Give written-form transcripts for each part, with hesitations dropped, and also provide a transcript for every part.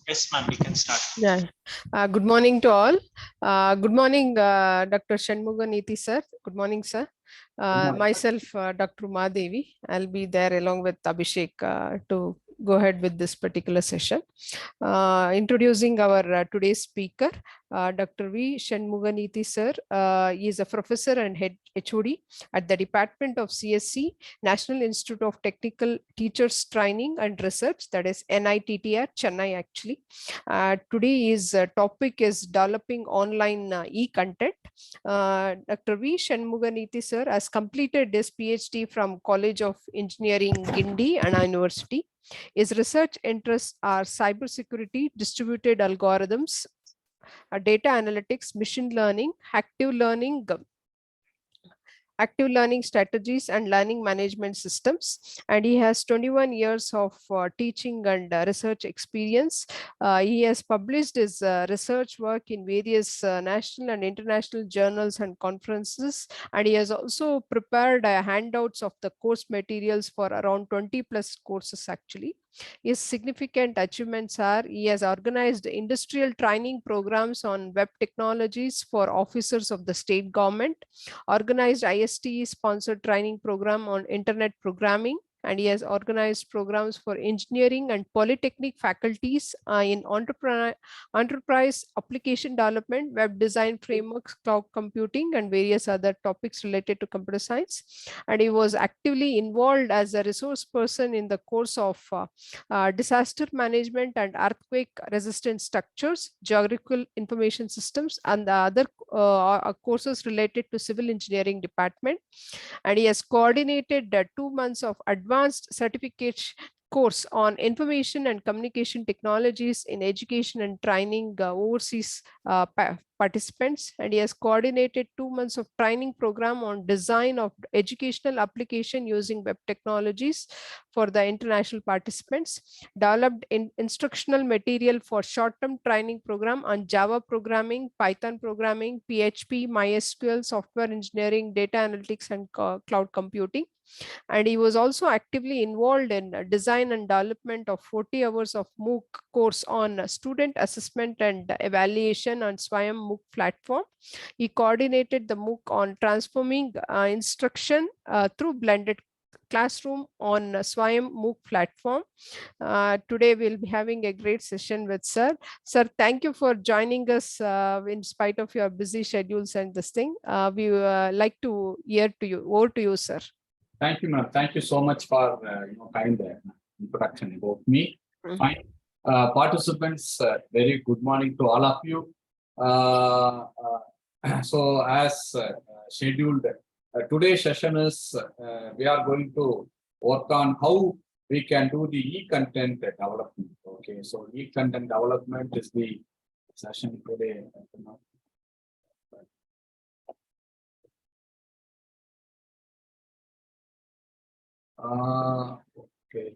Yes, ma'am, we can start. Yeah. Good morning to all. Good morning, Dr. Shanmugameethi, sir. Good morning, sir. Myself, Dr. Madevi. I'll be there along with Abhishek to go ahead with this particular session. Introducing our today's speaker, Dr. V. Shanmugameethi, sir. He is a professor and head HOD at the Department of CSC, National Institute of Technical Teachers Training and Research, that is NITTR, Chennai actually. Today his topic is developing online e-content. Dr. V. Shanmugameethi, sir, has completed his PhD from College of Engineering, Guindy, and University. His research interests are cybersecurity, distributed algorithms, data analytics, machine learning, active learning strategies, and learning management systems. And he has 21 years of teaching and research experience. He has published his research work in various national and international journals and conferences. And he has also prepared handouts of the course materials for around 20 plus courses actually. His significant achievements are he has organized industrial training programs on web technologies for officers of the state government, organized ISTE sponsored training program on internet programming, and he has organized programs for engineering and polytechnic faculties in enterprise application development, web design frameworks, cloud computing, and various other topics related to computer science. And he was actively involved as a resource person in the course of disaster management and earthquake resistant structures, geographical information systems, and the other courses related to civil engineering department. And he has coordinated 2 months of advanced certification course on information and communication technologies in education and training overseas participants. And he has coordinated 2 months of training program on design of educational application using web technologies for the international participants, developed instructional material for short-term training program on Java programming, Python programming, PHP, MySQL, software engineering, data analytics, and cloud computing. And he was also actively involved in design and development of 40 hours of MOOC course on student assessment and evaluation on Swayam MOOC platform. He coordinated the MOOC on transforming instruction through blended classroom on Swayam MOOC platform. Today we'll be having a great session with sir. Sir, thank you for joining us in spite of your busy schedules and this thing. We like to hear to you. Over to you, sir. Thank you, ma'am. Thank you so much for kind introduction about me. Fine. Participants, very good morning to all of you. So as scheduled, today's session is we are going to work on how we can do the e-content development. Okay, so e-content development is the session today. Okay.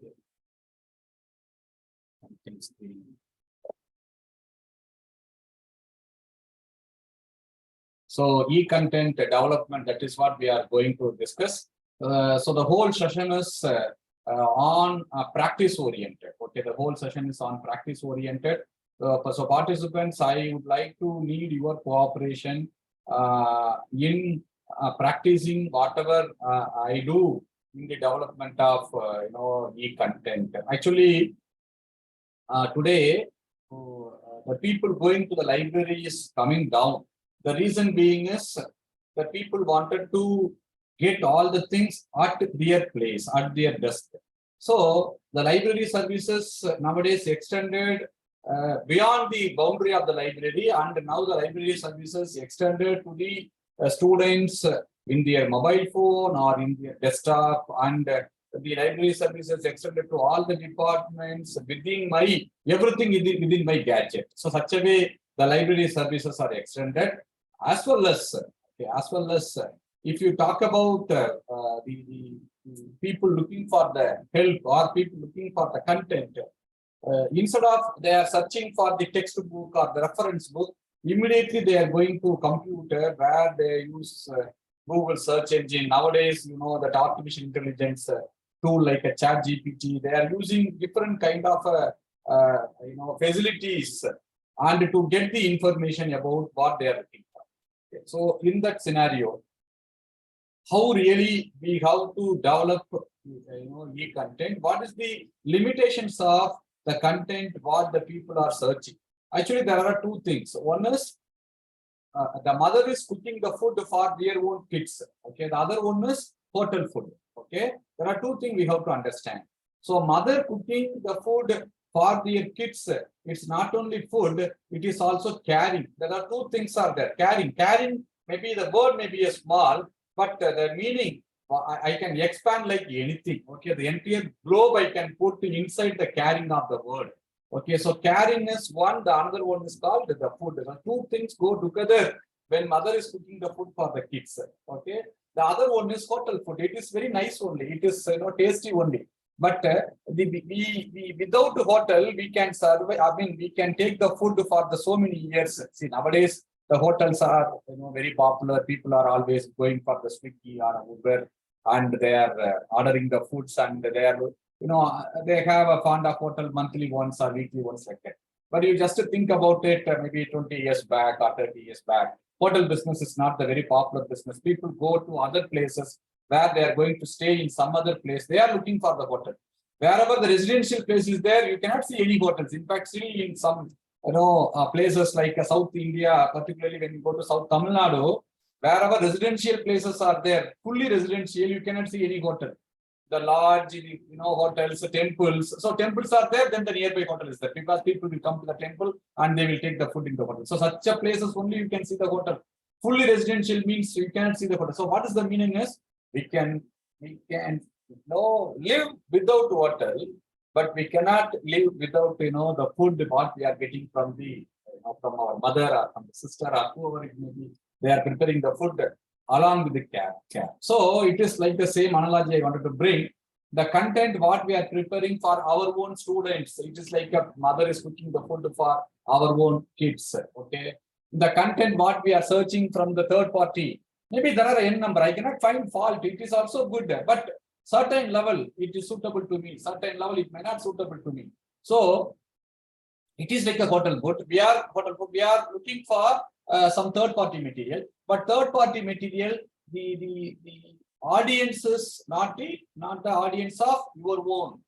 So e-content development, that is what we are going to discuss. So the whole session is on practice oriented. Okay, the whole session is on practice oriented. So participants, I would like to need your cooperation in practicing whatever I do in the development of e-content. Actually, today the people going to the library is coming down. The reason being is that people wanted to get all the things at their place, at their desk. So the library services nowadays extended beyond the boundary of the library, and now the library services extended to the students in their mobile phone or in their desktop, and the library services extended to all the departments within my everything within my gadget. So such a way the library services are extended, as well as if you talk about the people looking for the help or people looking for the content, instead of they are searching for the textbook or the reference book, immediately they are going to computer where they use Google search engine. Nowadays, that artificial intelligence tool like a chat GPT, they are using different kind of facilities and to get the information about what they are looking for. Okay. So in that scenario, how really we have to develop e-content? What is the limitations of the content what the people are searching? Actually, there are two things. One is the mother is cooking the food for their own kids. Okay, the other one is hotel food. Okay, there are two things we have to understand. So, mother cooking the food for their kids, it's not only food, it is also caring. There are two things are there. Caring, maybe the word may be a small, but the meaning I can expand like anything. Okay, the entire globe I can put inside the caring of the word. Okay, so caring is one, the another one is called the food. The two things go together when mother is cooking the food for the kids. Okay, the other one is hotel food. It is very nice only. It is tasty only. But we without hotel we can survive. I mean, we can take the food for the so many years. See, nowadays the hotels are very popular. People are always going for the Swiggy or Uber, and they are ordering the foods, and they are they have a fond of hotel monthly once or weekly once like that. But you just think about it, maybe 20 years back or 30 years back, hotel business is not the very popular business. People go to other places where they are going to stay in some other place. They are looking for the hotel. Wherever the residential place is there, you cannot see any hotels. In fact, still in some places like South India, particularly when you go to South Tamil Nadu, wherever residential places are there, fully residential, you cannot see any hotel. The large, hotels, temples. So temples are there, then the nearby hotel is there because people will come to the temple and they will take the food in the hotel. So such a places only you can see the hotel. Fully residential means you cannot see the hotel. So what is the meaning is we can live without hotel, but we cannot live without the food what we are getting from the from our mother or from the sister or whoever it may be. They are preparing the food along with the care. So it is like the same analogy I wanted to bring. The content what we are preparing for our own students, it is like a mother is cooking the food for our own kids. Okay. The content what we are searching from the third party, maybe there are n number. I cannot find fault. It is also good, but certain level it is suitable to me. Certain level it may not suitable to me. So it is like a hotel food. We are looking for some third party material, but third party material, the audience is not the audience of your own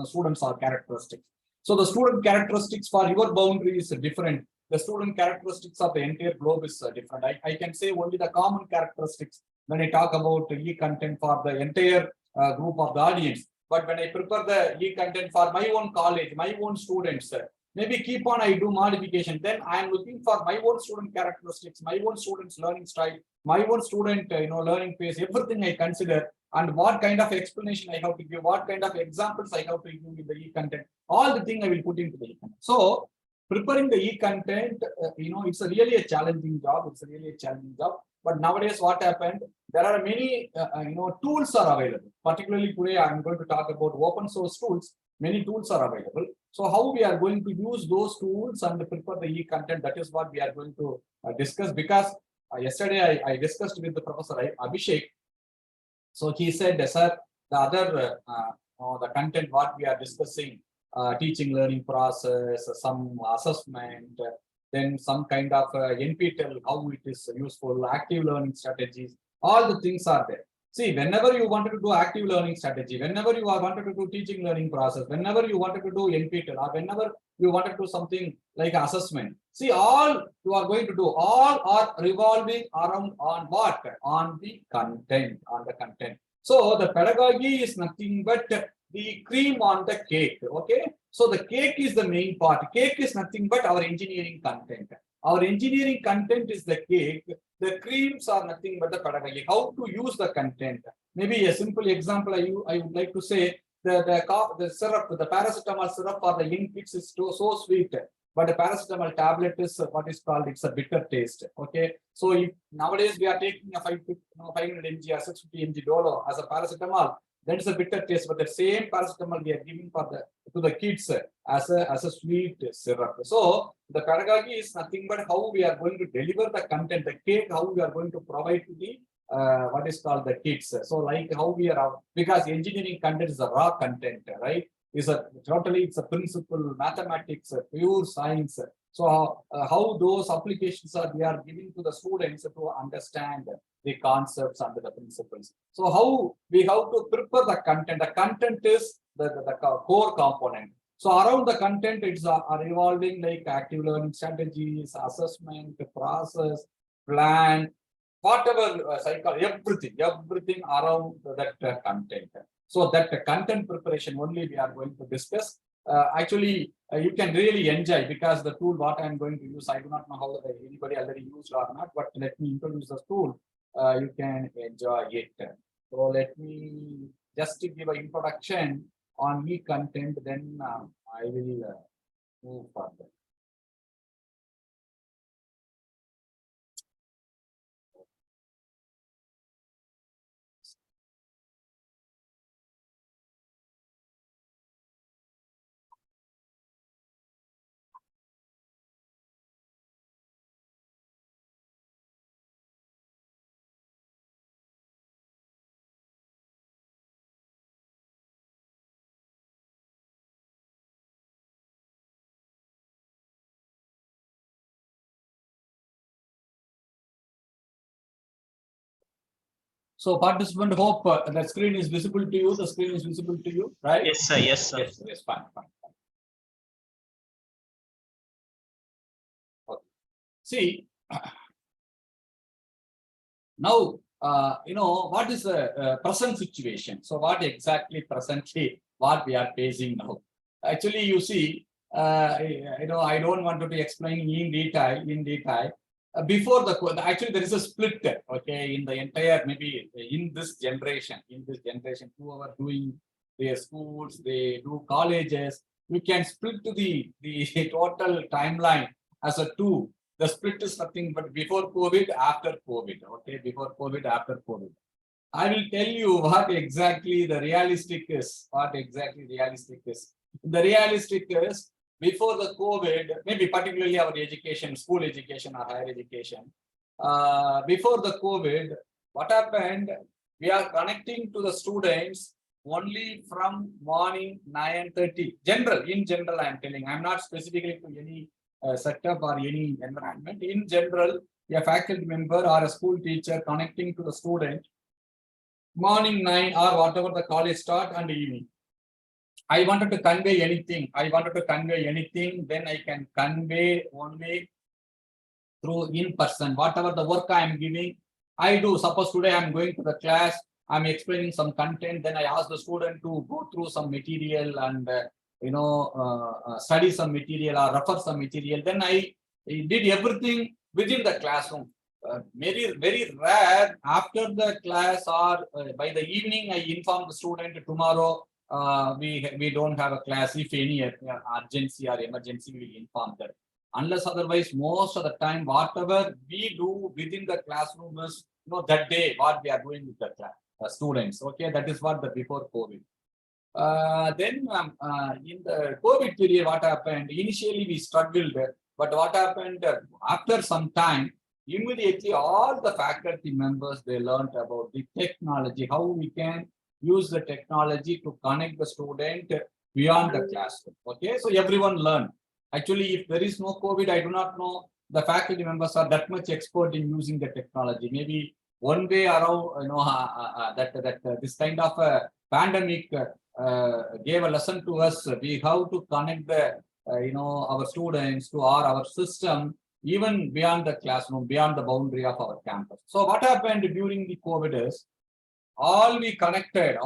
students or characteristics. So the student characteristics for your boundary is different. The student characteristics of the entire globe is different. I can say only the common characteristics when I talk about e-content for the entire group of the audience. But when I prepare the e-content for my own college, my own students, maybe keep on I do modification. Then I am looking for my own student characteristics, my own students' learning style, my own student learning pace, everything I consider, and what kind of explanation I have to give, what kind of examples I have to give in the e-content. All the thing I will put into the e-content. So preparing the e-content, it's really a challenging job. It's really a challenging job. But nowadays, what happened? There are many, tools are available. Particularly today, I'm going to talk about open source tools. Many tools are available. So how we are going to use those tools and prepare the e-content, that is what we are going to discuss. Because yesterday I discussed with the Professor Abhishek. So he said, sir, the other, the content what we are discussing, teaching learning process, some assessment, then some kind of NPTEL, how it is useful, active learning strategies, all the things are there. See, whenever you wanted to do active learning strategy, whenever you wanted to do teaching learning process, whenever you wanted to do NPTEL, or whenever you wanted to do something like assessment, see, all you are going to do, all are revolving around on what? On the content, So the pedagogy is nothing but the cream on the cake. Okay, so the cake is the main part. Cake is nothing but our engineering content. Our engineering content is the cake. The creams are nothing but the pedagogy. How to use the content? Maybe a simple example I would like to say, the syrup, the paracetamol syrup for the young kids is so sweet, but the paracetamol tablet is what is called, it's a bitter taste. Okay, so if nowadays we are taking a 500 mg or 650 mg dolo as a paracetamol, that is a bitter taste, but the same paracetamol we are giving to the kids as a sweet syrup. So the pedagogy is nothing but how we are going to deliver the content, the cake, how we are going to provide to the what is called the kids. So like how we are, because engineering content is a raw content, right? is a totally, it's a principle, mathematics, pure science. So how those applications are, we are giving to the students to understand the concepts and the principles. So how we have to prepare the content. The content is the core component. So around the content, it's revolving like active learning strategies, assessment, process, plan, whatever everything around that content. So that content preparation only we are going to discuss. Actually, you can really enjoy, because the tool what I am going to use, I do not know how anybody already used or not, but let me introduce the tool. You can enjoy it. So let me just give an introduction on e-content, then I will move further. So participant, hope the screen is visible to you. The screen is visible to you, right? Yes, sir. Yes, sir. Yes, fine. Okay. See, now, what is the present situation? So what exactly presently, what we are facing now? Actually, you see, I don't want to be explaining in detail. Before actually there is a split, okay, in the entire, maybe in this generation, who are doing their schools, they do colleges, we can split to the total timeline as a two. The split is nothing but before COVID, after COVID. Okay, before COVID, after COVID. I will tell you what exactly the realistic is. The realistic is before the COVID, maybe particularly our education, school education or higher education. Before the COVID, what happened? We are connecting to the students only from morning 9:30. In general, I am telling. I am not specifically to any setup or any environment. In general, a faculty member or a school teacher connecting to the student morning 9 or whatever the college start and evening. I wanted to convey anything. Then I can convey only through in person. Whatever the work I am giving, I do. Suppose today I am going to the class, I am explaining some content, then I ask the student to go through some material and study some material or refer some material. Then I did everything within the classroom. Very rare after the class or by the evening, I inform the student tomorrow we don't have a class. If any urgency or emergency, we will inform them. Unless otherwise, most of the time, whatever we do within the classroom is, that day what we are doing with the class, students. Okay, that is what the before COVID. Then in the COVID period, what happened? Initially, we struggled, but what happened after some time? Immediately, all the faculty members, they learned about the technology, how we can use the technology to connect the student beyond the classroom. Okay, so everyone learned. Actually, if there is no COVID, I do not know the faculty members are that much expert in using the technology. Maybe one way around, this kind of a pandemic gave a lesson to us. We have to connect the our students to our system even beyond the classroom, beyond the boundary of our campus. So what happened during the COVID is all we connected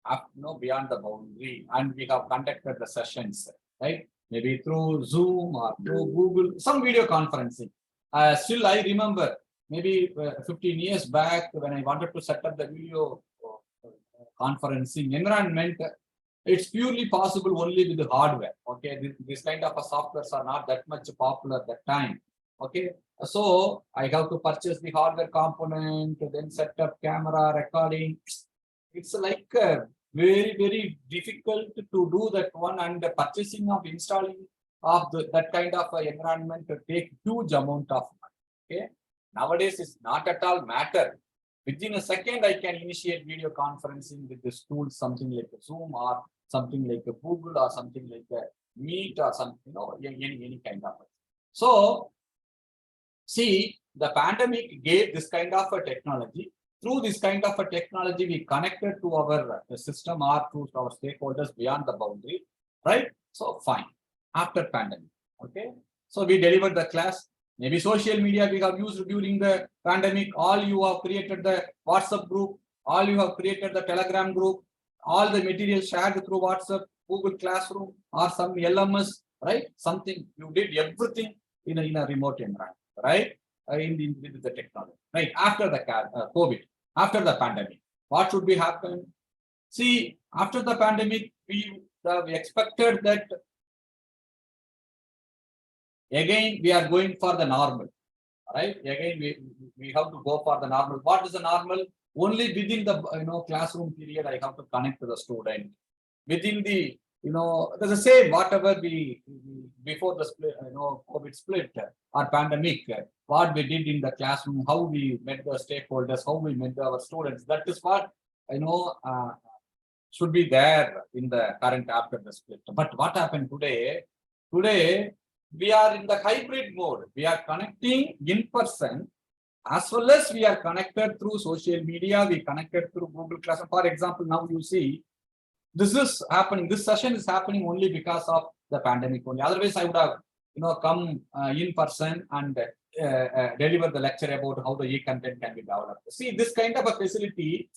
up, beyond the boundary, and we have conducted the sessions, right? Maybe through Zoom or through Google, some video conferencing. Still, I remember maybe 15 years back when I wanted to set up the video conferencing environment. It's purely possible only with the hardware. Okay, this kind of softwares are not that much popular at that time. Okay, so I have to purchase the hardware component, then set up camera recording. It's like very difficult to do that one, and the purchasing of installing of that kind of environment to take huge amount of money. Okay, nowadays it's not at all matter. Within a second, I can initiate video conferencing with this tool, something like a Zoom or something like a Google or something like a Meet or something, any kind of it. So, see, the pandemic gave this kind of a technology. Through this kind of a technology, we connected to our system or to our stakeholders beyond the boundary, right? So, fine. After pandemic, okay. So, we delivered the class. Maybe social media we have used during the pandemic. All you have created the WhatsApp group. All you have created the Telegram group. All the material shared through WhatsApp, Google Classroom, or some LMS, right? Something you did everything in a remote environment, right? With the technology, right? After the COVID, after the pandemic, what should be happen? See, after the pandemic, we expected that again we are going for the normal, right? Again we have to go for the normal. What is the normal? Only within the classroom period I have to connect to the student. Within the there's the same whatever we before the split, COVID split or pandemic, what we did in the classroom, how we met the stakeholders, how we met our students. That is what should be there in the current after the split. But what happened today? Today we are in the hybrid mode. We are connecting in person as well as we are connected through social media. We connected through Google Classroom. For example, now you see. This is happening. This session is happening only because of the pandemic only. Otherwise, I would have, come in person and deliver the lecture about how the e-content can be developed. See, this kind of a facility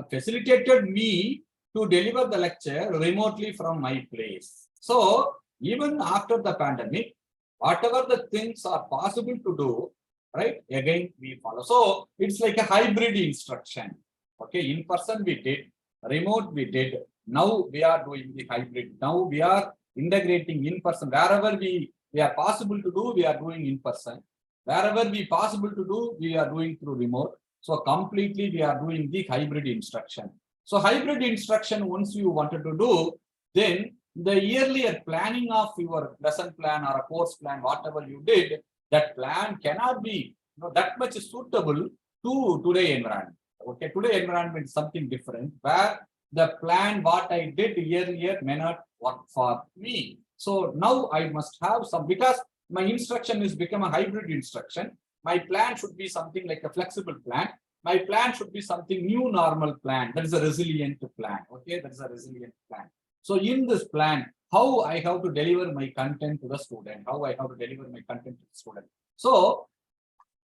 facilitated me to deliver the lecture remotely from my place. So, even after the pandemic, whatever the things are possible to do, right? Again, we follow. So, it's like a hybrid instruction. Okay, in person we did, remote we did. Now we are doing the hybrid. Now we are integrating in person. Wherever we are possible to do, we are doing in person. Wherever we possible to do, we are doing through remote. So completely we are doing the hybrid instruction. So hybrid instruction, once you wanted to do, then the earlier planning of your lesson plan or a course plan, whatever you did, that plan cannot be that much suitable to today's environment. Okay, today's environment is something different where the plan what I did earlier may not work for me. So now I must have some, because my instruction is become a hybrid instruction. My plan should be something like a flexible plan. My plan should be something new normal plan. That is a resilient plan. Okay, that is a resilient plan. So in this plan, how I have to deliver my content to the student, how I have to deliver my content to the student. So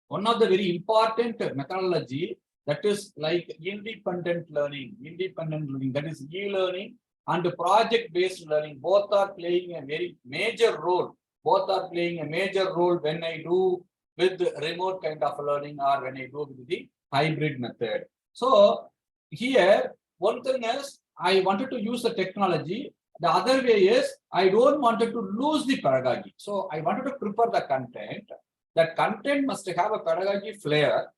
one of the very important methodology, that is like independent learning, that is e-learning and project-based learning. Both are playing a very major role. Both are playing a major role when I do with remote kind of learning or when I do with the hybrid method. So here, one thing is I wanted to use the technology. The other way is I don't wanted to lose the pedagogy. So I wanted to prepare the content. That content must have a pedagogy flavor.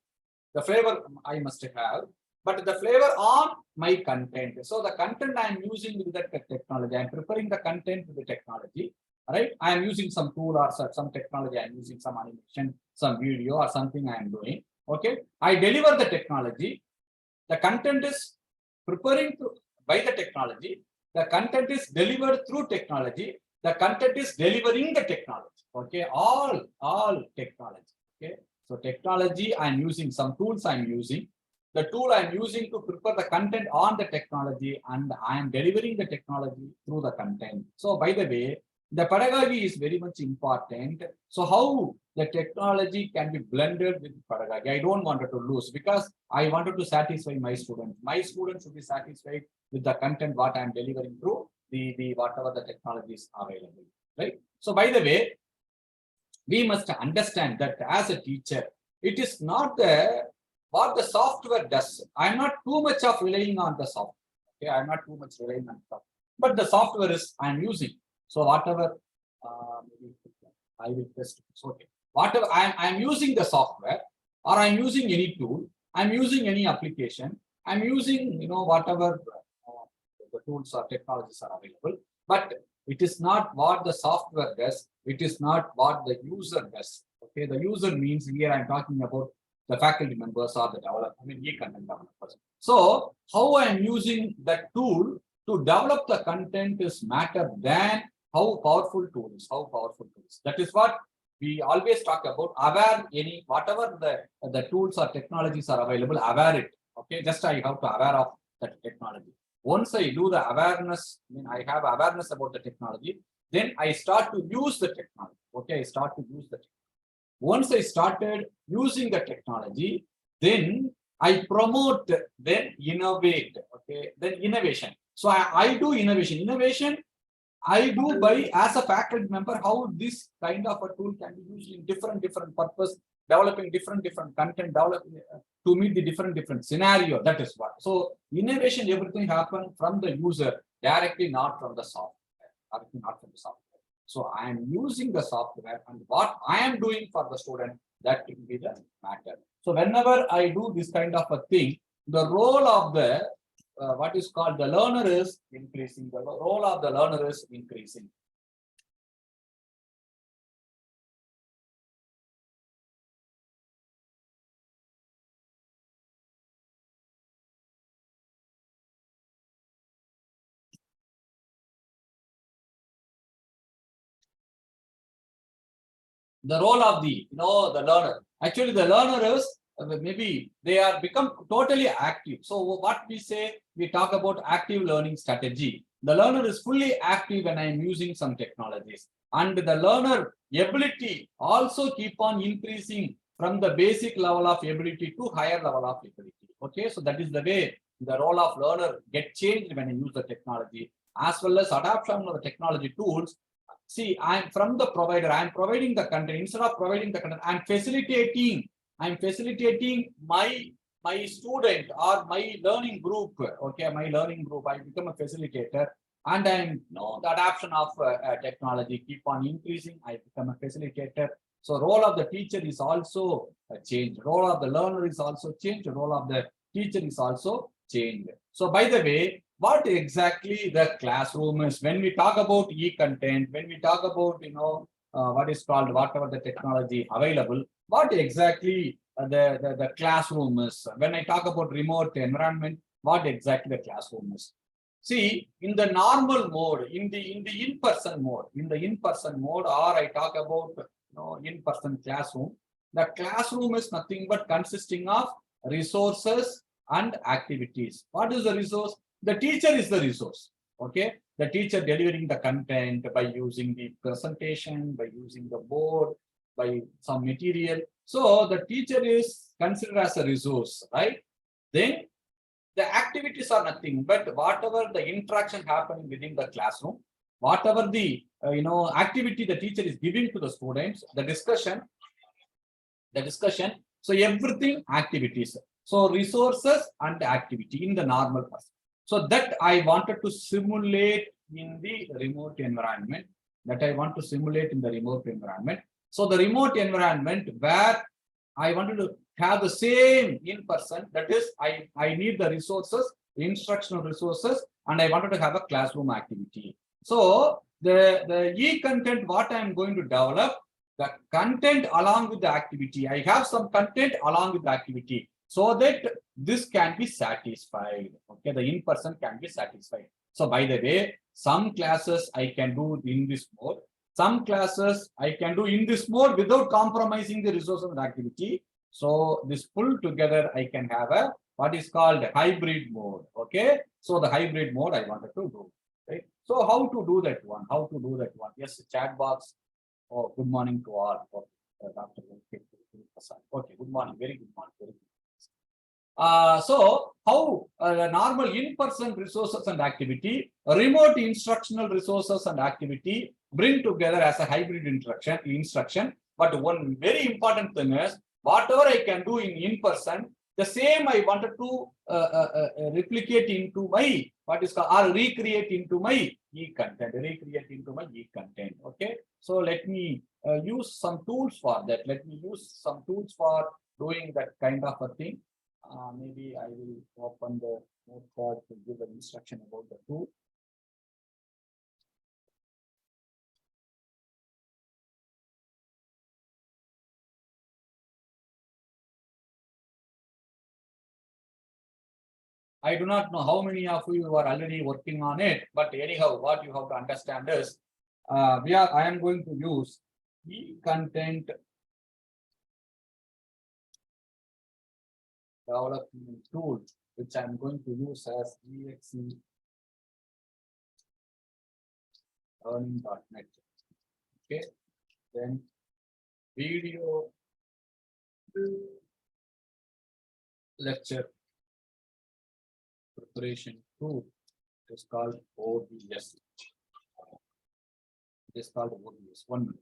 The flavor I must have, but the flavor on my content. So the content I am using with that technology, I am preparing the content with the technology, right? I am using some tool or some technology, I am using some animation, some video or something I am doing. Okay, I deliver the technology. The content is preparing by the technology. The content is delivered through technology. The content is delivering the technology. Okay, all technology. Okay. So technology, I'm using some tools I'm using. The tool I'm using to prepare the content on the technology, and I am delivering the technology through the content. So by the way, the pedagogy is very much important. So how the technology can be blended with pedagogy? I don't want it to lose because I wanted to satisfy my students. My students should be satisfied with the content what I'm delivering through the whatever the technology is available. Right. So by the way, we must understand that as a teacher, it is not what the software does. I'm not too much of relying on the software. Okay, I'm not too much relying on the software. But the software is I'm using. So whatever I will test. Okay. Whatever I'm using the software, or I'm using any tool, I'm using any application, I'm using whatever the tools or technologies are available. But it is not what the software does. It is not what the user does. Okay, the user means here I'm talking about the faculty members or the developers, e-content developers. So how I am using that tool to develop the content is matter than how powerful tool is, That is what we always talk about. Aware whatever the tools or technologies are available, aware it. Okay, just I have to aware of that technology. Once I do the awareness, I have awareness about the technology, then I start to use the technology. Okay, I start to use the technology. Once I started using the technology, then I promote, then innovate. Okay, then innovation. So I do innovation. Innovation I do by, as a faculty member, how this kind of a tool can be used in different purpose, developing different content, developing to meet the different scenario. That is what. So innovation, everything happen from the user directly, not from the software. Directly, not from the software. So I am using the software, and what I am doing for the student, that will be the matter. So whenever I do this kind of a thing, the role of the what is called the learner is increasing. The role of the learner is increasing. The role of the the learner. Actually, the learner is maybe they are become totally active. So what we say, we talk about active learning strategy. The learner is fully active when I am using some technologies, and the learner ability also keep on increasing from the basic level of ability to higher level of ability. Okay, so that is the way the role of learner get changed when I use the technology, as well as adoption of the technology tools. See, I'm from the provider, I'm providing the content. Instead of providing the content, I'm facilitating my student or my learning group. Okay, my learning group, I become a facilitator, and I'm the adoption of technology keep on increasing. I become a facilitator. So role of the teacher is also changed. Role of the learner is also changed. Role of the teacher is also changed. So by the way, what exactly the classroom is, when we talk about e-content, when we talk about what is called whatever the technology available, what exactly the classroom is. When I talk about remote environment, what exactly the classroom is. See, in the normal mode, in the in-person mode, or I talk about in-person classroom, the classroom is nothing but consisting of resources and activities. What is the resource? The teacher is the resource. Okay, the teacher delivering the content by using the presentation, by using the board, by some material. So the teacher is considered as a resource, right? Then the activities are nothing but whatever the interaction happening within the classroom, whatever the activity the teacher is giving to the students, the discussion. So everything activities. So resources and activity in the normal person. So that I wanted to simulate in the remote environment. So the remote environment where I wanted to have the same in person. That is, I need the resources, instructional resources, and I wanted to have a classroom activity. So the e-content, what I am going to develop, the content along with the activity. I have some content along with the activity, so that this can be satisfied. Okay, the in-person can be satisfied. So by the way, some classes I can do in this mode. Some classes I can do in this mode without compromising the resource and activity. So this pull together, I can have a what is called hybrid mode. Okay, so the hybrid mode I wanted to do. Right. So how to do that one? Yes, chat box. Oh, good morning to all. Dr. Okay, good morning. Very good morning. Very good. So how normal in-person resources and activity, remote instructional resources and activity bring together as a hybrid instruction. But one very important thing is, whatever I can do in-person, the same I wanted to replicate into my what is called or recreate into my e-content. Okay, so let me use some tools for that. Let me use some tools for doing that kind of a thing. Maybe I will open the notepad to give an instruction about the tool. I do not know how many of you are already working on it, but anyhow, what you have to understand is, I am going to use e-content development tool, which I'm going to use as EXE learning.net. Okay, then video lecture preparation tool is called OBS. It is called OBS. 1 minute.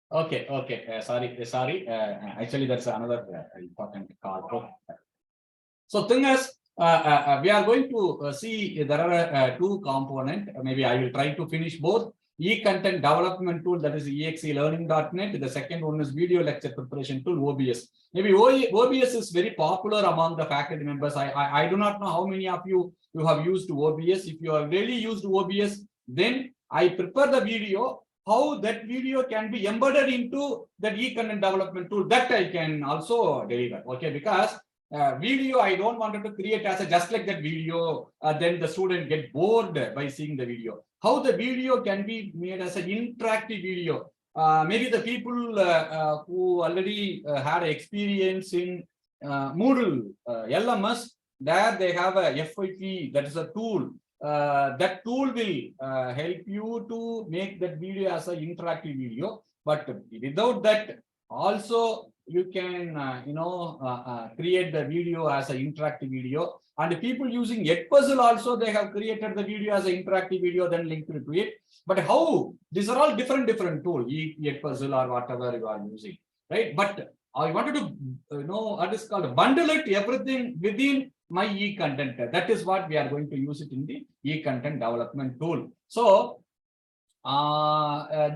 Okay. Sorry. Actually, that's another important call. So, thing is, we are going to see there are two components. Maybe I will try to finish both. E-content development tool, that is exelearning.net. The second one is video lecture preparation tool, OBS. Maybe OBS is very popular among the faculty members. I do not know how many of you have used OBS. If you have really used OBS, then I prepare the video. How that video can be embedded into that e-content development tool, that I can also deliver. Okay, because video I don't want to create as a just like that video, then the student get bored by seeing the video. How the video can be made as an interactive video. Maybe the people who already had experience in Moodle, LMS, there they have a FYP, that is a tool. That tool will help you to make that video as an interactive video. But without that, also you can create the video as an interactive video. And people using Edpuzzle also, they have created the video as an interactive video, then linked to it. But how? These are all different tools, Edpuzzle or whatever you are using, right? But I wanted to what is called bundle it everything within my e-content. That is what we are going to use it in the e-content development tool. So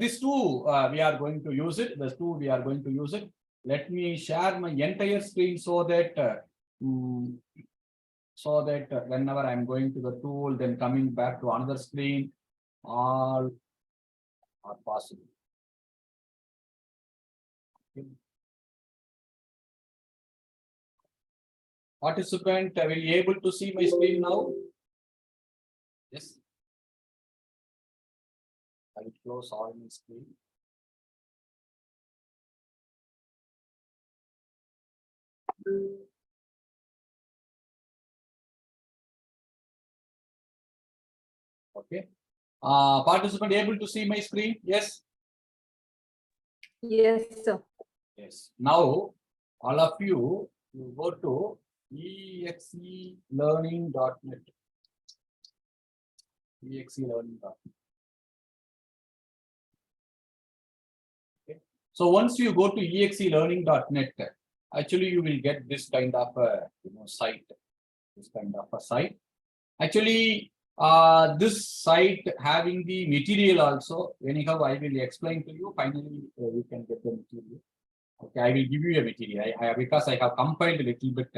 this two we are going to use it. This two we are going to use it. Let me share my entire screen so that whenever I'm going to the tool, then coming back to another screen, all are possible. Okay. Participant, will you able to see my screen now? Yes. I will close all my screen. Okay. Participant able to see my screen? Yes. Yes, sir. Yes. Now, all of you go to exelearning.net. exelearning.net. Okay. So once you go to exelearning.net, actually you will get this kind of site. This kind of a site. Actually, this site having the material also. Anyhow, I will explain to you. Finally, we can get the material. Okay, I will give you a material. Because I have compiled a little bit.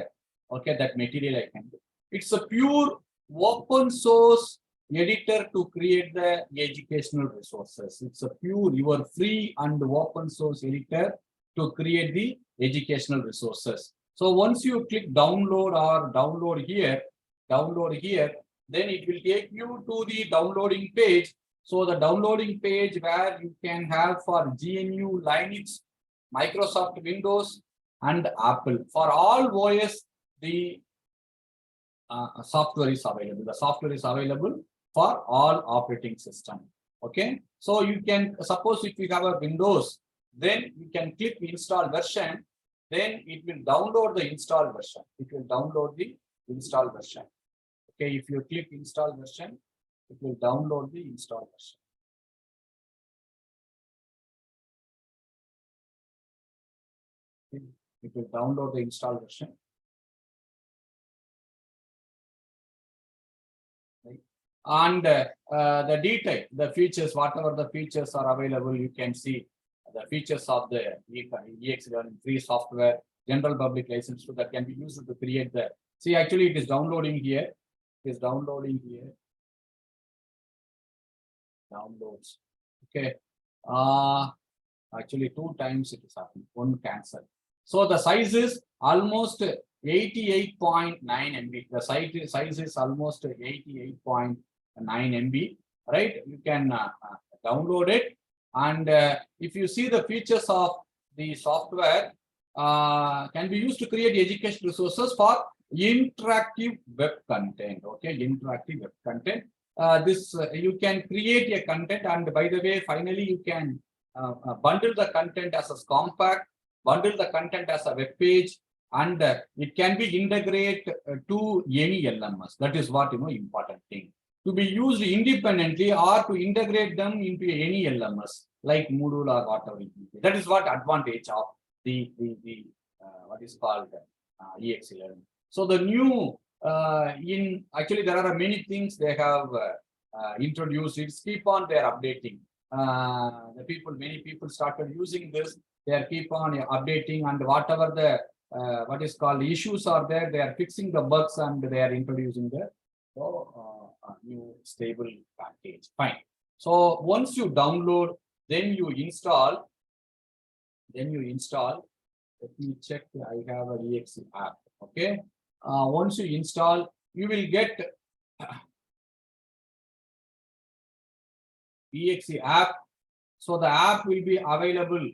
Okay, that material I can do. It's a pure open source editor to create the educational resources. It's a pure, your free and open source editor to create the educational resources. So once you click download or download here, then it will take you to the downloading page. So the downloading page where you can have for GNU, Linux, Microsoft Windows, and Apple. For all OS, the software is available. The software is available for all operating system. Okay, so you can suppose if you have a Windows, then you can click install version, then it will download the install version. It will download the install version. Okay, if you click install version, it will download the install version. It will download the install version. Right. And the detail, the features, whatever the features are available, you can see the features of the EX Learning free software, general public license that can be used to create the. See, actually, it is downloading here. It is downloading here. Downloads. Okay. Actually, 2 times it is happening. One cancel. So the size is almost 88.9 MB. The size is almost 88.9 MB. Right? You can download it. And if you see the features of the software, can be used to create education resources for interactive web content. Okay, interactive web content. This you can create a content, and by the way, finally you can bundle the content as a compact, bundle the content as a web page, and it can be integrated to any LMS. That is what important thing. To be used independently or to integrate them into any LMS like Moodle or whatever. That is what advantage of the what is called EX Learning. So the new actually there are many things they have introduced. It's keep on they're updating. Many people started using this. They keep on updating, and whatever the what is called issues are there, they are fixing the bugs and they are introducing the new stable package. Fine. So once you download, then you install. Let me check. I have an EXE app. Okay. Once you install, you will get EXE app. So the app will be available.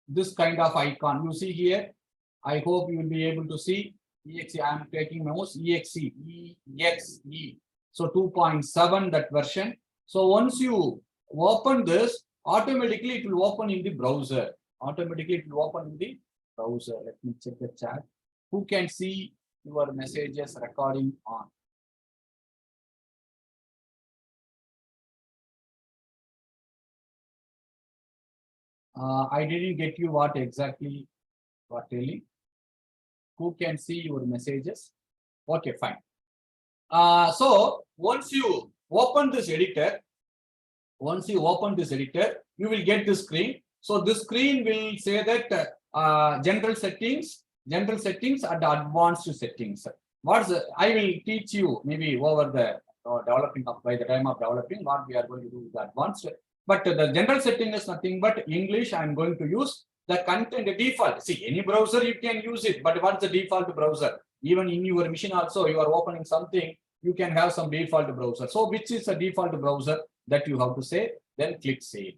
This kind of icon you see here. I hope you will be able to see EXE. I am taking mouse EXE. So 2.7 that version. So once you open this, automatically it will open in the browser. Let me check the chat. Who can see your messages recording on? I didn't get you what exactly. What really? Who can see your messages? Okay, fine. So once you open this editor, you will get this screen. So this screen will say that general settings and advanced settings. I will teach you maybe over the developing up by the time of developing what we are going to do with the advanced. But the general setting is nothing but English. I am going to use the content default. See, any browser you can use it, but what's the default browser? Even in your machine also, you are opening something, you can have some default browser. So which is a default browser that you have to say, then click save.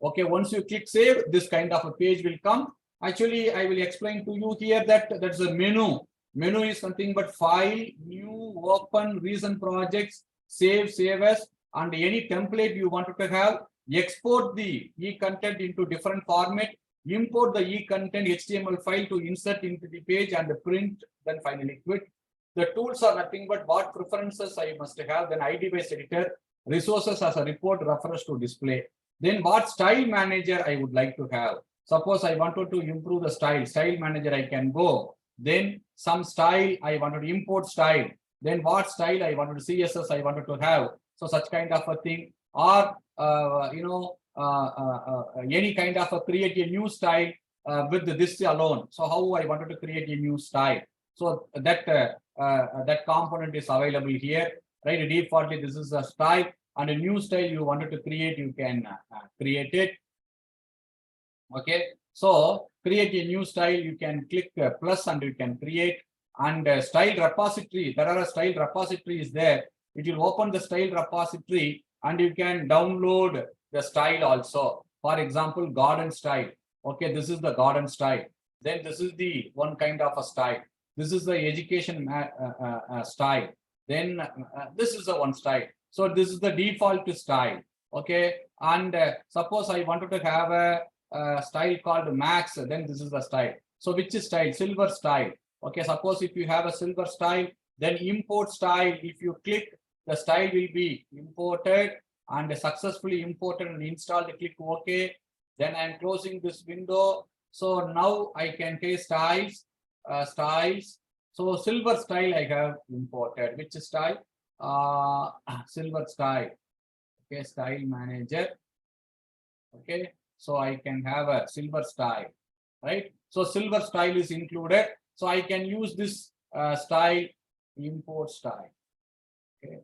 Okay, once you click save, this kind of a page will come. Actually, I will explain to you here that that's a menu. Menu is something but file, new, open, recent projects, save as, and any template you wanted to have, export the e-content into different format, import the e-content HTML file to insert into the page and print, then finally quit. The tools are nothing but what preferences I must have, then ID-based editor, resources as a report, reference to display. Then what style manager I would like to have. Suppose I wanted to improve the style manager, I can go. Then some style, I wanted to import style. Then what style I wanted to CSS I wanted to have. So such kind of a thing, or any kind of a create a new style, with this alone. So how I wanted to create a new style. So that component is available here, right? Defaultly, this is a style, and a new style you wanted to create, you can create it. Okay, so create a new style, you can click plus and you can create. And style repository, there are a style repository is there. It will open the style repository and you can download the style also. For example, garden style. Okay, this is the garden style. Then this is the one kind of a style. This is the education style. Then this is the one style. So this is the default style. Okay, and suppose I wanted to have a style called max, then this is the style. So which is style? Silver style. Okay, suppose if you have a silver style, then import style, if you click, the style will be imported and successfully imported and installed. Click OK. Then I'm closing this window. So now I can say styles, styles. So silver style I have imported. Which style? Silver style. Okay, style manager. Okay, so I can have a silver style, right? So silver style is included. So I can use this style, import style. Okay,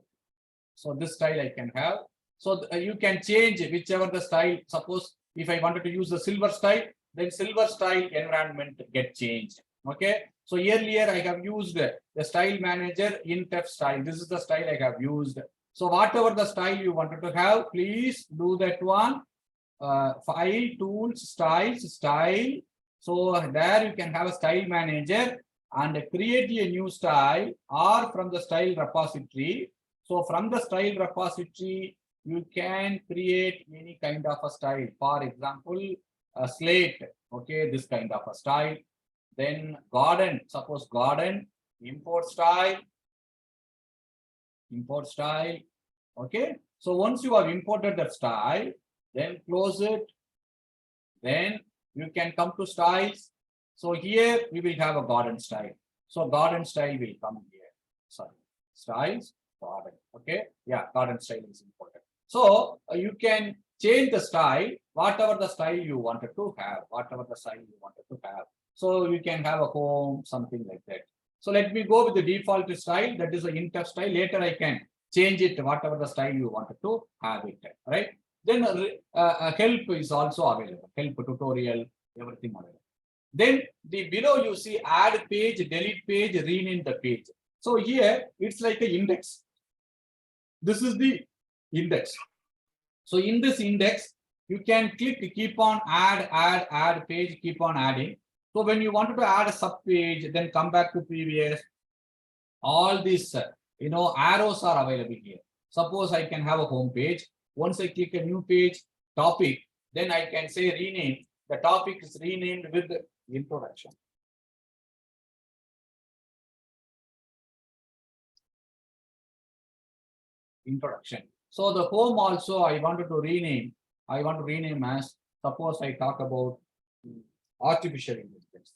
so this style I can have. So you can change whichever the style. Suppose if I wanted to use the silver style, then silver style environment get changed. Okay, so earlier I have used the style manager NITTR style. This is the style I have used. So whatever the style you wanted to have, please do that one. File, tools, styles, style. So there you can have a style manager and create a new style, or from the style repository. So from the style repository, you can create any kind of a style. For example, a slate. Okay, this kind of a style. Then garden. Suppose garden. Import style. Import style. Okay. So once you have imported that style, then close it. Then you can come to styles. So here we will have a garden style. So garden style will come here. Sorry, styles, garden. Okay, yeah, garden style is important. So you can change the style, whatever the style you wanted to have, whatever the style you wanted to have. So you can have a home, something like that. So let me go with the default style. That is a NITTR style. Later I can change it, whatever the style you wanted to have it, right? Then help is also available. Help tutorial, everything available. Then the below you see add page, delete page, rename the page. So here it's like an index. This is the index. So in this index, you can click, keep on add page, keep on adding. So when you wanted to add a sub page, then come back to previous. All these arrows are available here. Suppose I can have a home page. Once I click a new page, topic, then I can say rename. The topic is renamed with introduction. Introduction. So the home also I wanted to rename. I want to rename as, suppose I talk about artificial intelligence.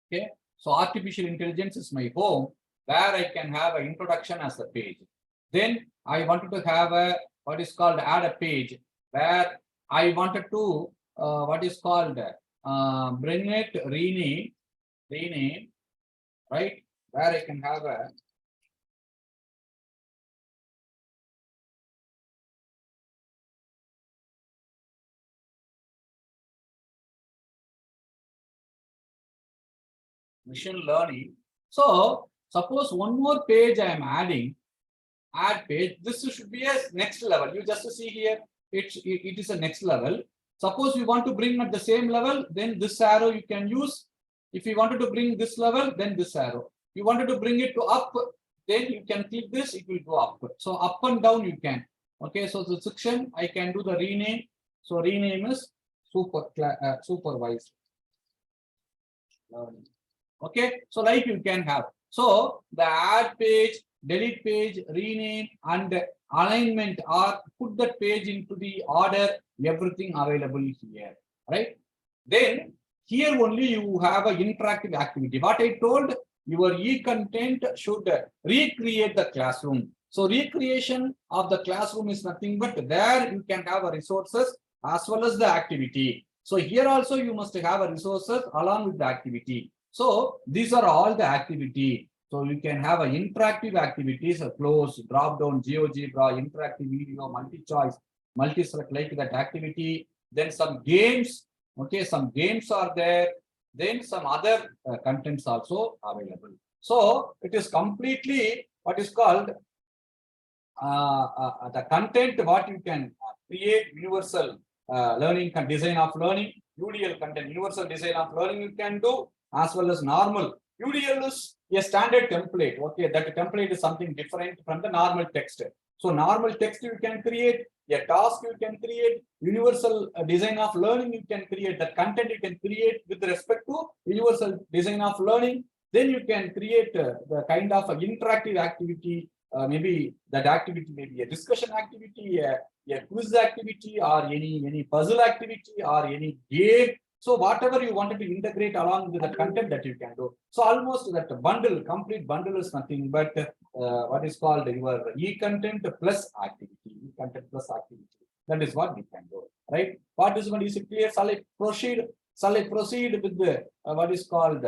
Okay, so artificial intelligence is my home, where I can have an introduction as a page. Then I wanted to have a what is called add a page, where I wanted to what is called bring it, rename, right? Where I can have a machine learning. So suppose one more page I am adding, add page. This should be a next level. You just see here, it is a next level. Suppose you want to bring at the same level, then this arrow you can use. If you wanted to bring this level, then this arrow. You wanted to bring it to up, then you can click this, it will go up. So up and down you can. Okay, so the section I can do the rename. So rename is supervised learning. Okay, so like you can have. So the add page, delete page, rename, and alignment, or put that page into the order, everything available here, right? Then here only you have an interactive activity. What I told, your e-content should recreate the classroom. So recreation of the classroom is nothing but there you can have a resources as well as the activity. So here also you must have a resources along with the activity. So these are all the activity. So you can have a interactive activities, a close, drop down, GeoGebra, interactive video, multi-choice, multi-select like that activity. Then some games, okay, some games are there. Then some other contents also available. So it is completely what is called the content what you can create universal learning design of learning, UDL content, universal design of learning you can do as well as normal. UDL is a standard template. Okay, that template is something different from the normal text. So normal text you can create, a task you can create, universal design of learning you can create, that content you can create with respect to universal design of learning. Then you can create the kind of interactive activity. Maybe that activity may be a discussion activity, a quiz activity, or any puzzle activity, or any game. So whatever you wanted to integrate along with the content that you can do. So almost that bundle, complete bundle is nothing but what is called your e-content plus activity. E-content plus activity. That is what we can do, right? Participant is clear. Shall I proceed? Shall I proceed with the what is called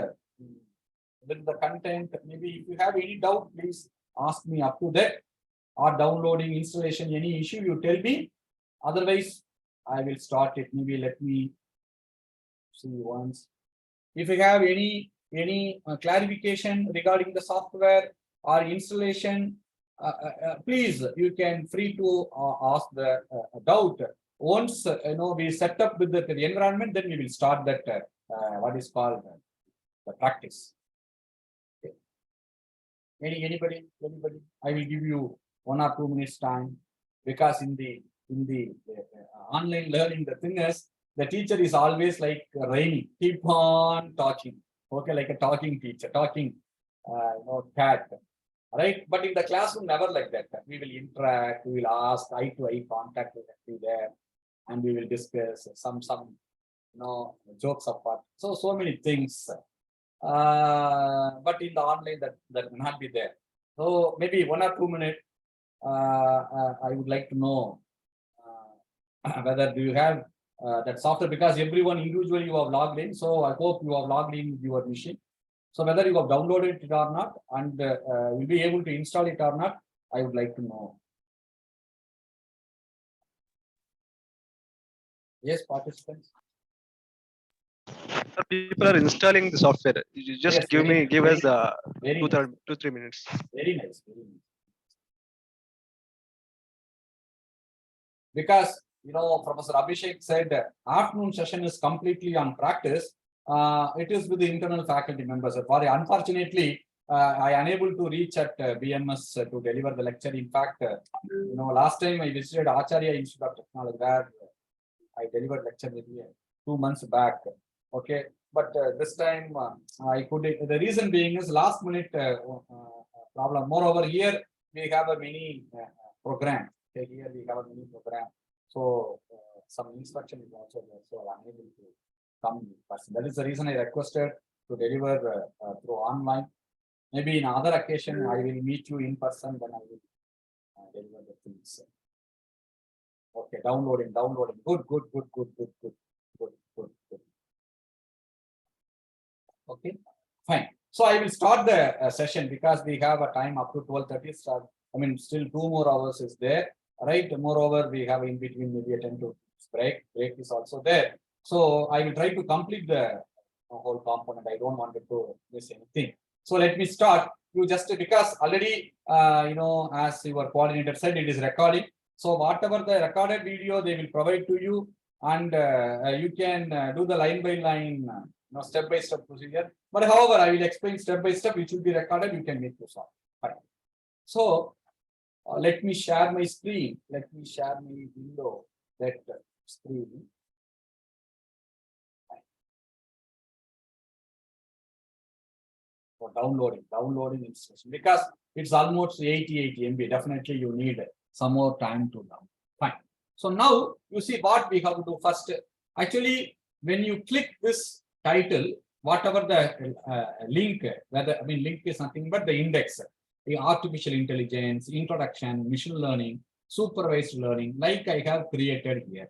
with the content? Maybe if you have any doubt, please ask me up to that, or downloading, installation, any issue you tell me. Otherwise, I will start it. Maybe let me see once. If you have any clarification regarding the software or installation, please you can free to ask the doubt. Once we set up with the environment, then we will start that what is called the practice. Anybody? I will give you 1 or 2 minutes time, because in the online learning, the thing is the teacher is always like raining, keep on talking, okay, like a talking teacher, talking cat, right? But in the classroom, never like that. We will interact, we will ask, eye to eye contact will be there, and we will discuss some jokes apart. So many things. But in the online that will not be there. So maybe 1 or 2 minutes. I would like to know whether do you have that software, because everyone individually you have logged in. So I hope you have logged in with your machine. So whether you have downloaded it or not, and will be able to install it or not, I would like to know. Yes, participants. People are installing the software. You just Yes, give us 2-3 minutes. Very nice. Because Professor Abhishek said afternoon session is completely on practice. It is with the internal faculty members. Unfortunately, I unable to reach at BMS to deliver the lecture. In fact, last time I visited Acharya Institute of Technology, where I delivered lecture maybe 2 months back. Okay, but this time I couldn't. The reason being is last minute problem. Moreover, here we have a mini program. Okay, here we have a mini program. So some instruction is also there. So I'm unable to come in person. That is the reason I requested to deliver through online. Maybe in other occasion I will meet you in person. Then I will deliver the things. Okay, downloading. Good. Okay, fine. So I will start the session, because we have a time up to 12:30. I mean, still 2 more hours is there, right? Moreover, we have in between maybe a 10 to break. Break is also there. So I will try to complete the whole component. I don't want to miss anything. So let me start. You just, because already as your coordinator said, it is recording. So whatever the recorded video they will provide to you, and you can do the line by line. Step-by-step procedure. But however, I will explain step by step, which will be recorded. You can make use of. Fine. So let me share my screen. Let me share my window. That screen. For downloading installation, because it's almost 80 MB. Definitely, you need some more time to download. Fine. So now you see what we have to do first. Actually, when you click this title, whatever the link, link is nothing but the index. the artificial intelligence, introduction, machine learning, supervised learning, like I have created here,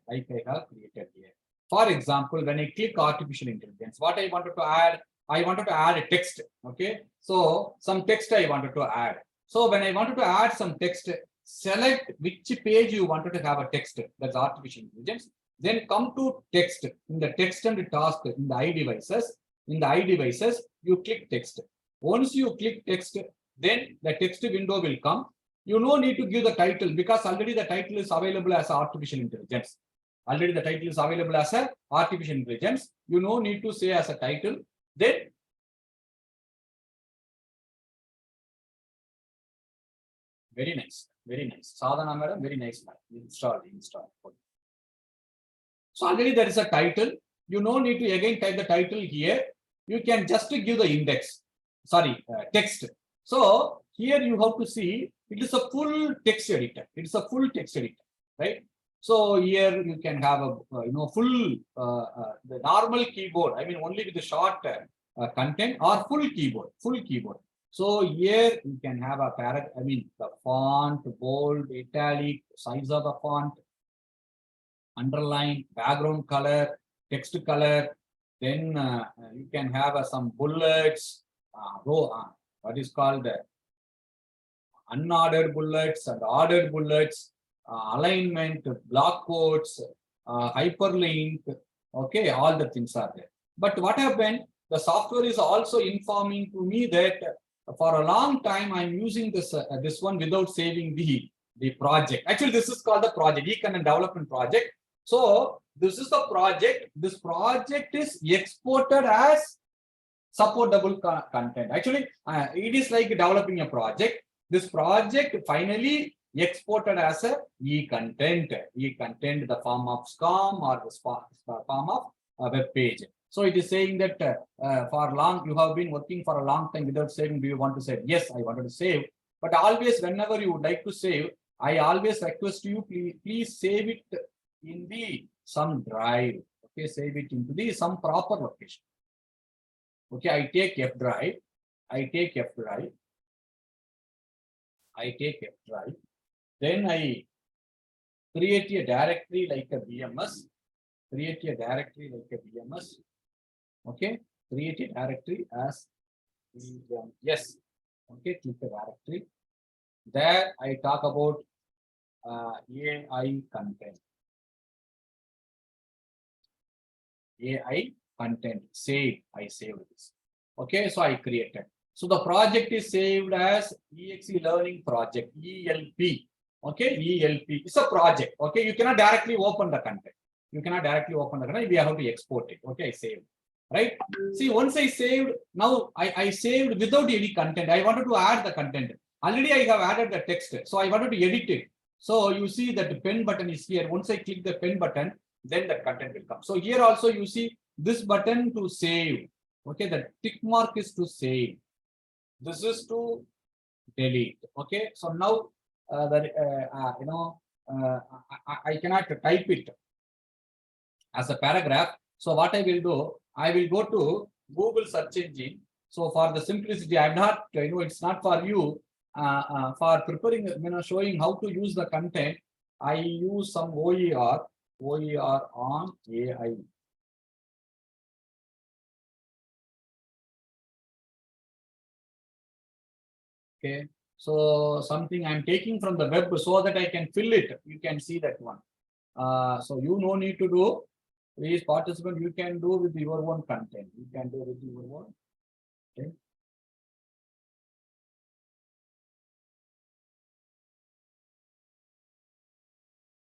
For example, when I click artificial intelligence, what I wanted to add, I wanted to add a text. Okay, so some text I wanted to add. So when I wanted to add some text, select which page you wanted to have a text. That's artificial intelligence. Then come to text. In the text and task in the iDevices, you click text. Once you click text, then the text window will come. You no need to give the title because already the title is available as artificial intelligence. Already the title is available as a artificial intelligence. You no need to say as a title. Then very nice. Sadhana madam, very nice. Install. So already there is a title. You no need to again type the title here. You can just give the index. Text. So here you have to see it is a full text editor. Right? So here you can have a full the normal keyboard. I mean only with the short content or full keyboard. So here you can have a paragraph. I mean the font, bold, italic, size of the font, underline, background color, text color. Then you can have some bullets, what is called unordered bullets and ordered bullets, alignment, block quotes, hyperlink. Okay, all the things are there. But what happened? The software is also informing to me that for a long time I'm using this one without saving the project. Actually, this is called the project, e-content development project. So this is the project. This project is exported as supportable content. Actually, it is like developing a project. This project finally exported as a e-content, the form of SCOM or the form of a web page. So it is saying that for long, you have been working for a long time without saving. Do you want to save? Yes, I wanted to save. But always, whenever you would like to save, I always request you, please save it in the some drive. Okay, save it into the some proper location. Okay, I take F drive. Then I create a directory like a BMS. Okay, create a directory as yes. Okay, click the directory. There I talk about AI content. Save. I saved this. Okay, so I created. So the project is saved as EXE Learning Project, ELP. Okay, ELP. It's a project. Okay, you cannot directly open the content. We have to export it. Okay, I saved. Right? See, once I saved, now I saved without any content. I wanted to add the content. Already I have added the text. So I wanted to edit it. So you see that the pen button is here. Once I click the pen button, then the content will come. So here also you see this button to save. Okay, the tick mark is to save. This is to delete. Okay, so now I cannot type it as a paragraph. So what I will do, I will go to Google search engine. So for the simplicity, I'm not, it's not for you. For preparing, showing how to use the content, I use some OER on AI. Okay, so something I'm taking from the web so that I can fill it. You can see that one. So you no need to do. Please participant, you can do with your own content. You can do with your own. Okay.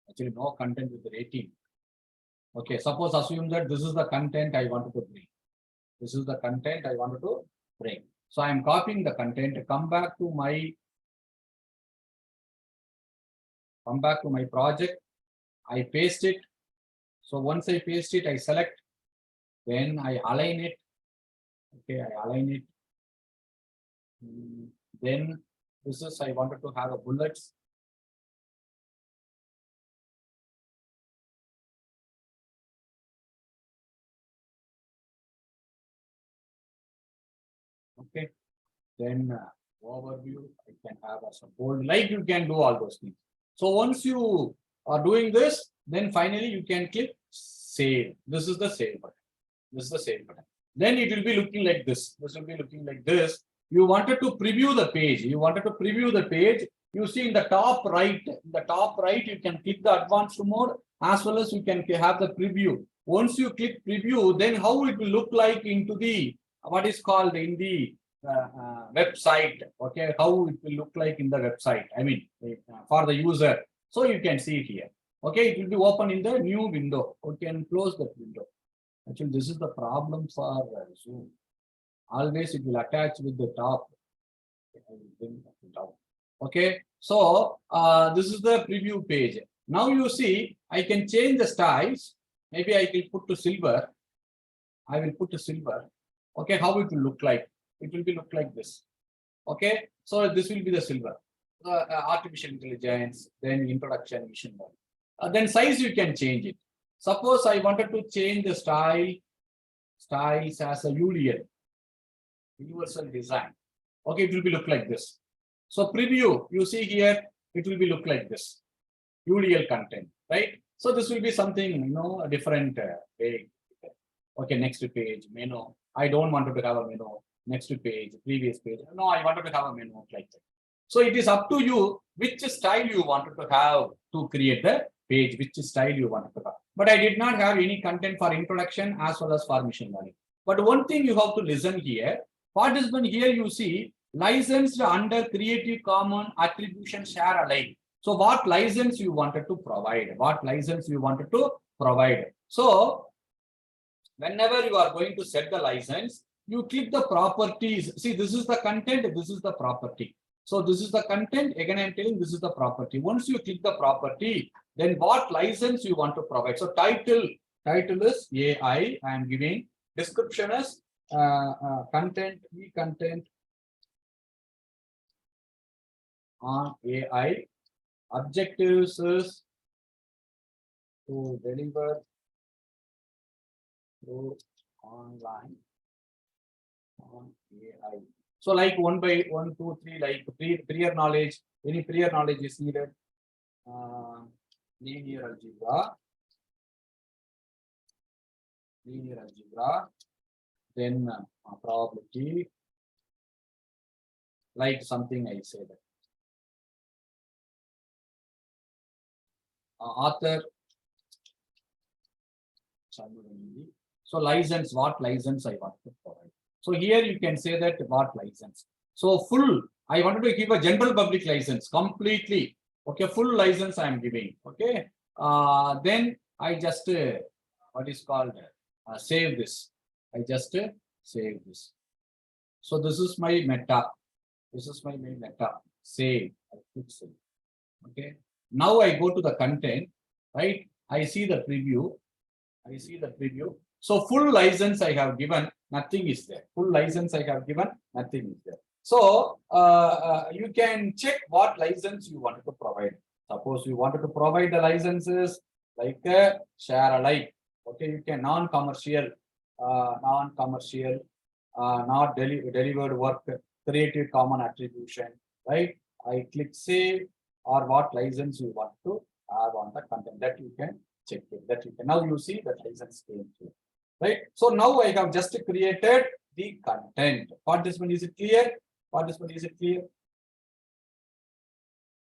Actually, no content with the rating. Okay, suppose assume that this is the content I wanted to bring. This is the content I wanted to bring. So I am copying the content, come back to my project. I paste it. So once I paste it, I select, then I align it. Okay, I align it. Then this is, I wanted to have a bullets. Okay, then overview. I can have a bold, like you can do all those things. So once you are doing this, then finally you can click save. This is the save button. This is the save button. Then it will be looking like this. This will be looking like this. You wanted to preview the page. You wanted to preview the page. You see in the top right, you can click the advanced mode as well as you can have the preview. Once you click preview, then how it will look like into the what is called in the website. Okay, how it will look like in the website. I mean, for the user. So you can see it here. Okay, it will be open in the new window. Okay, and close that window. Actually, this is the problem for Zoom. Always it will attach with the top. Okay, so this is the preview page. Now you see, I can change the styles. Maybe I will put to silver. I will put to silver. Okay, how it will look like? It will be look like this. Okay, so this will be the silver. Artificial intelligence, then introduction, machine learning. Then size you can change it. Suppose I wanted to change the styles as a UDL, universal design. Okay, it will be look like this. So preview, you see here, it will be look like this. UDL content, right? So this will be something, a different way. Okay, next page, menu. I don't want to have a menu. Next page, previous page. No, I wanted to have a menu like that. So it is up to you which style you wanted to have to create the page, which style you wanted to have. But I did not have any content for introduction as well as for machine learning. But one thing you have to listen here, participant here you see licensed under Creative Commons Attribution Share Alike. So what license you wanted to provide? What license you wanted to provide? So whenever you are going to set the license, you click the properties. See, this is the content, this is the property. So this is the content. Again, I'm telling this is the property. Once you click the property, then what license you want to provide. So title is AI. I am giving. Description is content, content on AI. Objectives is to deliver through online on AI. So like 1 by 1, 2, 3, like prior knowledge, any prior knowledge is needed. Linear algebra, then probability, like something I say that. Author, Shanmugameethi. So license, what license I want to provide. So here you can say that what license. So full, I wanted to give a general public license completely. Okay, full license I am giving. Okay, then I just what is called save this. I just save this. So this is my meta. This is my main meta. Save. I click save. Okay. Now I go to the content. Right. I see the preview. I see the preview. So full license I have given, nothing is there. Full license I have given, nothing is there. So you can check what license you wanted to provide. Suppose you wanted to provide the licenses like share alike. Okay, you can non-commercial, not delivered work, Creative Commons Attribution. Right? I click save, or what license you want to have on the content, that you can check it. That you can now you see that license came through. Right. So now I have just created the content. Participant, is it clear? Participant, is it clear?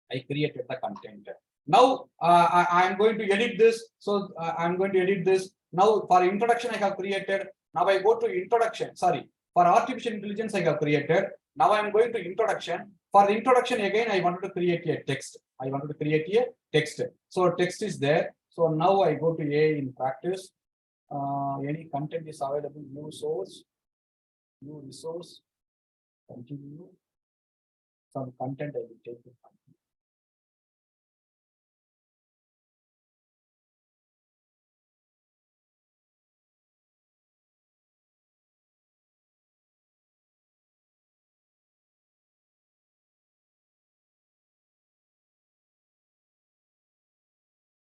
I created the content. Now I am going to edit this. So I am going to edit this. Now for introduction I have created. Now I go to introduction. Sorry, for artificial intelligence I have created. Now I am going to introduction. For the introduction again I wanted to create a text. I wanted to create a text. So text is there. So now I go to A in practice. Any content is available. New source, new resource. Continue. Some content I will take it.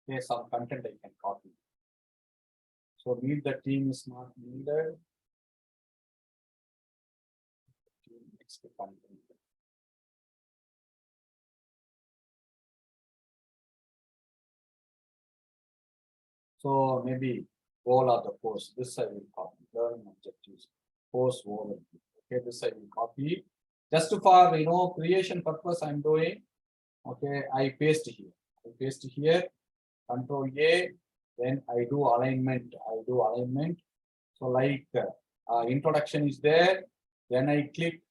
There's some content I can copy. So read the team is not needed. Next content. So maybe goal of the course, this I will copy, learning objectives, course overview. Okay, this I will copy. Just for creation purpose I'm doing. Okay, I paste here, Control A, then I do alignment. So like introduction is there, then I click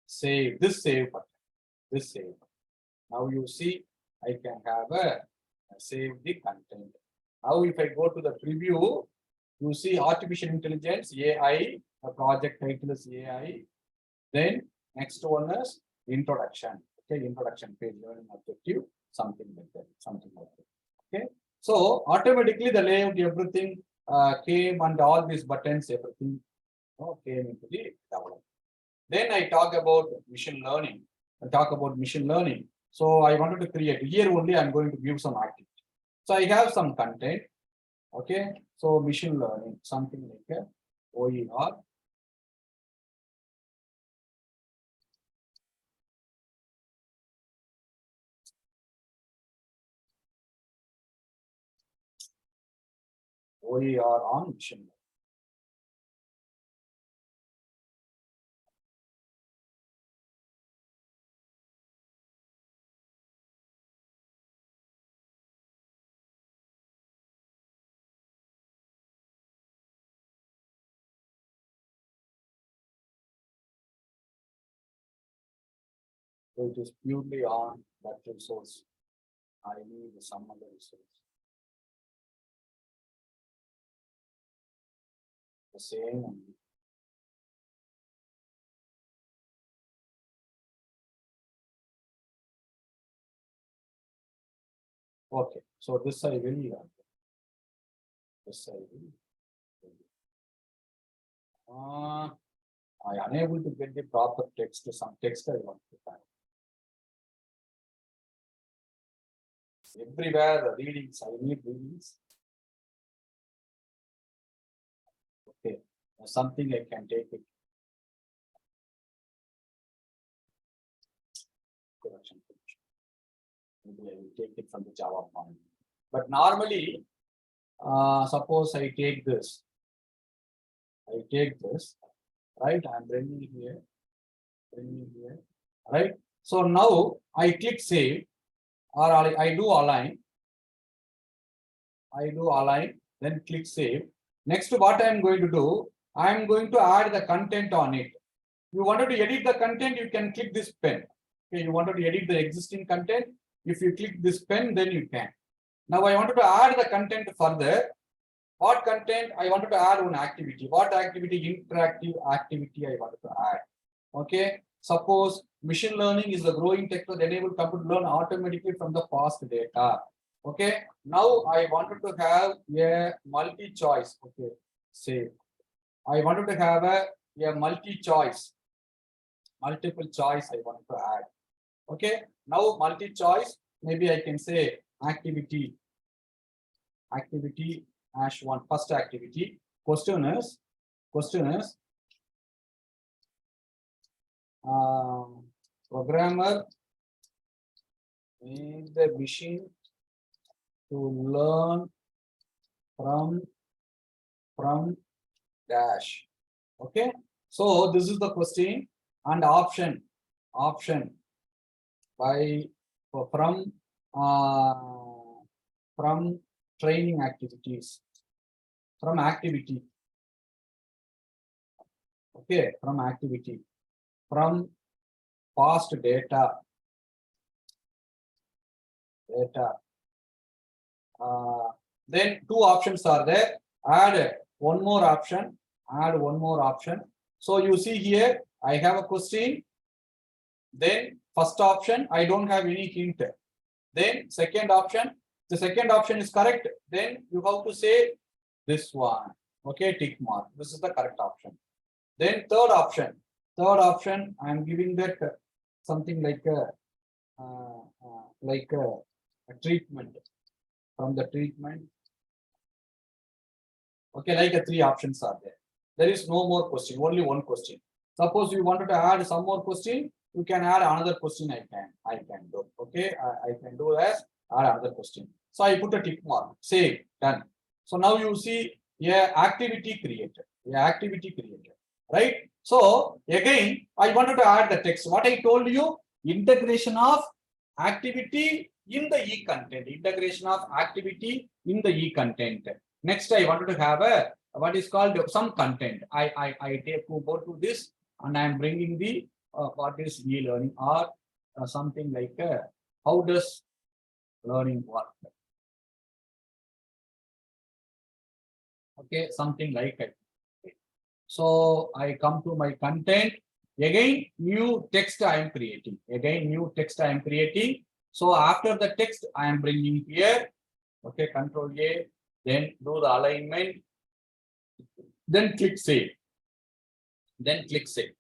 save, save button. Now you see I can have save the content. Now if I go to the preview, you see artificial intelligence, AI, the project title is AI. Then next one is introduction. Okay, introduction page, learning objective, something like that. Okay, so automatically the layout, everything came, and all these buttons, everything came into the development. Then I talk about machine learning. So I wanted to create here only. I'm going to give some activity. So I have some content. Okay, so machine learning, something like a OER. OER on machine learning. So it is purely on that resource. I need some other resource. The same only. Okay, so this I will. I unable to get the proper text to some text I want to type. Everywhere the readings, I need readings. Okay, something I can take it. Maybe I will take it from the Java file. But normally, suppose I take this. Right? I'm bringing here. Right? So now I click save, or I do align. Then click save. Next, what I am going to do, I am going to add the content on it. You wanted to edit the content, you can click this pen. Okay, you wanted to edit the existing content. If you click this pen, then you can. Now I wanted to add the content further. What content? I wanted to add one activity. What activity? Interactive activity I wanted to add. Okay. Suppose machine learning is the growing technology that enable computer to learn automatically from the past data. Okay. Now I wanted to have a multi-choice. Okay. Save. I wanted to have a multi-choice. Multiple choice I want to add. Okay. Now multi-choice. Maybe I can say activity. Hash one, first activity. Question is programmer made the machine to learn from dash. Okay, so this is the question, and option by from training activities, from activity. Okay, from activity, from past data. Then two options are there. Add one more option. So you see here, I have a question. Then first option, I don't have any hint. Then second option, the second option is correct. Then you have to say this one. Okay, tick mark. This is the correct option. Then third option, I am giving that something like a treatment. From the treatment. Okay, like a three options are there. There is no more question, only one question. Suppose you wanted to add some more question, you can add another question. I can do. Okay, I can do as add another question. So I put a tick mark, save, done. So now you see activity created, right? So again, I wanted to add the text. What I told you, integration of activity in the e-content, integration of activity in the e-content. Next, I wanted to have a what is called some content. I take go to this and I am bringing the what is e-learning or something like how does learning work? Okay, something like it. So I come to my content. Again, new text I am creating. So after the text, I am bringing here. Okay, Control A. Then do the alignment. Then click save.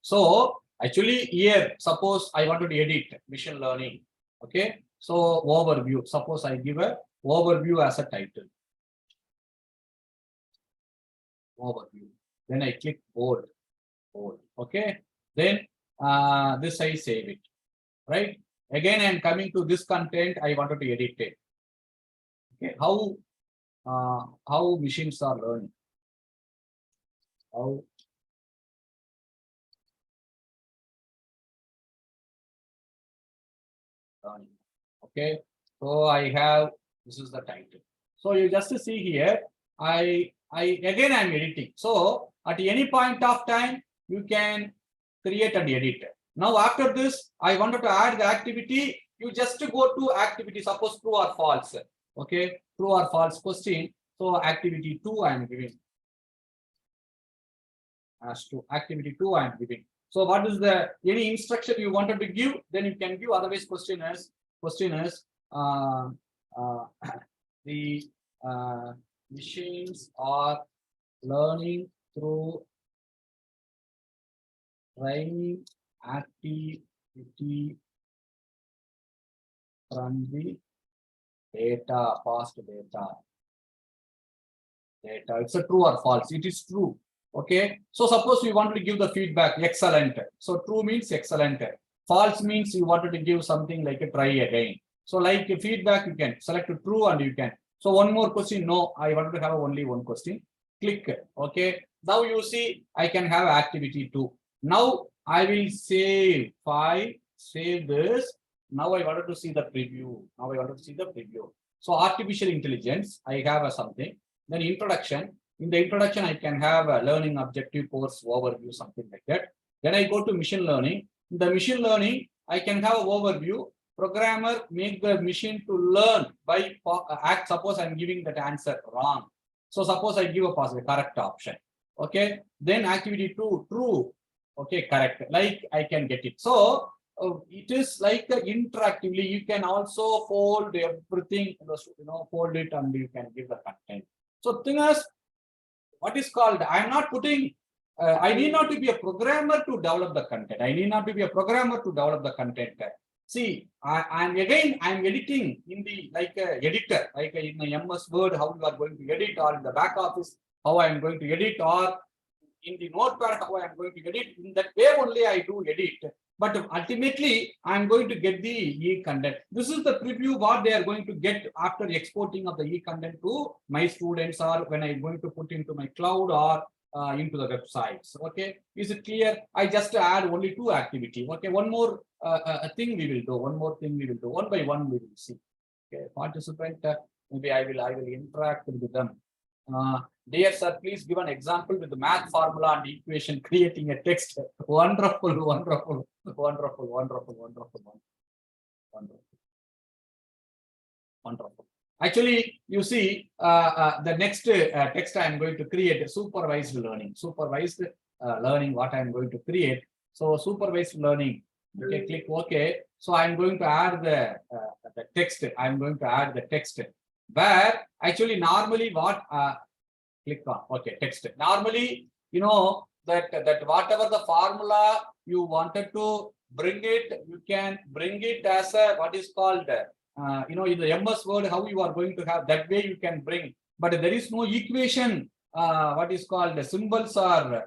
So actually here, suppose I wanted to edit machine learning. Okay, so overview. Suppose I give a overview as a title. Overview. Then I click bold. Okay. Then this I save it. Right. Again, I am coming to this content. I wanted to edit it. Okay. How machines are learning. How learning. Okay. So I have this is the title. So you just see here. I again I'm editing. So at any point of time, you can create and edit. Now after this, I wanted to add the activity. You just go to activity, suppose true or false. Okay, true or false question. So activity 2 I am giving. As to activity 2 I am giving. So what is the any instruction you wanted to give? Then you can give. Otherwise, question is the machines are learning through training activity from the data, past data. It's a true or false. It is true. Okay. So suppose you want to give the feedback, excellent. So true means excellent. False means you wanted to give something like a try again. So like a feedback, you can select true and you can. So one more question. No, I wanted to have only one question. Click. Okay. Now you see I can have activity 2. Now I will save file, save this. Now I wanted to see the preview. So artificial intelligence, I have a something. Then introduction. In the introduction, I can have a learning objective, course overview, something like that. Then I go to machine learning. In the machine learning, I can have an overview. Programmer make the machine to learn by act. Suppose I'm giving that answer wrong. So suppose I give a positive correct option. Okay. Then activity 2 true. Okay, correct. Like I can get it. So it is like interactively. You can also fold everything. Fold it and you can give the content. So thing is, what is called? I am not putting. I need not to be a programmer to develop the content. See, I'm editing in the editor, like in the MS Word, how you are going to edit, or in the back office, how I am going to edit, or in the notepad, how I am going to edit. In that way only I do edit. But ultimately, I am going to get the e-content. This is the preview what they are going to get after exporting of the e-content to my students, or when I'm going to put into my cloud or into the websites. Okay, is it clear? I just add only 2 activity. Okay, one more thing we will do. One by one we will see. Okay, participant. Maybe I will interact with them. Dear sir, please give an example with the math formula and equation creating a text. Wonderful. Actually, you see, the next text I am going to create supervised learning. What I am going to create. So supervised learning. Okay, click OK. So I am going to add the text. Where actually normally what click on text. Normally, that whatever the formula you wanted to bring it, you can bring it as a what is called in the MS Word, how you are going to have that way you can bring, but there is no equation what is called the symbols are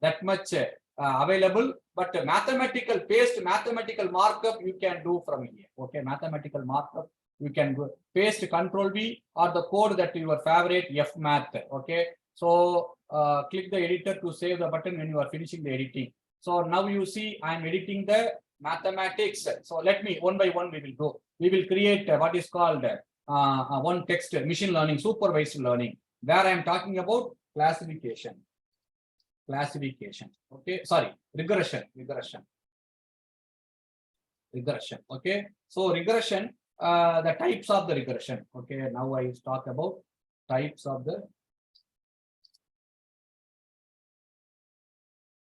that much available, but mathematical markup you can do from here. Okay, mathematical markup You can go paste Control V or the code that your favorite F math. Okay. So click the editor to save the button when you are finishing the editing. So now you see I'm editing the mathematics. So let me one by one we will go. We will create what is called one text machine learning, supervised learning, where I am talking about classification. Okay, sorry, regression. Okay, so regression, the types of the regression. Okay, now I talk about types of the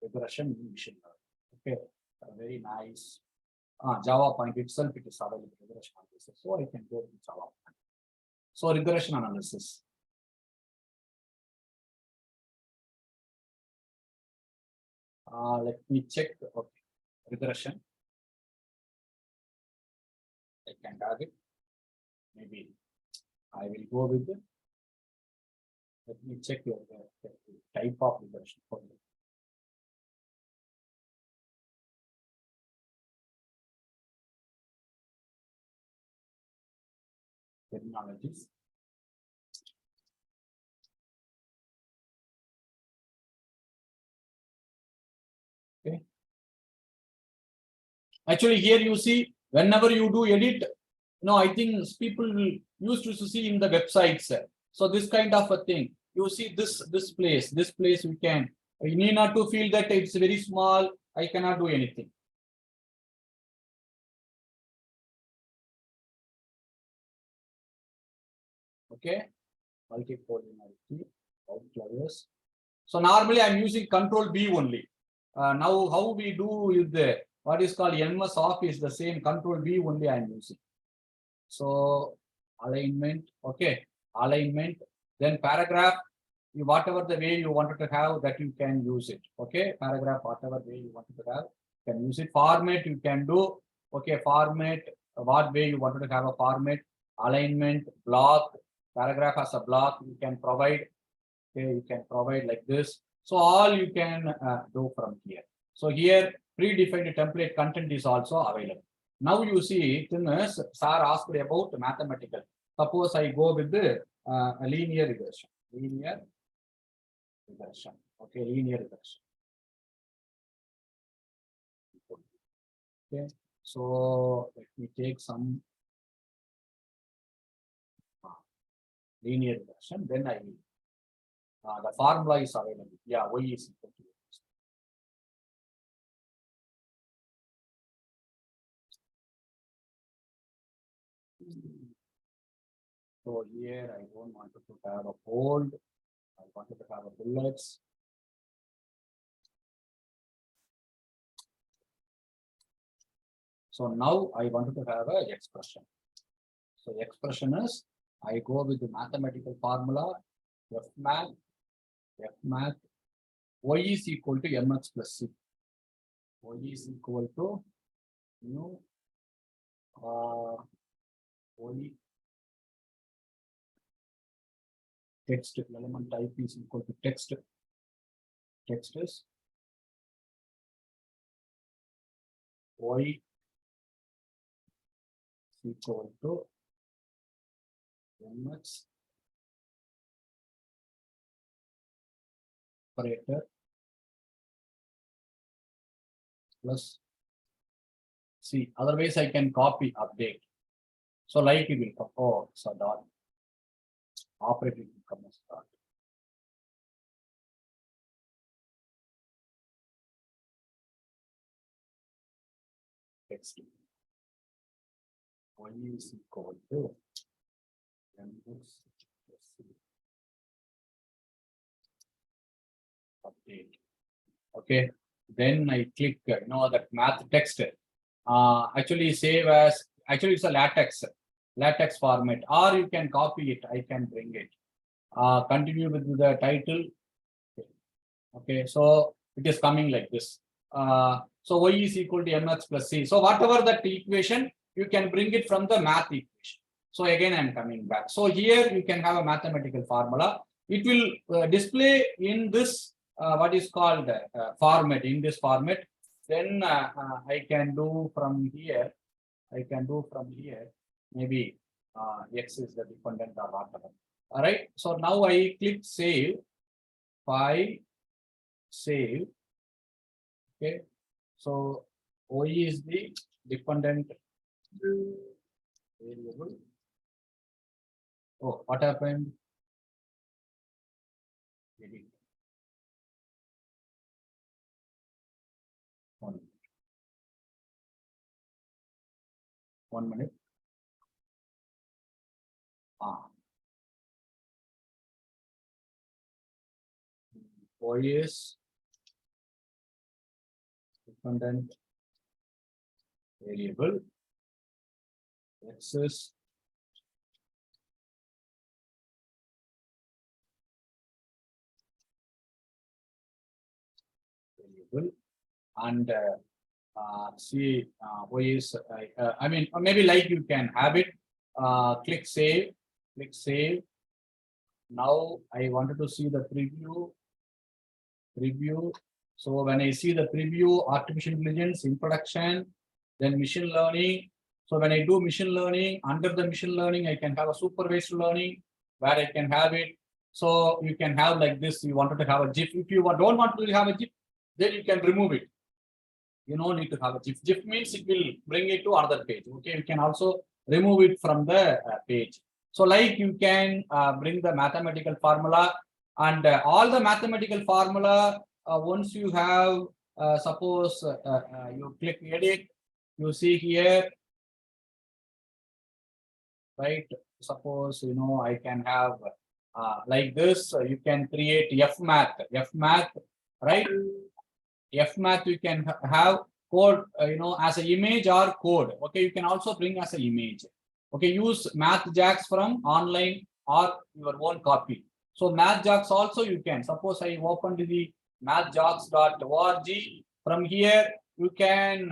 regression in machine learning. Okay, very nice. Java point itself, it is available regression analysis. So I can go with Java point. So regression analysis. Let me check. Okay, regression. I can tag it. Maybe I will go with it. Let me check your type of regression for you. Terminologies. Okay. Actually, here you see, whenever you do edit, I think people will used to see in the websites. So this kind of a thing, you see this place we can. You need not to feel that it's very small. I cannot do anything. Okay, multicollinearity, outliers. So normally I'm using Control B only. Now how we do is the what is called MS Office, the same Control B only I'm using. So alignment, okay, alignment, then paragraph, whatever the way you wanted to have that you can use it. Okay, paragraph, whatever way you wanted to have, you can use it. Format you can do. Okay, format, what way you wanted to have a format, alignment, block, paragraph as a block, you can provide. Okay, you can provide like this. So all you can do from here. So here predefined template content is also available. Now you see, Sir asked about mathematical. Suppose I go with the linear regression. Okay, linear regression. Okay, so let me take some linear regression. Then I will. The formula is available. Yeah, y is equal to x. So here I don't want to have a bold. I wanted to have a bullets. So now I wanted to have a expression. So expression is I go with the mathematical formula F math y is equal to mx plus c. Y is equal to y text element type is equal to text. Text is y is equal to mx operator plus c. Otherwise, I can copy update. So like it will come. Oh, so dot operator will come as dot. Text y is equal to mx plus c. Update. Okay, then I click that math text. Actually save as, actually it's a latex format, or you can copy it. I can bring it. Continue with the title. Okay, so it is coming like this. So y is equal to mx plus c. So whatever that equation, you can bring it from the math equation. So again, I'm coming back. So here you can have a mathematical formula. It will display in this what is called format, in this format. Then I can do from here. Maybe X is the dependent or whatever. All right. So now I click save. File, save. Okay. So OE is the dependent variable. Oh, what happened? Edit. 1 minute. 1 minute. OS dependent variable access variable and see OS. I mean, maybe like you can have it. Click save. Click save. Now I wanted to see the preview. Preview. So when I see the preview, artificial intelligence in production, then machine learning. So when I do machine learning, under the machine learning, I can have a supervised learning where I can have it. So you can have like this. You wanted to have a GIF. If you don't want to have a GIF, then you can remove it. You don't need to have a GIF. GIF means it will bring it to another page. Okay, you can also remove it from the page. So like you can bring the mathematical formula and all the mathematical formula once you have suppose you click edit, you see here, right? Suppose I can have like this. You can create fmath, right? Fmath you can have code as an image or code. Okay, you can also bring as an image. Okay, use MathJax from online or your own copy. So MathJax also you can. Suppose I opened the mathjax.org. From here you can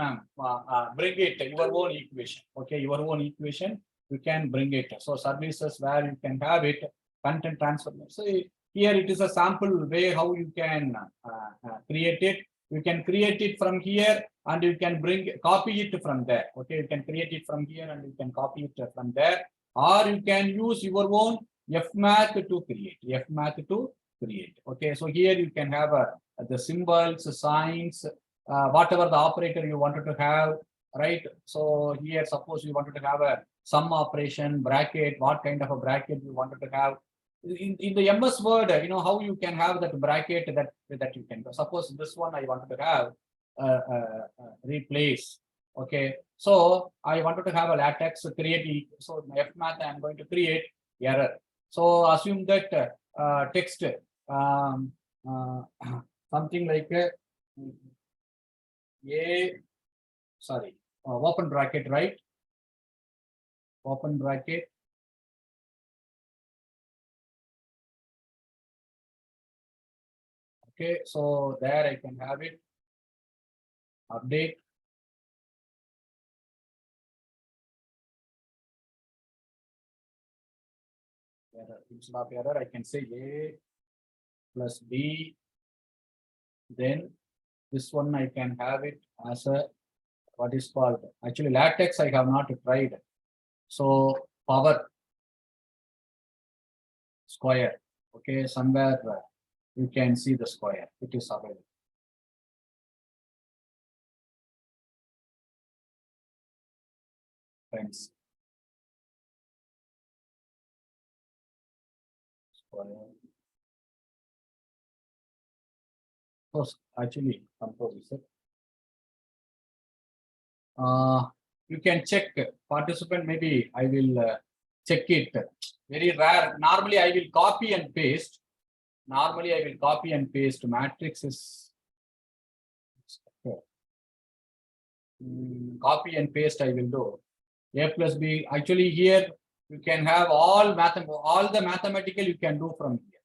bring it your own equation. Okay, your own equation you can bring it. So services where you can have it, content transfer. So here it is a sample way how you can create it. You can create it from here and you can copy it from there. Okay, you can create it from here and you can copy it from there, or you can use your own fmath to create. Okay, so here you can have the symbols, signs, whatever the operator you wanted to have, right? So here suppose you wanted to have a sum operation, bracket, what kind of a bracket you wanted to have. In the MS Word, how you can have that bracket that you can. Suppose this one I wanted to have replace. Okay, so I wanted to have a latex create. So my fmath I am going to create error. So assume that text something like open bracket, right? Open bracket. Okay, so there I can have it. Update. Error. Instead of error, I can say A plus B. Then this one I can have it as a what is called. Actually, latex I have not tried. So power square. Okay, somewhere you can see the square. It is available. Friends. Square. So actually, compose it. You can check participant. Maybe I will check it. Very rare. Normally, I will copy and paste. Matrix is copy and paste. I will do A plus B. Actually, here you can have all the mathematical you can do from here.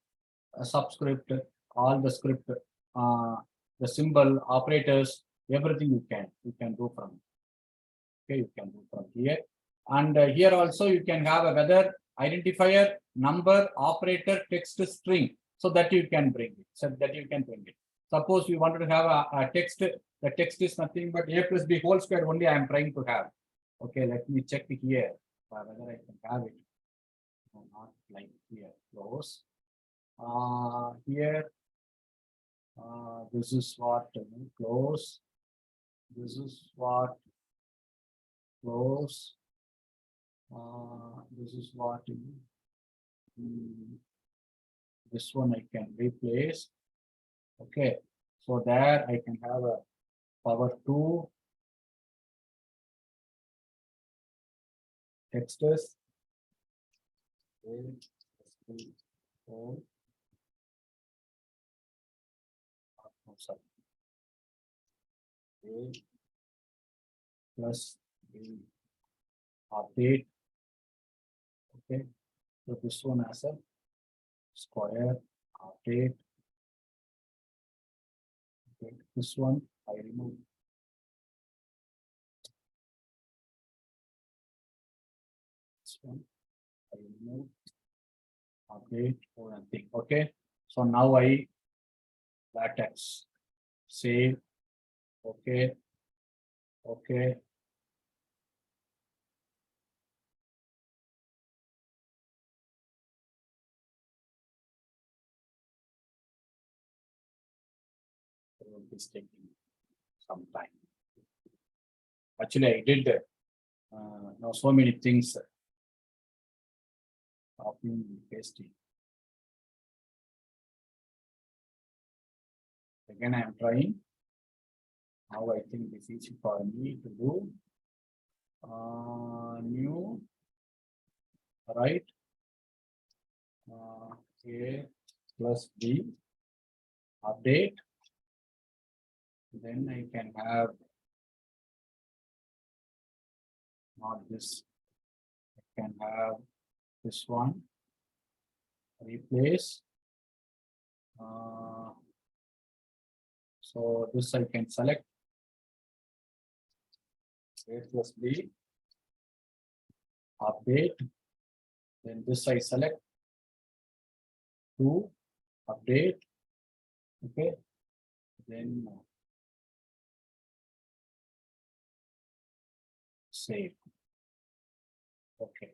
A subscript, all the script, the symbol, operators, everything you can do from. Okay, you can do from here. And here also you can have a weather identifier, number, operator, text, string, so that you can bring it. Suppose you wanted to have a text. The text is nothing but A plus B whole square only I am trying to have. Okay, let me check it here. whether I can have it. No, not like here, close. Here, this is what close. This is what close. This is what this one I can replace. Okay, so there I can have a power 2 texters. Plus the update. Okay, so this one as a square update. Okay, this one I remove. This one I remove. Update or nothing. Okay, so now I latex save. Okay, okay. It is taking some time. Actually, I did now so many things. Copying and pasting. Again, I am trying. Now I think it's easy for me to do. New, right? A plus B, update. Then I can have not this. I can have this one. Replace. So this I can select. A plus B, update. Then this I select. 2, update. Okay. Then save. Okay.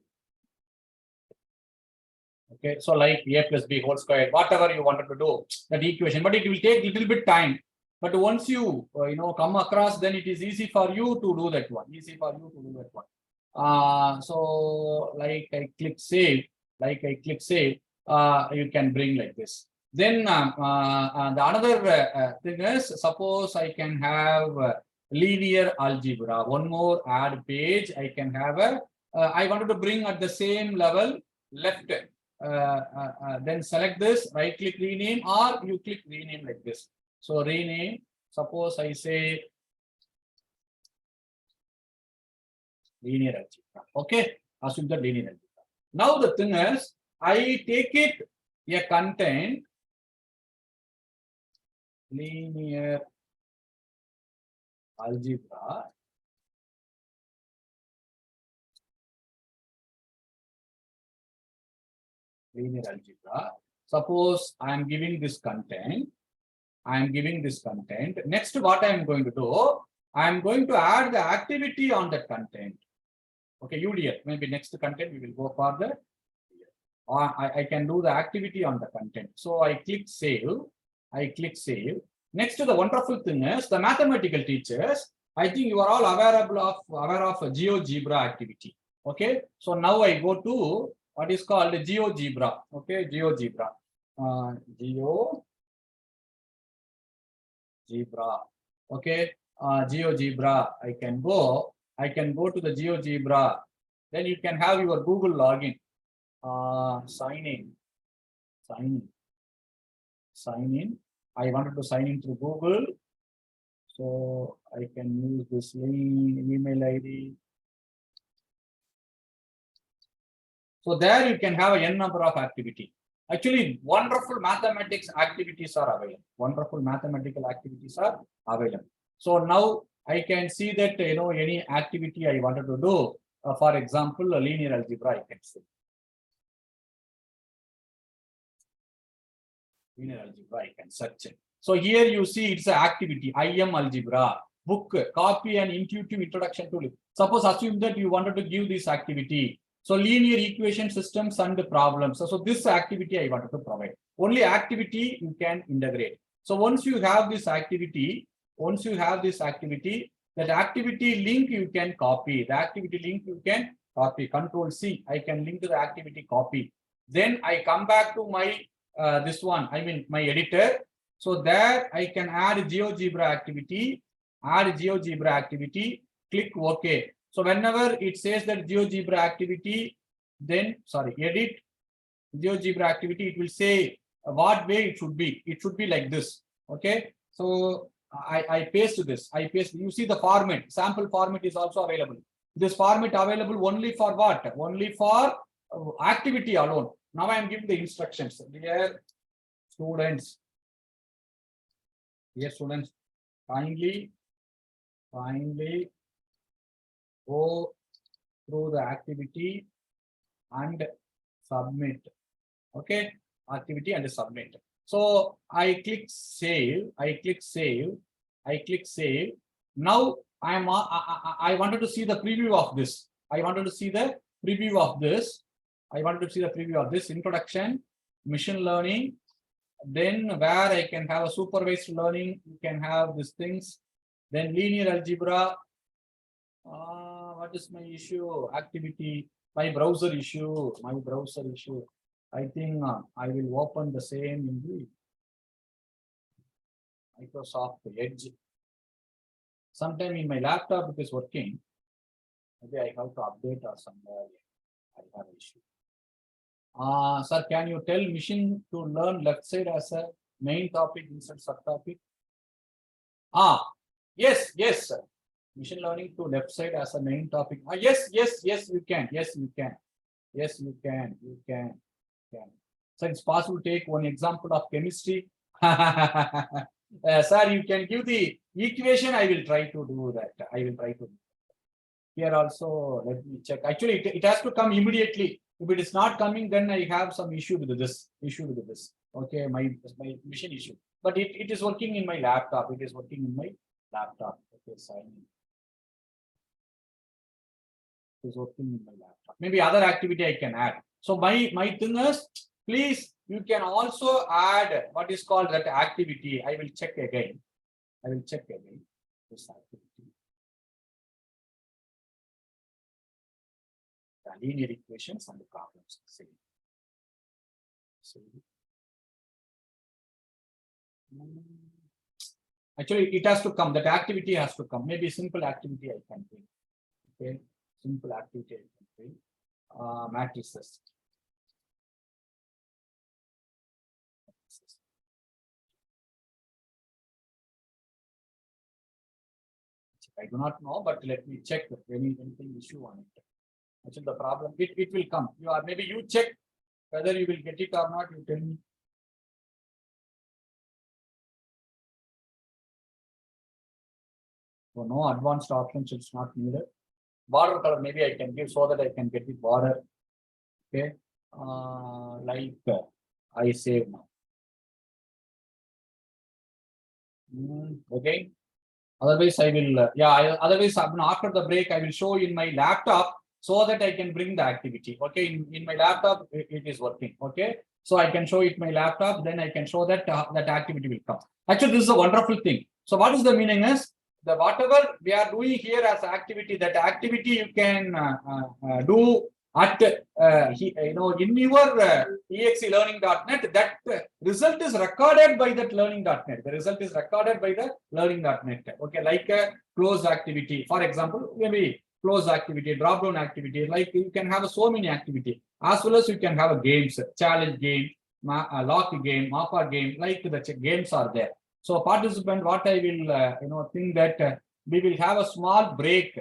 Okay, so like A plus B whole square, whatever you wanted to do, that equation, but it will take little bit time. But once you come across, then it is easy for you to do that one. Easy for you to do that one. So like I click save, you can bring like this. Then the another thing is, suppose I can have linear algebra. One more add page. I can have a. I wanted to bring at the same level left. Then select this, right click rename, or you click rename like this. So rename, suppose I say linear algebra. Okay, assume the linear algebra. Now the thing is, I take it a content linear algebra. Linear algebra. Suppose I am giving this content. Next, what I am going to do, I am going to add the activity on that content. Okay, UDL. Maybe next content we will go further. I can do the activity on the content. So I click save. Next to the wonderful thing is the mathematical teachers. I think you are all aware of GeoGebra activity. Okay, so now I go to what is called GeoGebra. Okay, GeoGebra. GeoGebra. Okay, GeoGebra. I can go to the GeoGebra. Then you can have your Google login. Sign in. I wanted to sign in through Google. So I can use this email ID. So there you can have a n number of activity. Actually, wonderful mathematics activities are available. Wonderful mathematical activities are available. So now I can see that any activity I wanted to do. For example, a linear algebra I can see. Linear algebra I can search it. So here you see it's an activity. IM algebra book, copy an intuitive introduction to it. Suppose assume that you wanted to give this activity. So linear equation systems and problems. So this activity I wanted to provide. Only activity you can integrate. So once you have this activity, that activity link you can copy. The activity link you can copy. Control C. I can link to the activity copy. Then I come back to my this one. I mean my editor. So there I can add GeoGebra activity. Click OK. So whenever it says that GeoGebra activity, then edit GeoGebra activity, it will say what way it should be. It should be like this. Okay. So I paste this. You see the format. Sample format is also available. This format available only for what? Only for activity alone. Now I am giving the instructions. Dear students, kindly go through the activity and submit. Okay, activity and submit. So I click save. Now I wanted to see the preview of this. Introduction, machine learning. Then where I can have a supervised learning, you can have these things. Then linear algebra. What is my issue? Activity. My browser issue. I think I will open the same in the Microsoft Edge. Sometime in my laptop it is working. Maybe I have to update or somewhere. I have an issue. Sir, can you tell machine to learn left side as a main topic instead subtopic? Yes, sir. Machine learning to left side as a main topic. Yes, you can. So it's possible to take one example of chemistry. Sir, you can give the equation. I will try to do that. Here also, let me check. Actually, it has to come immediately. If it is not coming, then I have some issue with this. Okay, my machine issue. But it is working in my laptop. Okay, sign in. It is working in my laptop.Maybe other activity I can add. So my thing is, please, you can also add what is called that activity. I will check again. This activity. The linear equations and the problems. Actually, it has to come. That activity has to come. Maybe simple activity I can do. Okay, simple activity I can do. Matrices. I do not know, but let me check if anything issue on it. Actually, the problem it will come. Maybe you check whether you will get it or not. You tell me. So no advanced options. It's not needed. Border color maybe I can give so that I can get the border. Okay, like I save now. Okay. Otherwise, I will. Otherwise, after the break, I will show in my laptop so that I can bring the activity. Okay, in my laptop, it is working. Okay, so I can show it my laptop. Then I can show that that activity will come. Actually, this is a wonderful thing. So, what is the meaning is? The whatever we are doing here as activity, that activity you can do at in your exelearning.net. That result is recorded by that learning.net. The result is recorded by the learning.net. Okay, like a closed activity, for example, maybe closed activity, drop down activity. Like you can have so many activity, as well as you can have a games, challenge game, lock game, mappa game. Like the games are there. So participant, what I will think that we will have a small break.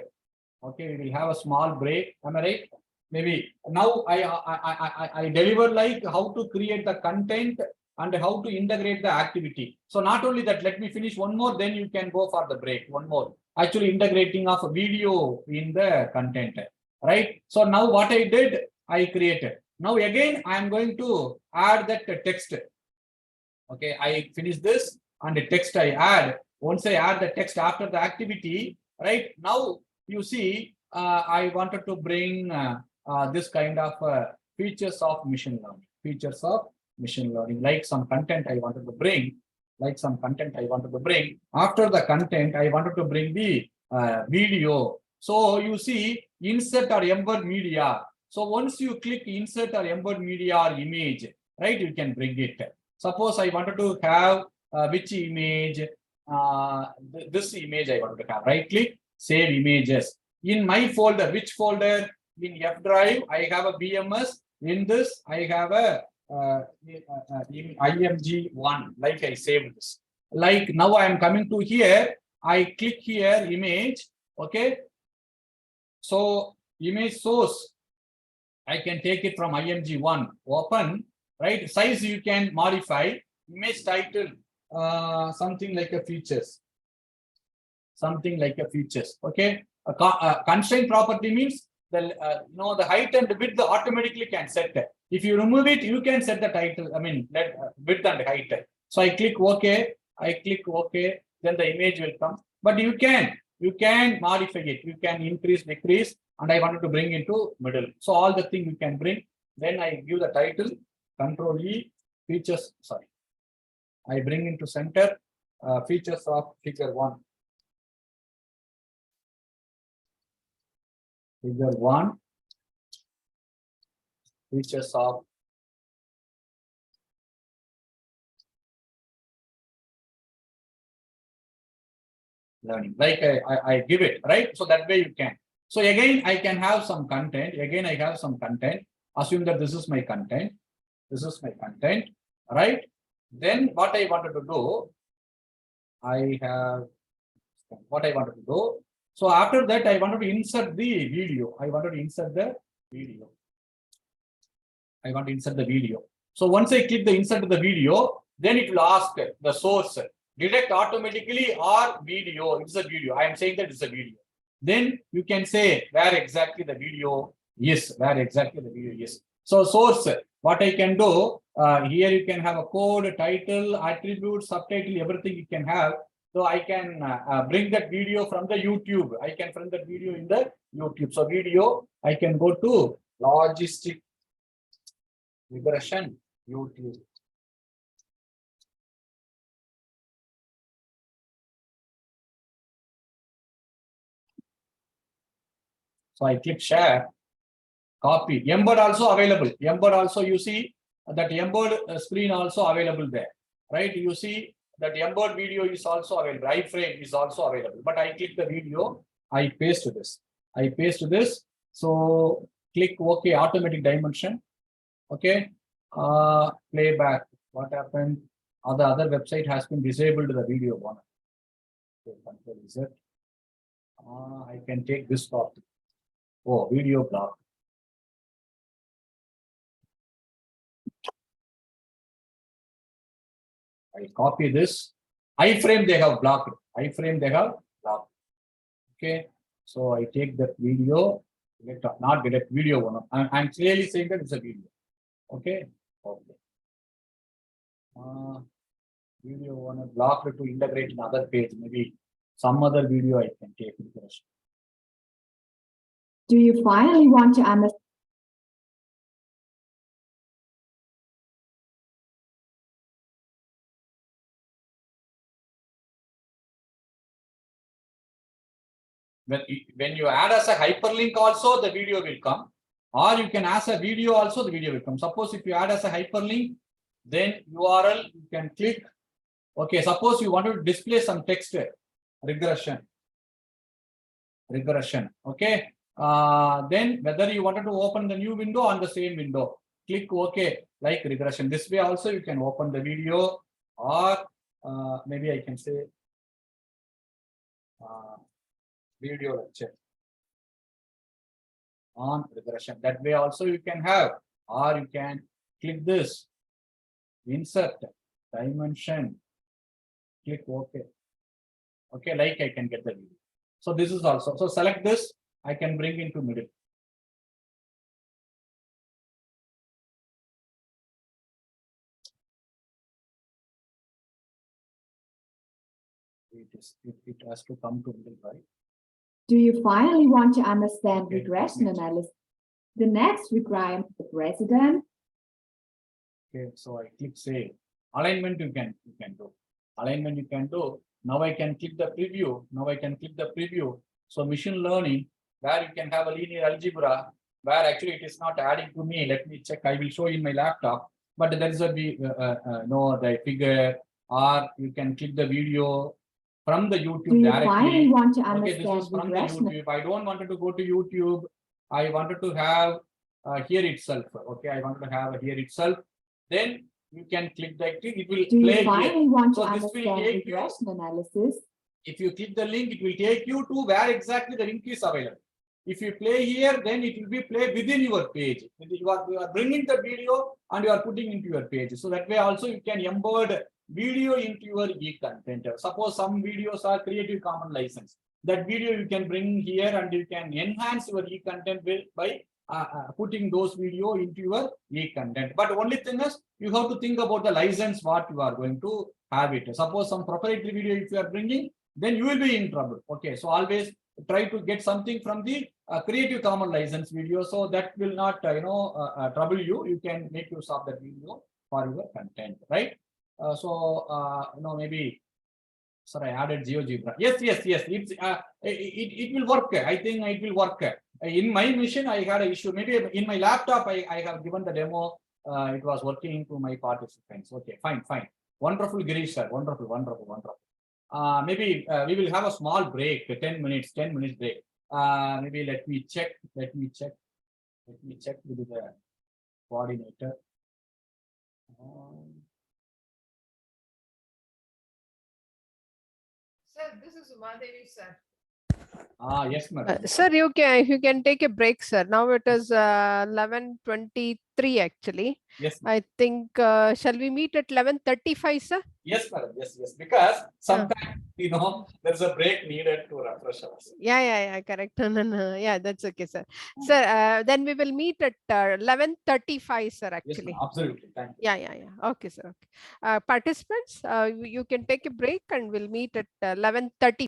Okay, we will have a small break. Am I right? Maybe now I deliver like how to create the content and how to integrate the activity. So not only that, let me finish one more, then you can go for the break. One more. Actually integrating of a video in the content. Right? So now what I did, I created. Now again, I am going to add that text. Okay, I finish this. And the text I add. Once I add the text after the activity, right now you see, I wanted to bring this kind of features of machine learning. Features of machine learning, like some content I wanted to bring. After the content, I wanted to bring the video. So you see, insert or embed media. So once you click insert or embed media or image, right, you can bring it. Suppose I wanted to have which image, this image I wanted to have. Right click, save images. In my folder, which folder? In F drive, I have a BMS. In this, I have a IMG1, like I saved this. Like now I am coming to here, I click here, image, okay. So image source, I can take it from IMG1, open, right? Size you can modify, image title, something like a features. Okay. A constraint property means the the height and width automatically can set. If you remove it, you can set the title. I mean, width and height. So I click OK. Then the image will come. But you can modify it. You can increase, decrease, and I wanted to bring into middle. So all the thing you can bring. Then I give the title. Control E, features. Sorry, I bring into center features of figure 1. Figure 1, features of learning. Like I give it, right? So that way you can. So again, I can have some content. Assume that this is my content. Right? Then what I wanted to do, so after that, I wanted to insert the video. So once I click the insert the video, then it will ask the source, detect automatically or video. It's a video. I am saying that it's a video. Then you can say where exactly the video is. So source, what I can do, here you can have a code, title, attribute, subtitle, everything you can have. So I can bring that video from the YouTube. In the YouTube. So video, I can go to logistic regression YouTube. So I click share, copy. Embed also available. You see that embed screen also available there, right? You see that embed video is also available. iframe is also available. But I click the video. I paste this. So click OK. Automatic dimension. Okay. Playback. What happened? The other website has been disabled. The video one. Okay, control Z. I can take this copy. Oh, video block. I copy this. iframe they have blocked. Okay. So I take that video. Not direct video one. I'm clearly saying that it's a video. Okay. Video one blocked to integrate another page. Maybe some other video I can take. Do you finally want to understand? When you add as a hyperlink also, the video will come. Or you can add a video also, the video will come. Suppose if you add as a hyperlink, then URL, you can click. Okay, suppose you want to display some text, regression. Okay. Then whether you wanted to open the new window or the same window, click OK, like regression. This way also you can open the video, or maybe I can say video lecture on regression. That way also you can have, or you can click this, insert, dimension, click OK. Okay, like I can get the video. So this is also, so select this, I can bring into middle. It has to come to middle, right? Do you finally want to understand Okay, regression next. analysis? The next requirement, the president. Okay, so I click save. Alignment you can do. Alignment you can do. Now I can click the preview. Now I can click the preview. So machine learning, where you can have a linear algebra, where actually it is not adding to me. Let me check. I will show in my laptop. But there is a no the figure, or you can click the video from the YouTube Do you directly. finally want to Okay, this understand is from the regression? YouTube. I don't want to go to YouTube. I wanted to have here itself. Okay, I wanted to have here itself. Then you can click the it will Do play you finally here. want So to this will understand take you, regression analysis? if you click the link, it will take you to where exactly the link is available. If you play here, then it will be played within your page. You are bringing the video and you are putting into your page. So that way also you can embed video into your e-content. Suppose some videos are Creative Commons license. That video you can bring here and you can enhance your e-content by putting those video into your e-content. But only thing is you have to think about the license what you are going to have it. Suppose some proprietary video if you are bringing, then you will be in trouble. Okay, so always try to get something from the Creative Commons license video, so that will not trouble you. You can make use of that video for your content, right? Maybe sorry, I added GeoGebra. Yes. It's it will work. I think it will work. In my machine, I had an issue. Maybe in my laptop, I have given the demo. It was working to my participants. Okay, fine. Wonderful, Girish sir. Wonderful. Maybe we will have a small break, 10 minutes break. Maybe let me check with the coordinator. Sir, this is Umadevi, sir. Yes, madam. Sir, you can take a break, sir. Now it is 11:23 actually. Yes, I think shall we meet at 11:35, sir? yes, madam. Yes. Because sometimes there's a break needed to refresh us. Yeah, correct. No. Yeah, that's okay, sir. Sir, then we will meet at 11:35, sir, Yes, actually. absolutely. Thank you. Yeah. Okay, sir. Okay. Participants, you can take a break and we'll meet at 11:30.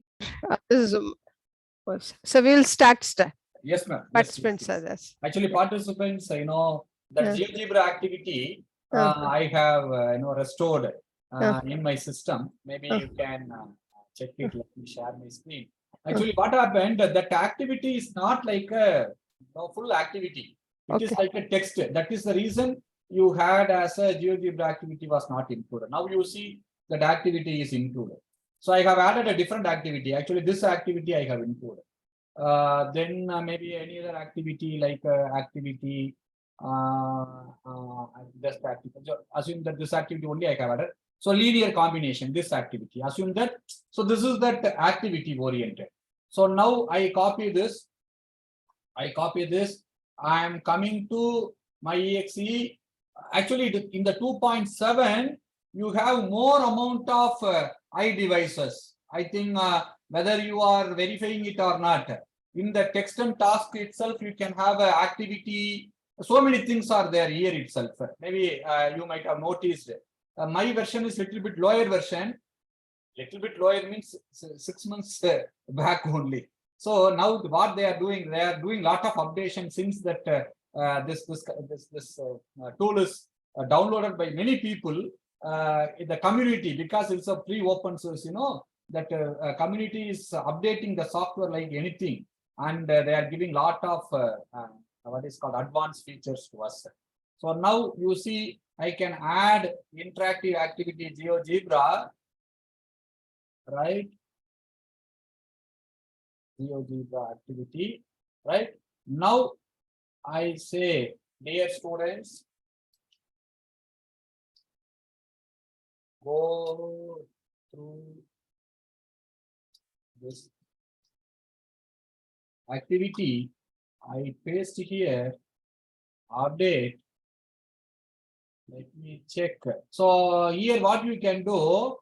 This is so we'll start. Yes, ma'am. Participants are Yes. this. Actually, participants, that Yeah. GeoGebra activity, Uh-huh. I have restored in my system. Maybe Uh. you can check it. Let me share my screen. Actually, what happened? That activity is not like a full activity. It is Okay. like a text. That is the reason you had as a GeoGebra activity was not included. Now you see that activity is included. So I have added a different activity. Actually, this activity I have included. Then maybe any other activity like activity. Just activity. So assume that this activity only I have added. So linear combination, this activity. Assume that. So this is that activity oriented. So now I copy this. I am coming to my exe. Actually, in the 2.7, you have more amount of iDevices. I think whether you are verifying it or not. In the text and task itself, you can have an activity. So many things are there here itself. Maybe you might have noticed. My version is little bit lower version. Little bit lower means 6 months back only. So now what they are doing lot of updation since that this tool is downloaded by many people in the community, because it's a free open source. That community is updating the software like anything, and they are giving lot of what is called advanced features to us. So now you see I can add interactive activity GeoGebra, right? GeoGebra activity, right? Now I say, dear students, go through this activity. I paste here, update. Let me check. So here what you can do,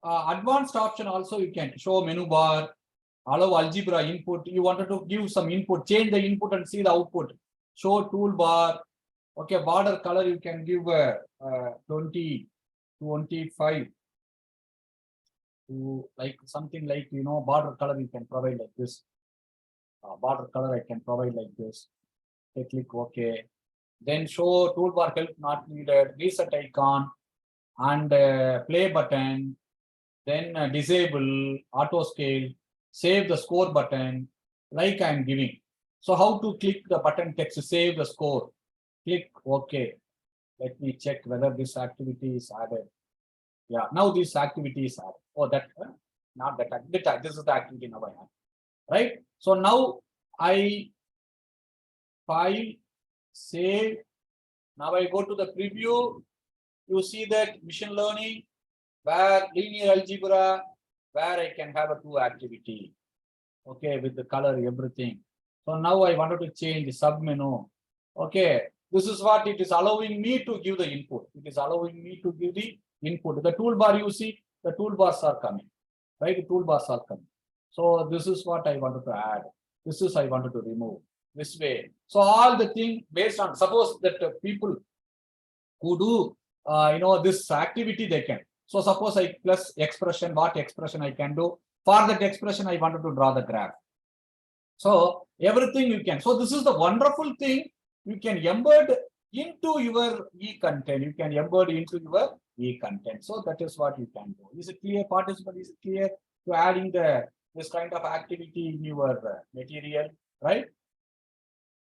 advanced option also you can show menu bar, allow algebra input. You wanted to give some input, change the input and see the output. Show toolbar. Okay, border color you can give 20, 25 to like something like border color you can provide like this. Border color I can provide like this. I click OK. Then show toolbar help not needed, reset icon, and play button. Then disable auto scale, save the score button, like I'm giving. So how to click the button text to save the score? Click OK. Let me check whether this activity is added. Yeah, now this activity is added. Oh, that not that activity. This is the activity now I have. Right. So now I file, save. Now I go to the preview. You see that machine learning, where linear algebra, where I can have a two activity. Okay, with the color, everything. So now I wanted to change the sub menu. Okay, this is what it is allowing me to give the input. It is allowing me to give the input. The toolbar, you see, the toolbars are coming, right? The toolbars are coming. So this is what I wanted to add. This is I wanted to remove this way. So all the thing based on, suppose that people who do, this activity they can. So suppose I plus expression, what expression I can do. For that expression, I wanted to draw the graph. So everything you can. So this is the wonderful thing. You can embed into your e-content. You can embed into your e-content. So that is what you can do. Is it clear, participant? Is it clear to adding this kind of activity in your material, right?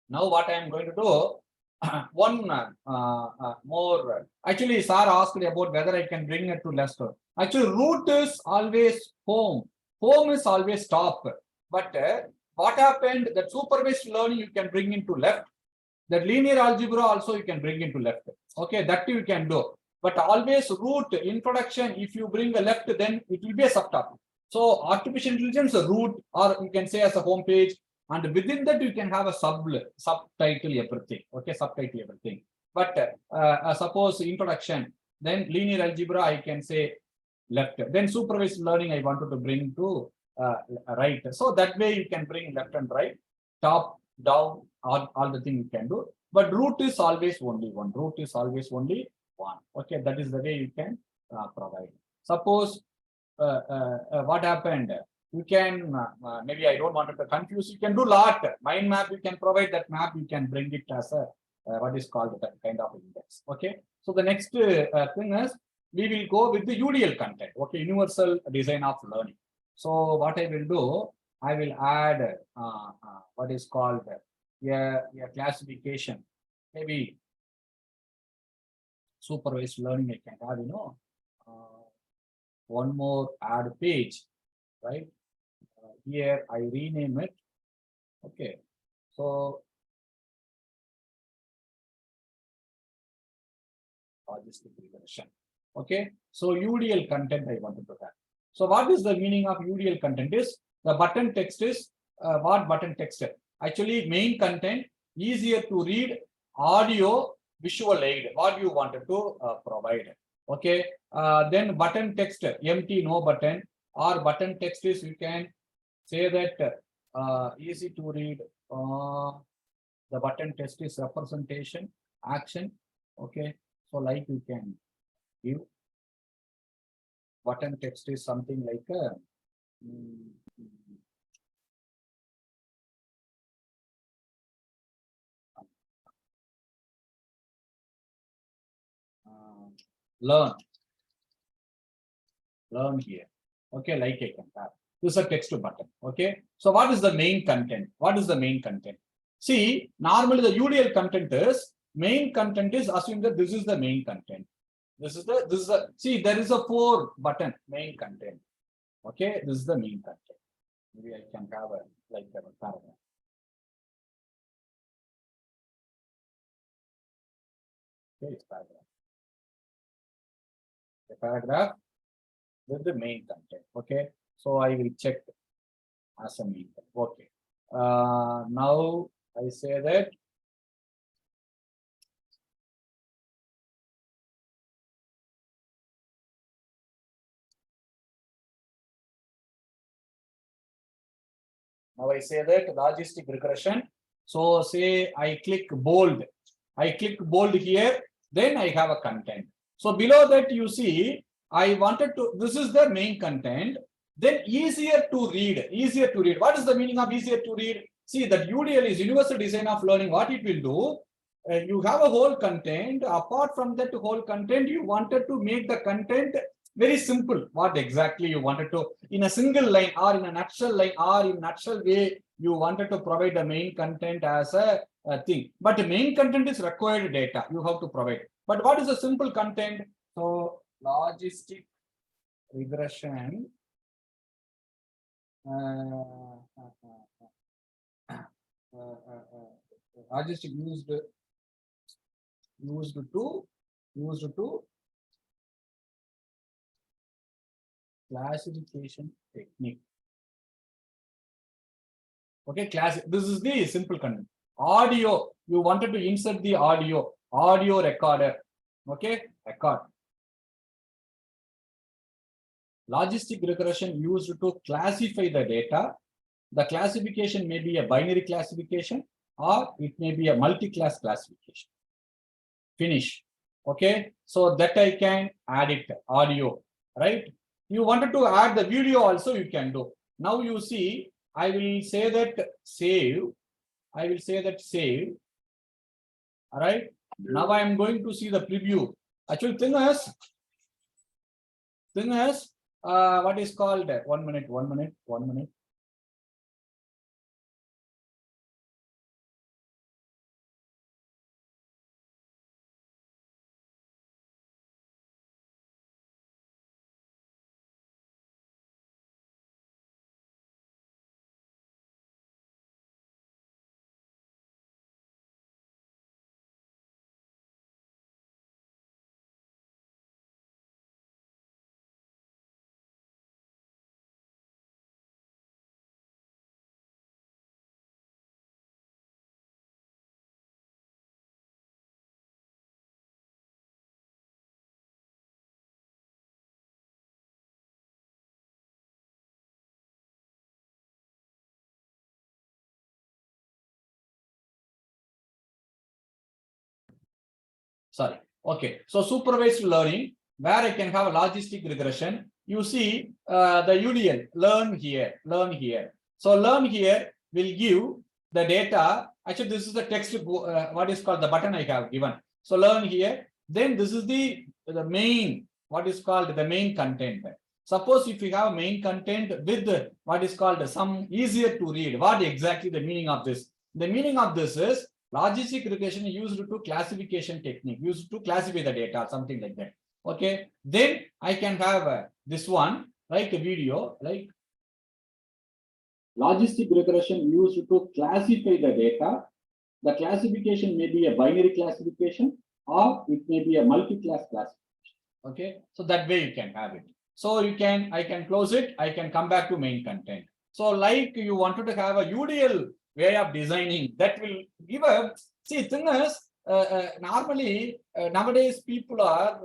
Now what I am going to do, one more. Actually, sir asked about whether I can bring it to left. Actually, root is always home. Home is always top. But what happened? That supervised learning you can bring into left. That linear algebra also you can bring into left. Okay, that you can do. But always root introduction. If you bring a left, then it will be a subtopic. So artificial intelligence, a root, or you can say as a home page. And within that, you can have a subtitle everything. Okay, subtitle everything. But suppose introduction, then linear algebra, I can say left. Then supervised learning, I wanted to bring to right. So that way you can bring left and right, top, down, all the thing you can do. But root is always only one. Root is always only one. Okay, that is the way you can provide. Suppose what happened? You can, maybe I don't want to confuse, you can do lot. Mind map, you can provide that map, you can bring it as a, what is called that kind of index. Okay. So the next thing is, we will go with the UDL content. Okay, universal design of learning. So what I will do, I will add what is called a classification. Maybe supervised learning, I can have, one more add page, right? Here I rename it. Okay, so logistic regression. Okay, so UDL content I wanted to have. So what is the meaning of UDL content? Is the button text is what button text? Actually, main content, easier to read, audio, visual aid. What you wanted to provide. Okay, then button text empty, no button, or button text is you can say that easy to read. The button text is representation, action. Okay, so like you can give button text is something like a learn here. Okay, like I can have. This is a text button. Okay, so what is the main content? What is the main content? See, normally the UDL content is main content is assume that this is the main content. This is the see, there is a 4 button main content. Okay, this is the main content. Maybe I can have a like a paragraph. Okay, it's paragraph. A paragraph with the main content. Okay, so I will check as a main content. Okay, now I say that now I say that logistic regression. So say I click bold. I click bold here, then I have a content. So below that you see, I wanted to, this is the main content, then easier to read, easier to read. What is the meaning of easier to read? See, that UDL is Universal Design of Learning. What it will do, you have a whole content. Apart from that whole content, you wanted to make the content very simple. What exactly you wanted to, in a single line or in a nutshell line or in a nutshell way, you wanted to provide the main content as a thing. But the main content is required data. You have to provide. But what is the simple content? So logistic regression. Logistic used to classification technique. Okay, this is the simple content. Audio, you wanted to insert the audio recorder. Okay, record. Logistic regression used to classify the data. The classification may be a binary classification or it may be a multi-class classification. Finish. Okay, so that I can add it, audio, right? You wanted to add the video also, you can do. Now you see, I will say that save. I will say that save. All right. Now I am going to see the preview. Actually, thing is, what is called 1 minute. Sorry. Okay. So supervised learning, where I can have a logistic regression. You see the UDL, learn here. So learn here will give the data. Actually, this is the text, what is called the button I have given. So learn here. Then this is the main, what is called the main content. Suppose if you have main content with what is called some easier to read, what exactly the meaning of this? The meaning of this is logistic regression used to classification technique, used to classify the data, something like that. Okay, then I can have this one, like a video, like logistic regression used to classify the data. The classification may be a binary classification or it may be a multi-class classification. Okay, so that way you can have it. So I can close it, I can come back to main content. So like you wanted to have a UDL way of designing that will give a, see, thing is, normally nowadays people are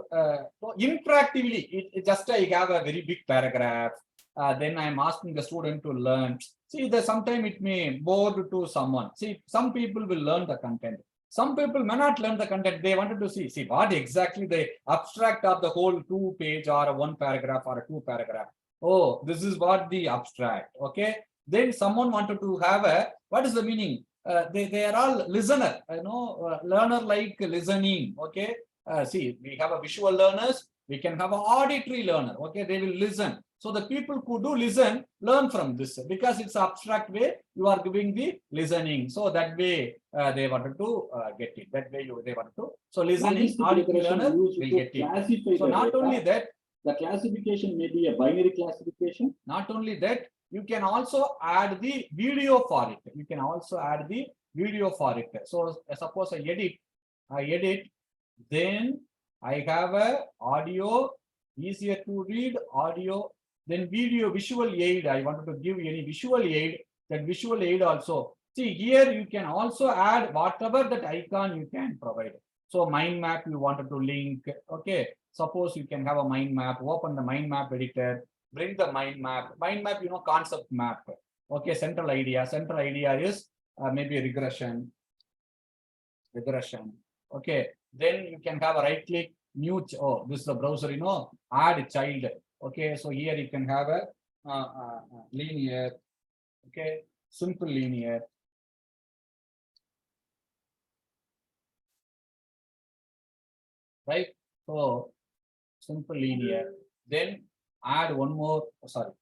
interactively, just I have a very big paragraph, then I'm asking the student to learn. See, sometimes it may bore to someone. See, some people will learn the content. Some people may not learn the content. They wanted to see what exactly the abstract of the whole 2-page or a 1 paragraph or a 2 paragraph. Oh, this is what the abstract. Okay. Then someone wanted to have a, what is the meaning? They are all listener, learner like listening. Okay. See, we have a visual learners. We can have an auditory learner. Okay. They will listen. So the people who do listen, learn from this because it's abstract way. You are giving the listening. So that way they wanted to get it. That way they wanted to. So listening, auditory learner will get it. So not only that, the classification may be a binary classification. Not only that, you can also add the video for it. So suppose I edit, then I have a audio, easier to read audio, then video, visual aid. I wanted to give any visual aid, that visual aid also. See, here you can also add whatever that icon you can provide. So mind map you wanted to link. Okay. Suppose you can have a mind map, open the mind map editor, bring the mind map, concept map. Okay, central idea is maybe regression. Okay, then you can have a right click, new, this is the browser, add child. Okay, so here you can have a linear, okay, simple linear. right? So simple linear. Then add one more. Sorry,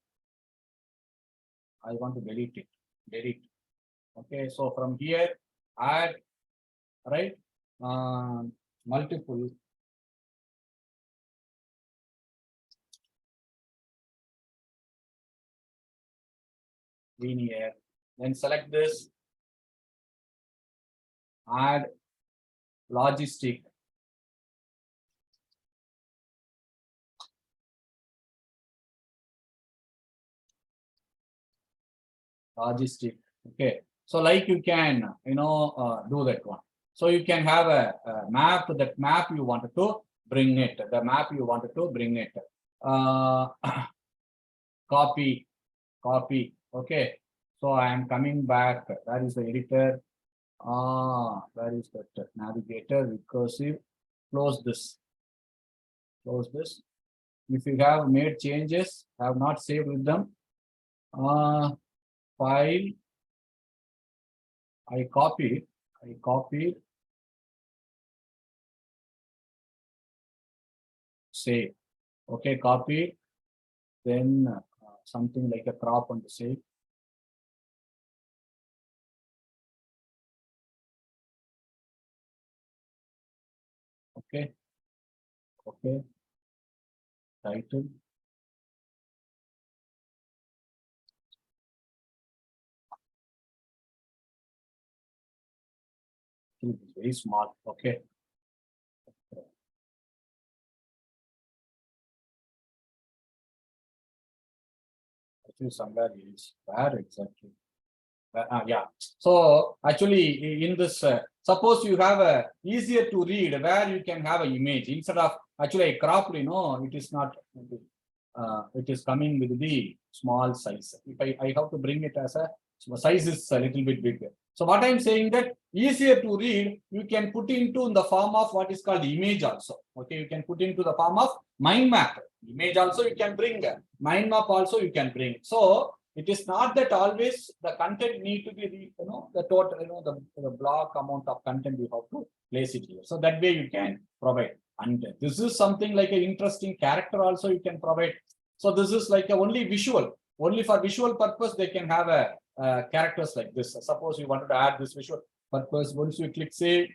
I want to delete it. Delete. Okay, so from here add, right, multiple linear. Then select this. Add logistic. Logistic. Okay. So like you can, do that one. So you can have a map. That map you wanted to bring it. The map you wanted to bring it. Copy. Okay. So I am coming back. That is the editor. Where is that navigator? Recursive. Close this. Close this. If you have made changes, have not saved with them. File. I copied. Save. Okay, copy. Then something like a crop and save. Okay. Title. Very small. Okay. Actually, somewhere is where exactly? Yeah. So actually, in this, suppose you have a easier to read where you can have an image instead of actually I cropped. It is not. It is coming with the small size. If I have to bring it as a size is a little bit bigger. So what I'm saying that easier to read, you can put into in the form of what is called image also. Okay, you can put into the form of mind map. Image also you can bring. Mind map also you can bring. So it is not that always the content need to be, the total, the block amount of content you have to place it here. So that way you can provide. And this is something like an interesting character also you can provide. So this is like a only visual. Only for visual purpose they can have a characters like this. Suppose you wanted to add this visual purpose. Once you click save,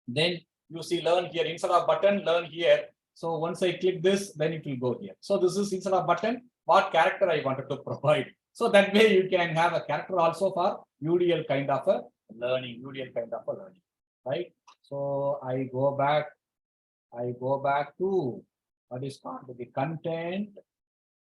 then you see learn here instead of button, learn here. So once I click this, then it will go here. So this is instead of button, what character I wanted to provide. So that way you can have a character also for UDL kind of a learning, right? So I go back to what is called the content.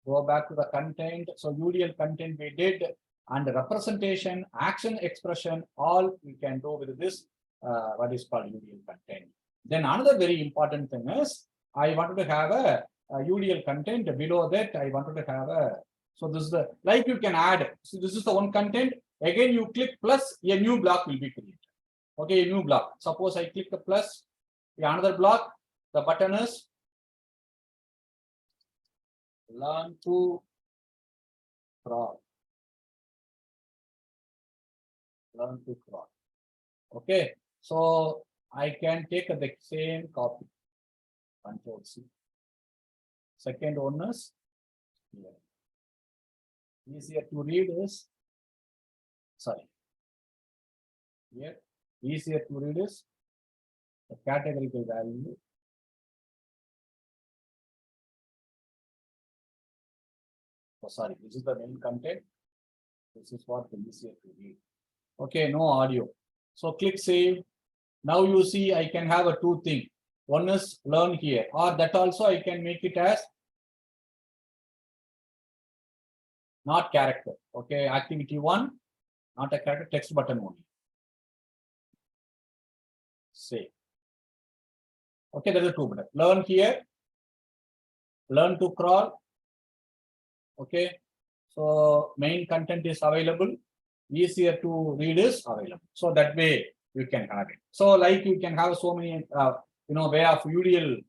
Go back to the content. So UDL content we did, and representation, action, expression, all we can do with this what is called UDL content. Then another very important thing is I wanted to have a UDL content. Below that I wanted to have a, so this is the, like you can add. So this is the one content. Again you click plus, a new block will be created. Okay, a new block. Suppose I click the plus, another block. The button is learn to crawl. Learn to crawl. Okay, so I can take the same copy. Control C. Second one is here. Easier to read is, sorry. Here, easier to read is the categorical value. Oh, sorry, this is the main content. This is what the easier to read. Okay, no audio. So click save. Now you see I can have a two thing. One is learn here, or that also I can make it as not character. Okay, activity one, not a character, text button only. Save. Okay, there's a two button. Learn here, learn to crawl. Okay, so main content is available. Easier to read is available. So that way you can have it. So like you can have so many way of UDL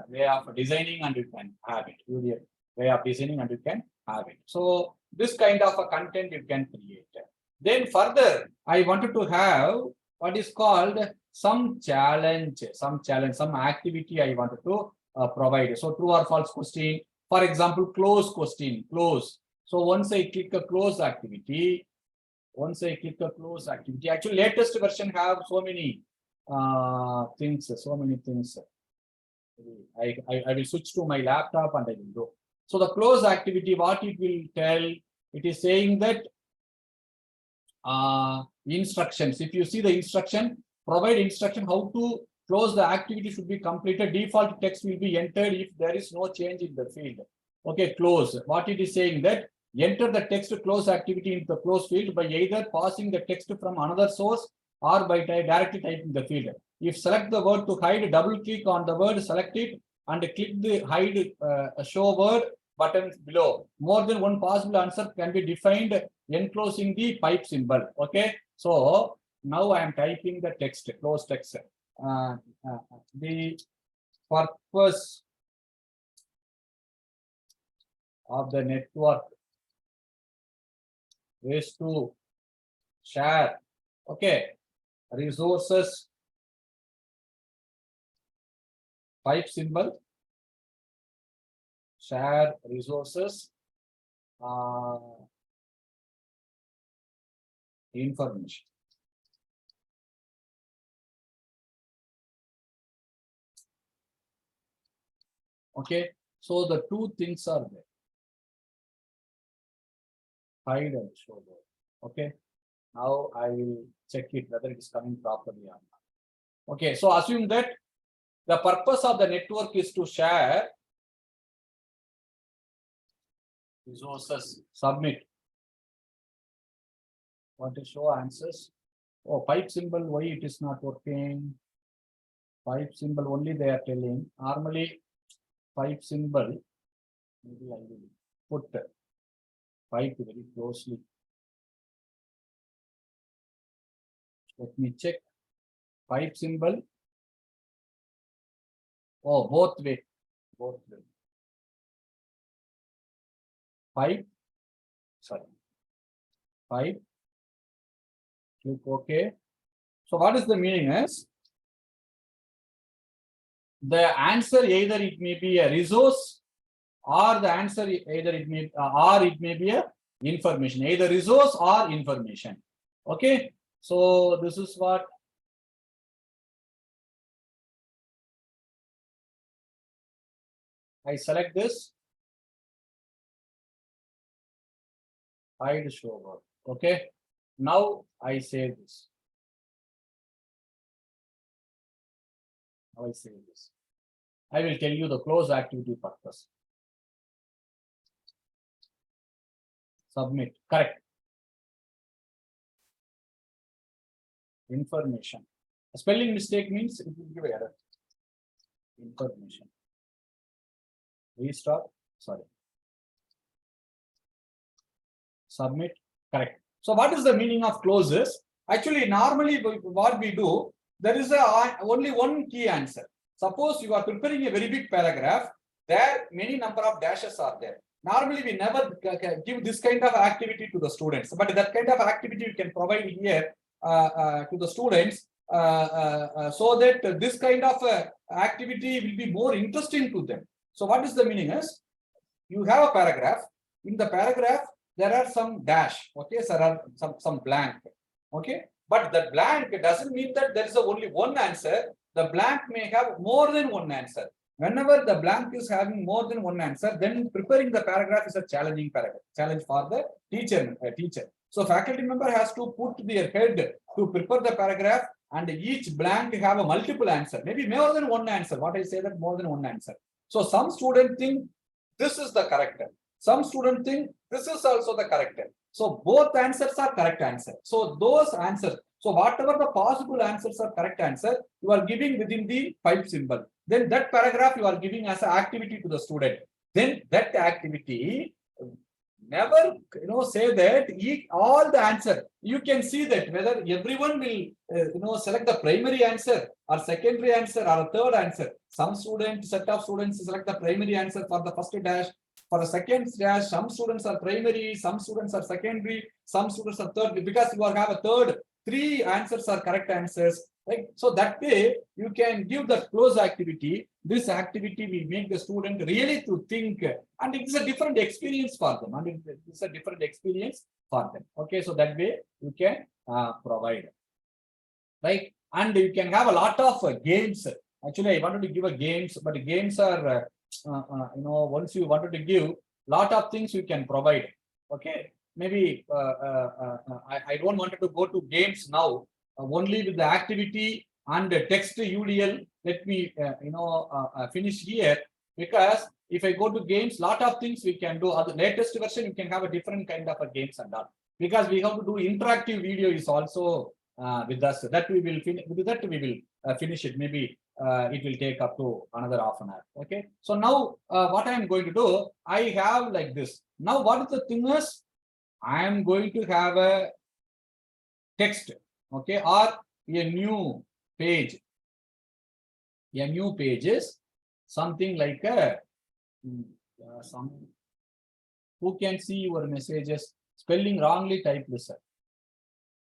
way of designing, and you can have it. UDL way of designing, and you can have it. So this kind of a content you can create. Then further, I wanted to have what is called some challenge, some activity I wanted to provide. So true or false question. For example, close question, close. So once I click a close activity, actually latest version have so many things. I will switch to my laptop and I will go. So the close activity, what it will tell, it is saying that instructions. If you see the instruction, provide instruction how to close the activity should be completed. Default text will be entered if there is no change in the field. Okay, close. What it is saying that enter the text close activity into the close field by either passing the text from another source or by directly typing the field. If select the word to hide, double click on the word, select it and click the hide show word button below. More than one possible answer can be defined enclosing the pipe symbol. Okay, so now I am typing the text, close text. The purpose of the network is to share, okay, resources, pipe symbol, share resources, information. Okay, so the two things are there. Hide and show word. Okay, now I will check it whether it is coming properly or not. Okay, so assume that the purpose of the network is to share resources. Submit. Want to show answers? Oh, pipe symbol, why it is not working? Pipe symbol only they are telling. Normally, pipe symbol, maybe I will put pipe very closely. Let me check. Pipe symbol. Oh, both way. Pipe. Sorry. Pipe. Click OK. So what is the meaning is? The answer either it may be a resource or the answer either it may be a information, either resource or information. Okay, so this is what I select this. Hide show word. Okay, now I save this. I will tell you the close activity purpose. Submit. Correct. Information. A spelling mistake means it will give error. Information. Restart. Sorry. Submit. Correct. So what is the meaning of closes? Actually, normally what we do, there is only one key answer. Suppose you are preparing a very big paragraph, there many number of dashes are there. Normally, we never give this kind of activity to the students, but that kind of activity you can provide here to the students so that this kind of activity will be more interesting to them. So what is the meaning is, you have a paragraph. In the paragraph, there are some dash, okay, so there are some blank, okay. But the blank doesn't mean that there is only one answer. The blank may have more than one answer. Whenever the blank is having more than one answer, then preparing the paragraph is a challenging paragraph, challenge for the teacher. So faculty member has to put their head to prepare the paragraph, and each blank have a multiple answer, maybe more than one answer. What I say that more than one answer. So some students think this is the correct. Some students think this is also the correct. So both answers are correct answer. So those answers, so whatever the possible answers are correct answer, you are giving within the pipe symbol. Then that paragraph you are giving as an activity to the student. Then that activity, never say that all the answer. You can see that whether everyone will select the primary answer or secondary answer or a third answer. Some set of students select the primary answer for the first dash. For the second dash, some students are primary, some students are secondary, some students are third. Because you have a third, three answers are correct answers. Right. So that way you can give the close activity. This activity will make the student really to think, and it's a different experience for them. And it's a different experience for them. Okay, so that way you can provide. Right, and you can have a lot of games. Actually, I wanted to give a games, but games are once you wanted to give lot of things you can provide. Okay, maybe I don't want to go to games now. Only with the activity and the text UDL. Let me finish here, because if I go to games, lot of things we can do. The latest version you can have a different kind of a games and all, because we have to do interactive video is also with us. That we will finish. With that we will finish it. Maybe it will take up to another half an hour. Okay. So now what I am going to do, I have like this. Now what is the thing is, I am going to have a text. Okay, or a new page. A new page is something like a some. Who can see your messages? Spelling wrongly typed, sir.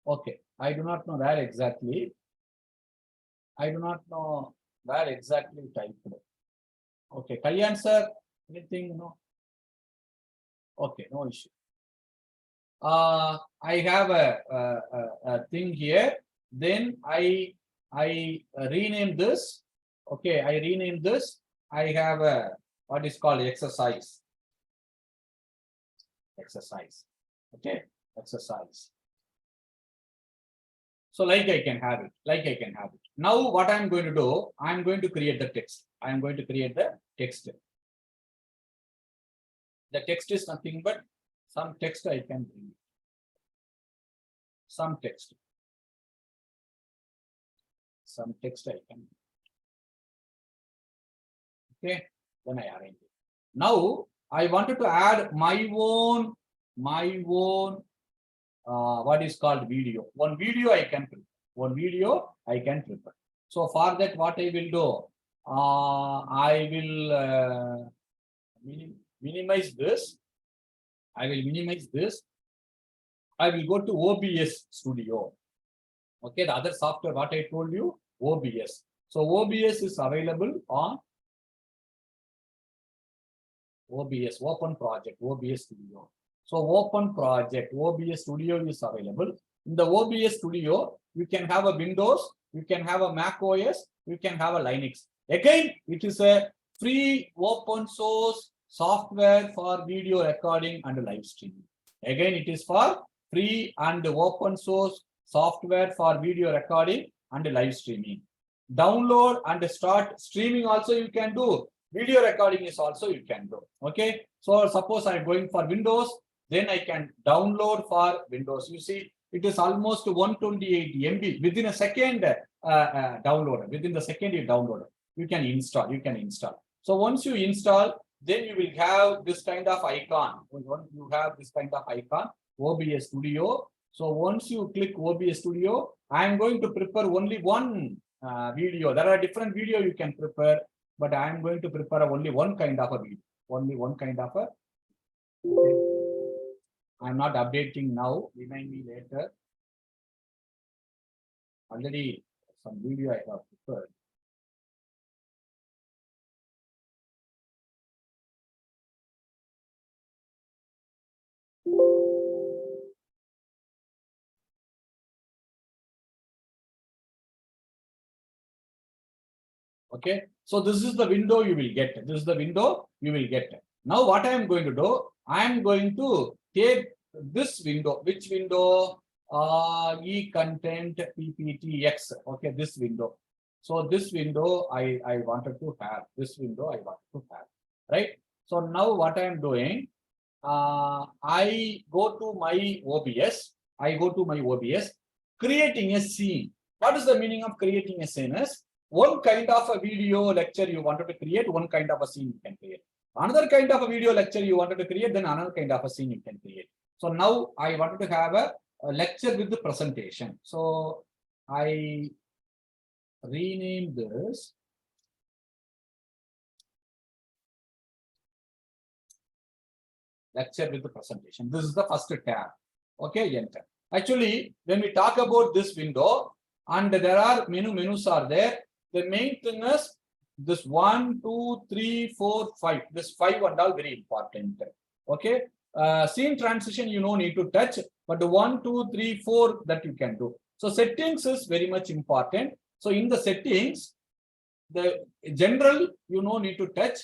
Okay, I do not know where exactly. I do not know where exactly typed. Okay, Kalyan sir, anything? No. Okay, no issue. I have a thing here. Then I rename this. Okay, I rename this. I have a what is called exercise. Exercise. Okay, exercise. So like I can have it. Like I can have it. Now what I'm going to do, I'm going to create the text. I'm going to create the text. The text is nothing but some text I can bring. Some text. Some text I can. Okay, then I arrange it. Now I wanted to add my own what is called video. One video I can prepare. One video I can prepare. So for that, what I will do, I will minimize this. I will minimize this. I will go to OBS Studio. Okay, the other software, what I told you, OBS. So OBS is available on OBS, Open Project, OBS Studio. So Open Project, OBS Studio is available. In the OBS Studio, you can have a Windows, you can have a Mac OS, you can have a Linux. Again, it is a free open source software for video recording and live streaming. Again, it is for free and open source software for video recording and live streaming. Download and start streaming also you can do. Video recording is also you can do. Okay. So suppose I'm going for Windows, then I can download for Windows. You see, it is almost 128 MB within a second download. Within the second you download. You can install. You can install. So once you install, then you will have this kind of icon. You have this kind of icon, OBS Studio. So once you click OBS Studio, I am going to prepare only one video. There are different video you can prepare, but I am going to prepare only one kind of a video. Only one kind of a. Okay. I am not updating now. Remind me later. Already some video I have prepared. Okay, so this is the window you will get. This is the window you will get. Now what I am going to do, I am going to take this window. Which window? E-content PPTX. Okay, this window. So this window I wanted to have. This window I wanted to have. Right. So now what I am doing, I go to my OBS. I go to my OBS, creating a scene. What is the meaning of creating a scene? Is one kind of a video lecture you wanted to create, one kind of a scene you can create. Another kind of a video lecture you wanted to create, then another kind of a scene you can create. So now I wanted to have a lecture with the presentation. So I rename this. Lecture with the presentation. This is the first tab. Okay, enter. Actually, when we talk about this window, and there are menus are there. The main thing is this 1, 2, 3, 4, 5. This 5 and all very important. Okay. Scene transition you need to touch, but the 1, 2, 3, 4 that you can do. So settings is very much important. So in the settings, the general need to touch.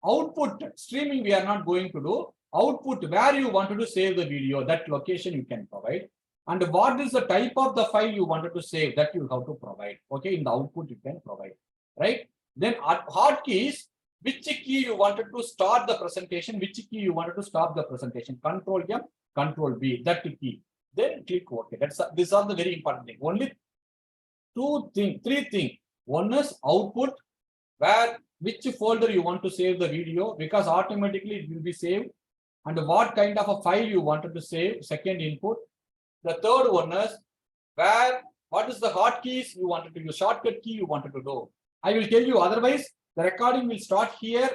Output streaming we are not going to do. Output where you wanted to save the video, that location you can provide. And what is the type of the file you wanted to save, that you have to provide. Okay, in the output you can provide, right? Then hotkeys, which key you wanted to start the presentation, which key you wanted to stop the presentation. Control M, Control B, that key. Then click OK. These are the very important thing. Only three things. One is output, which folder you want to save the video, because automatically it will be saved. And what kind of a file you wanted to save, second input. The third one is what is the hotkeys you wanted to use, shortcut key you wanted to do. I will tell you, otherwise the recording will start here.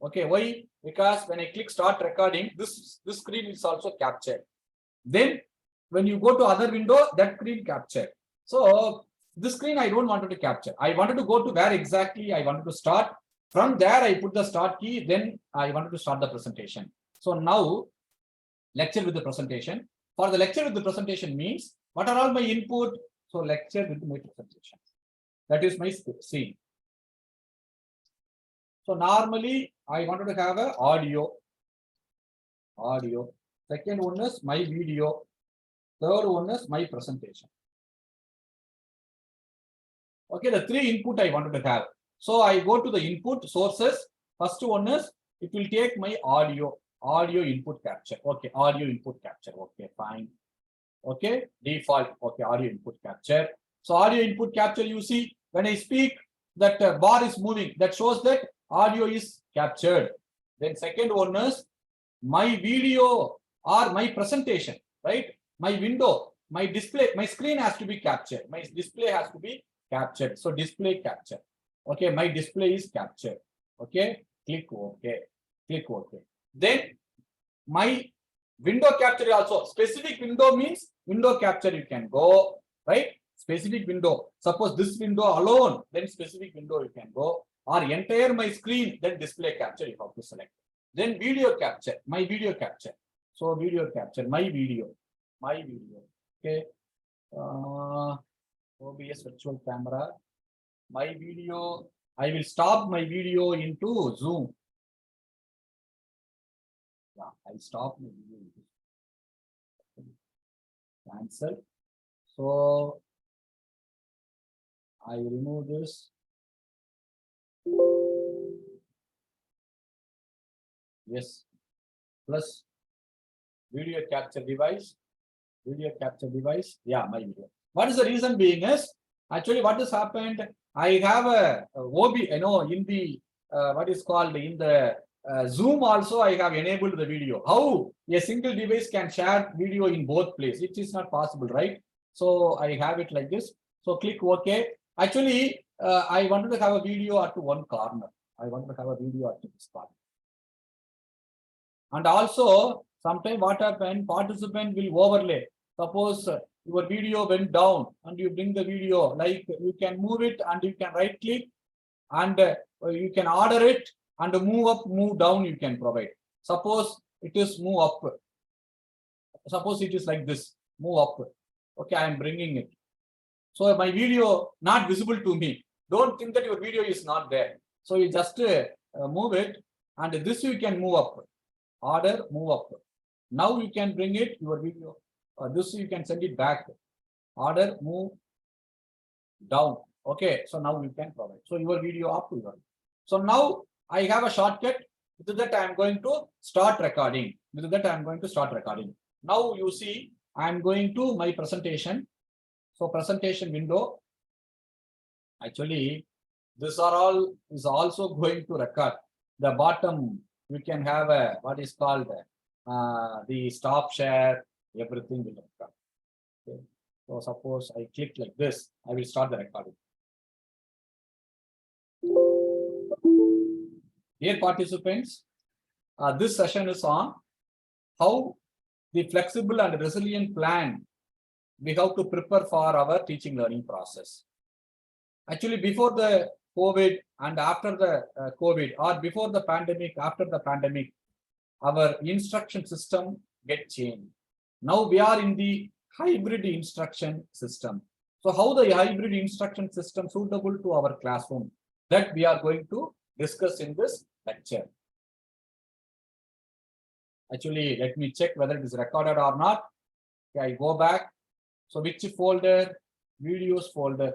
Okay, why? Because when I click start recording, this screen is also captured. Then when you go to other window, that screen captured. So this screen I don't want to capture. I wanted to go to where exactly I wanted to start. From there I put the start key, then I wanted to start the presentation. So now lecture with the presentation. For the lecture with the presentation means what are all my input? So lecture with my presentation. That is my scene. So normally I wanted to have a audio. Second one is my video. Third one is my presentation. Okay, the three input I wanted to have. So I go to the input sources. First one is it will take my audio input capture. Okay, audio input capture. Okay, fine. Okay, default. Okay, audio input capture. So audio input capture, you see when I speak, that bar is moving. That shows that audio is captured. Then second one is my video or my presentation, right? My window, my display, my screen has to be captured. My display has to be captured. So display capture. Okay, my display is captured. Okay, click OK. Click OK. Then my window capture also. Specific window means window capture you can go, right? Specific window. Suppose this window alone, then specific window you can go. Or entire my screen, then display capture you have to select. Then video capture, my video capture. So video capture, my video. Okay. OBS virtual camera. My video, I will stop my video into Zoom. Yeah, I stop my video. Cancel. So I remove this. Yes. Plus video capture device. Yeah, my video. What is the reason being is actually what has happened? I have a OB, in the what is called in the Zoom also I have enabled the video. How a single device can share video in both places? It is not possible, right? So I have it like this. So click OK. Actually, I wanted to have a video at one corner. This corner. And also, sometimes what happens, participant will overlay. Suppose your video went down and you bring the video, like you can move it and you can right click and you can order it and move up, move down you can provide. Suppose it is move up. Suppose it is like this, move up. Okay, I am bringing it. So my video not visible to me. Don't think that your video is not there. So you just move it and this you can move up. Order, move up. Now you can bring it, your video. This you can send it back. Order, move down. Okay, so now you can provide. So your video up to your. So now I have a shortcut. With that I am going to start recording. Now you see I am going to my presentation. So presentation window. Actually, this is also going to record. The bottom you can have a what is called the stop share. Everything will record. Okay. So suppose I click like this, I will start the recording. Dear participants, this session is on how the flexible and resilient plan we have to prepare for our teaching learning process. Actually, before the COVID and after the COVID, or before the pandemic, after the pandemic, our instruction system get changed. Now we are in the hybrid instruction system. So how the hybrid instruction system suitable to our classroom, that we are going to discuss in this lecture. Actually, let me check whether it is recorded or not. Okay, I go back. So which folder? Videos folder.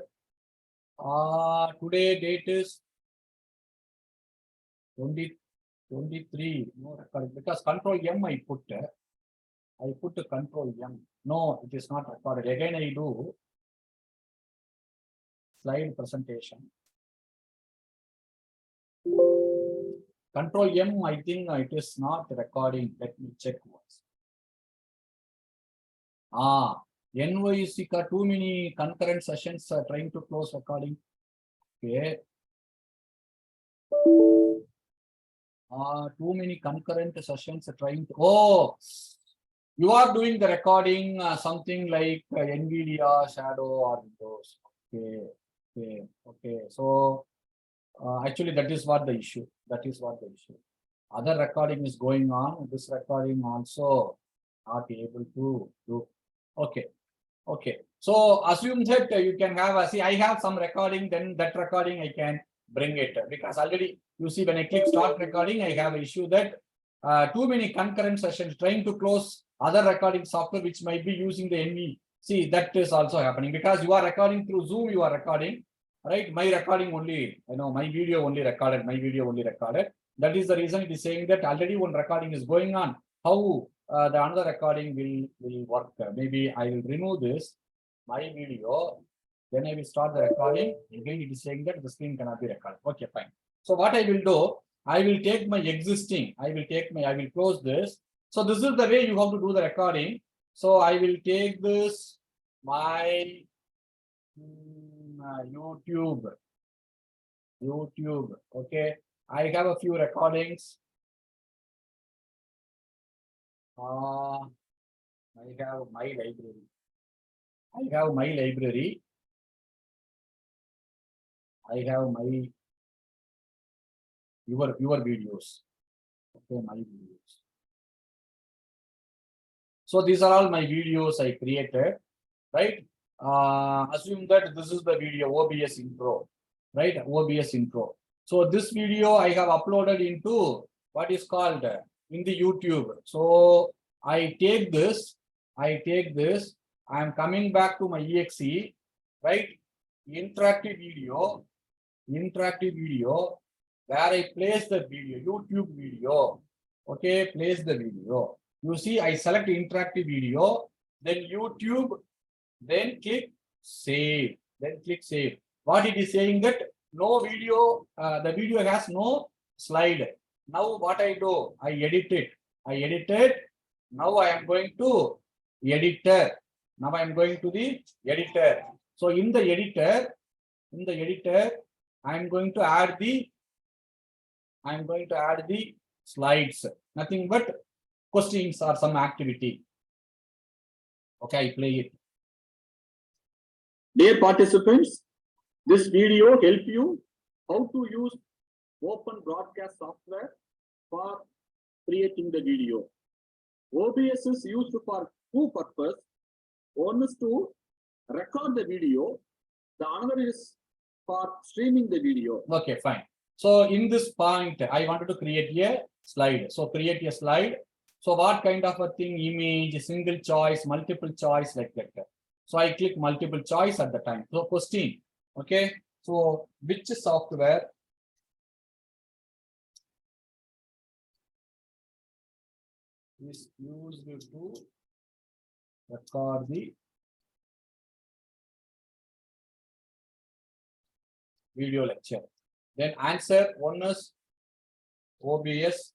Today date is 23. No record, because control M I put control M. No, it is not recorded. Again, I do slide presentation. Control M, I think it is not recording. Let me check once. NYC got too many concurrent sessions trying to close recording. Okay. Too many concurrent sessions trying to. Oh, you are doing the recording something like NVIDIA, Shadow, or those. Okay. So actually, that is what the issue. Other recording is going on. This recording also not able to do. Okay. So assume that you can have see, I have some recording, then that recording I can bring it, because already you see when I click start recording, I have an issue that too many concurrent sessions trying to close other recording software which might be using the NV. See, that is also happening because you are recording through Zoom, you are recording, right? My recording only, my video only recorded, That is the reason it is saying that already one recording is going on. How the another recording will work? Maybe I will remove this, my video, then I will start the recording. Again, it is saying that the screen cannot be recorded. Okay, fine. So what I will do, I will take my existing, I will close this. So this is the way you have to do the recording. So I will take this, my YouTube. Okay, I have a few recordings. I have my library. I have my your videos. Okay, my videos. So these are all my videos I created, right? Assume that this is the video OBS intro, right? OBS intro. So this video I have uploaded into what is called in the YouTube. So I take this, I am coming back to my exe, right? Interactive video, where I place the video, YouTube video. Okay, place the video. You see, I select interactive video, then YouTube, then click save. What it is saying that no video, the video has no slide. Now what I do, I edit it. Now I am going to editor. Now I am going to the editor. So in the editor, I am going to add the slides. Nothing but questions or some activity. Okay, I play it. Dear participants, this video help you how to use open broadcast software for creating the video. OBS is used for two purposes. One is to record the video. The other is for streaming the video. Okay, fine. So in this point, I wanted to create a slide. So create a slide. So what kind of a thing? Image, single choice, multiple choice, like that. So I click multiple choice at the time. So question. Okay. So which software is used to record the video lecture? Then answer, one is OBS,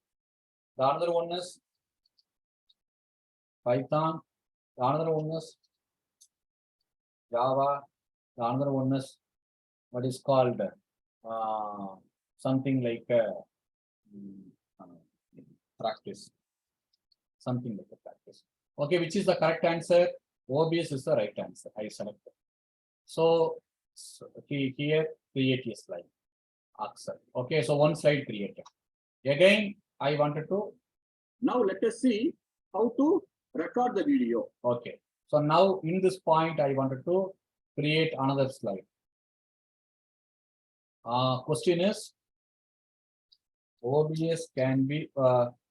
the other one is Python, the other one is Java, the other one is what is called something like practice. Something like a practice. Okay, which is the correct answer? OBS is the right answer. I selected. So here create a slide. Accept. Okay, so one slide created. Again, I wanted to. Now let us see how to record the video. Okay, so now in this point, I wanted to create another slide. Question is, OBS can be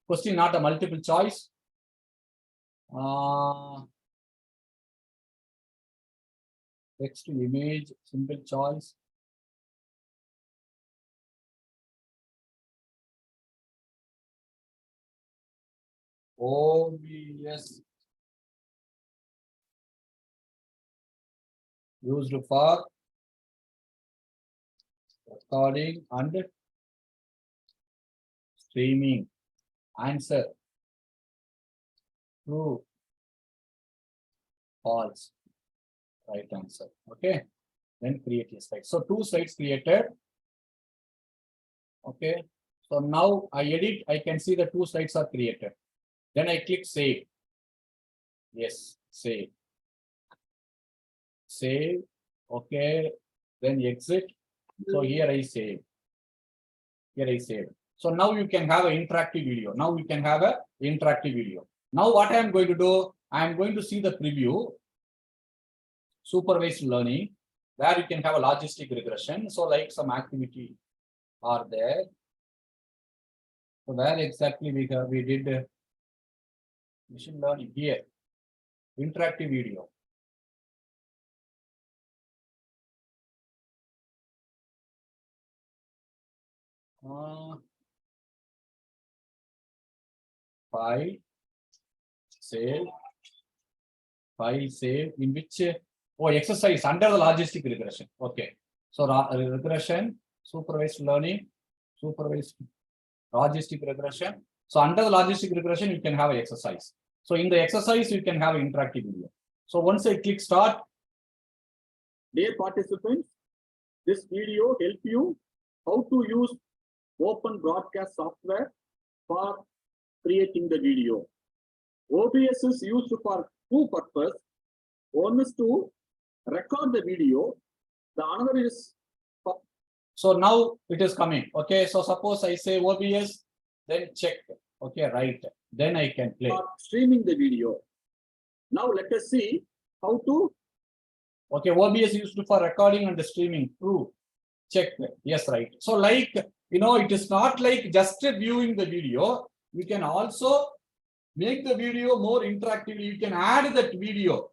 question not a multiple choice. Text to image, simple choice. OBS used for recording and streaming. Answer true, false, right answer. Okay, then create a slide. So 2 slides created. Okay, so now I edit, I can see the 2 slides are created. Then I click save. Yes, save. Save. Okay, then exit. So here I save. Here I save. So now you can have an interactive video. Now we can have an interactive video. Now what I am going to do, I am going to see the preview, supervised learning, where you can have a logistic regression. So like some activity are there. So where exactly we did machine learning here, interactive video. File save, in which exercise under the logistic regression. Okay, so regression, supervised learning, supervised logistic regression. So under the logistic regression, you can have an exercise. So in the exercise, you can have an interactive video. So once I click start. Dear participants, this video help you how to use open broadcast software for creating the video. OBS is used for 2 purposes. One is to record the video. The other is for. So now it is coming. Okay, so suppose I say OBS, then check. Okay, right. Then I can play. For streaming the video. Now let us see how to. Okay, OBS used for recording and streaming. True. Check. Yes, right. So like, it is not like just viewing the video. You can also make the video more interactive. You can add that video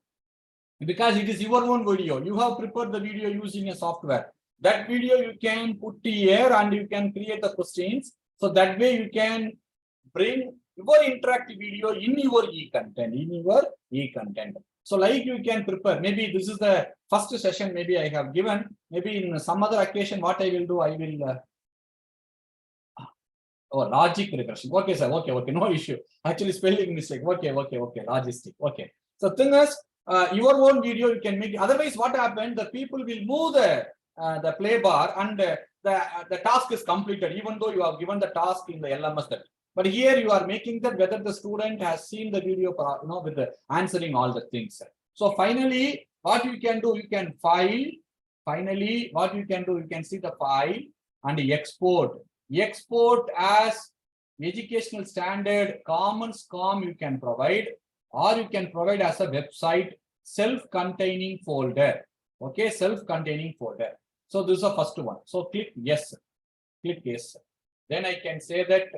because it is your own video. You have prepared the video using a software. That video you can put here and you can create the questions. So that way you can bring your interactive video in your e-content. So like you can prepare, maybe this is the first session maybe I have given, maybe in some other occasion what I will do, I will logic regression. Okay, sir. Okay, no issue. Actually, spelling mistake. Okay, logistic. Okay. So thing is, your own video you can make. Otherwise, what happened? The people will move the play bar and the task is completed, even though you have given the task in the LMS. But here you are making that whether the student has seen the video, with the answering all the things. So finally, what you can do, you can file. Finally, what you can do, you can see the file and export. Export as educational standard commons.com you can provide, or you can provide as a website self-containing folder. Okay, self-containing folder. So this is the first one. So click yes. Click yes. Then I can say that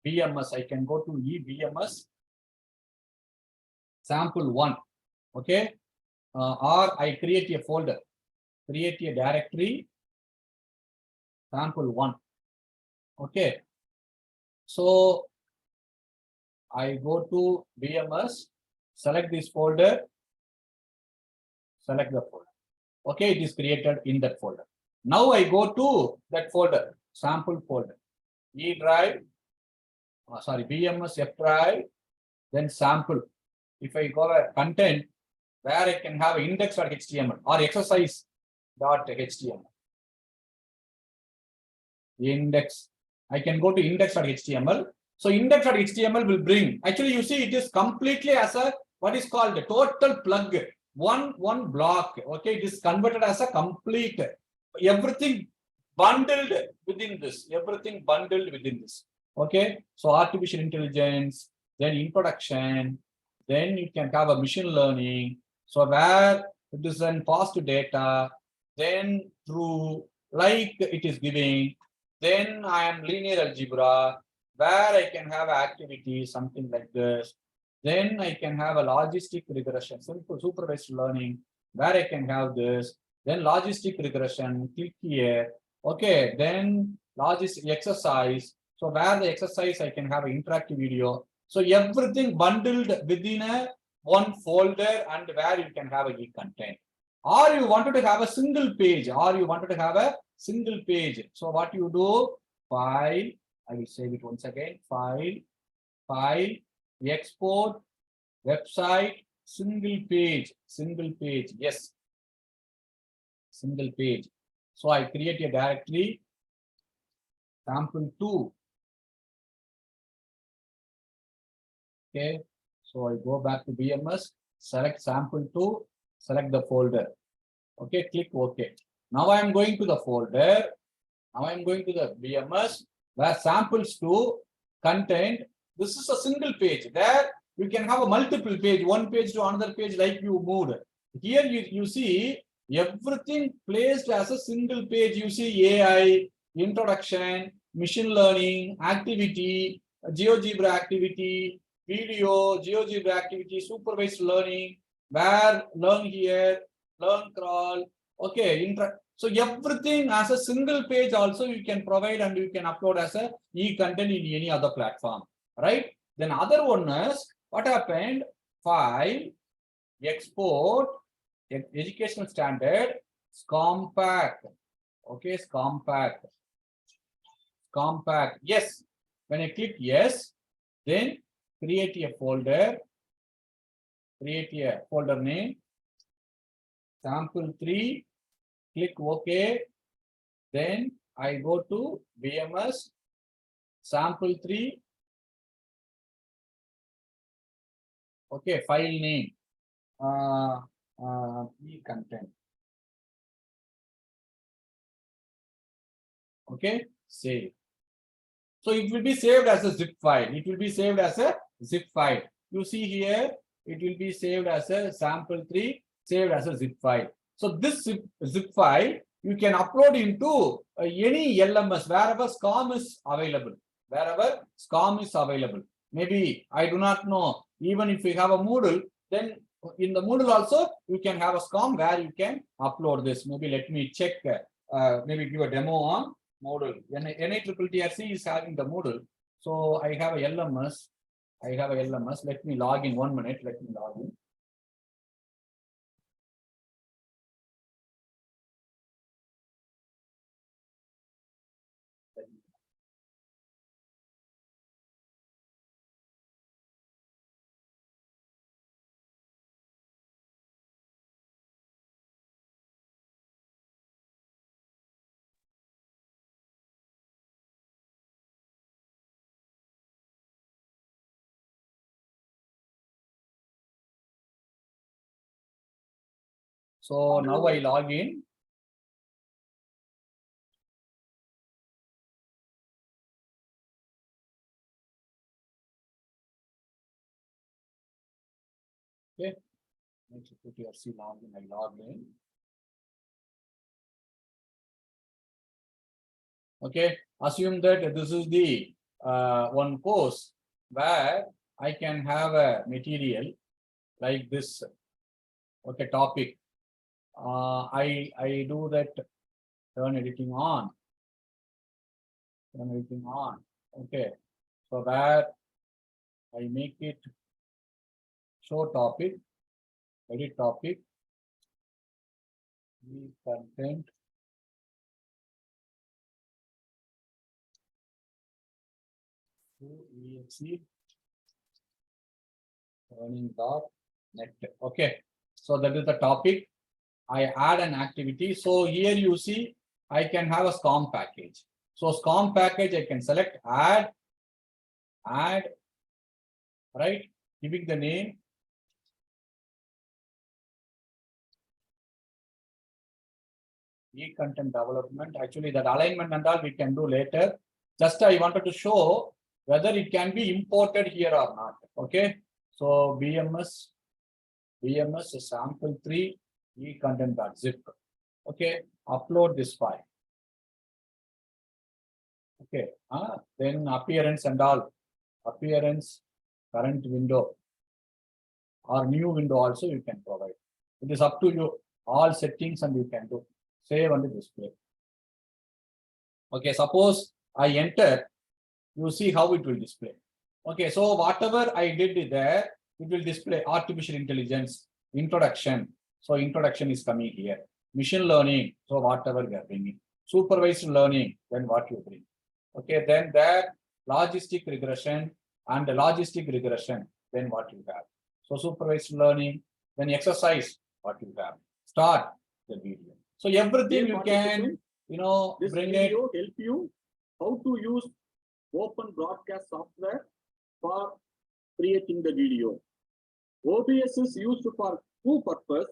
BMS. I can go to eBMS sample 1. Okay, or I create a folder, create a directory sample 1. Okay, so I go to BMS, select this folder, select the folder. Okay, it is created in that folder. Now I go to that folder, sample folder, E drive, BMS F drive, then sample. If I go to content, where I can have index.html or exercise.html. Index. I can go to index.html. So index.html will bring, actually you see it is completely as a what is called the total plug, one block. Okay, it is converted as a complete, everything bundled within this, everything bundled within this. Okay, so artificial intelligence, then introduction, then you can have a machine learning. So where it is then passed to data, then through like it is giving, then I am linear algebra, where I can have activities, something like this. Then I can have a logistic regression, simple supervised learning, where I can have this. Then logistic regression, click here. Okay, then logistic exercise. So where the exercise I can have an interactive video. So everything bundled within a one folder and where you can have a e-content. Or you wanted to have a single page, or you wanted to have a single page. So what you do, file, I will save it once again, file, export, website, single page, yes, single page. So I create a directory, sample2. Okay, so I go back to BMS, select sample2, select the folder. Okay, click OK. Now I am going to the folder. Now I am going to the BMS where samples2 content. This is a single page. There you can have a multiple page, one page to another page like you moved. Here you see everything placed as a single page. You see AI, introduction, machine learning, activity, GeoGebra activity, video, GeoGebra activity, supervised learning, where learn here, learn crawl. Okay, so everything as a single page also you can provide and you can upload as a e-content in any other platform, right? Then other one is what happened, file, export, educational standard, compact. Okay, compact. Yes. When I click yes, then create a folder name, sample3, click OK. Then I go to BMS, sample3. Okay, file name, e-content. Okay, save. So it will be saved as a zip file. You see here, it will be saved as a sample3, saved as a zip file. So this zip file, you can upload into any LMS, wherever SCOM is available. Maybe, I do not know, even if you have a Moodle, then in the Moodle also, you can have a SCOM where you can upload this. Maybe let me check, maybe give a demo on Moodle. NITTR is having the Moodle. So I have a LMS. Let me log in 1 minute. Let me log in. So now I log in. Okay. NITTR login. I logged in. Okay. Assume that this is the one course where I can have a material like this. Okay, topic. I do that. Turn editing on. Okay. So where I make it show topic, edit topic, content. exe learning.net. Okay. So that is the topic. I add an activity. So here you see, I can have a SCOM package. So SCOM package, I can select add, right? Giving the name, e-content development. Actually, that alignment and all we can do later. Just I wanted to show whether it can be imported here or not. Okay. So BMS sample3 e-content.zip. Okay. Upload this file. Okay. Then appearance and all. Appearance, current window or new window also you can provide. It is up to you. All settings and you can do. Save and display. Okay, suppose I enter, you see how it will display. Okay, so whatever I did there, it will display artificial intelligence, introduction. So introduction is coming here. Machine learning, so whatever we are bringing. Supervised learning, then what you bring. Okay, then there, logistic regression and the logistic regression, then what you have. So supervised learning, then exercise, what you have. Start the video. So everything you can, This bring it. video help you how to use open broadcast software for creating the video. OBS is used for two purposes.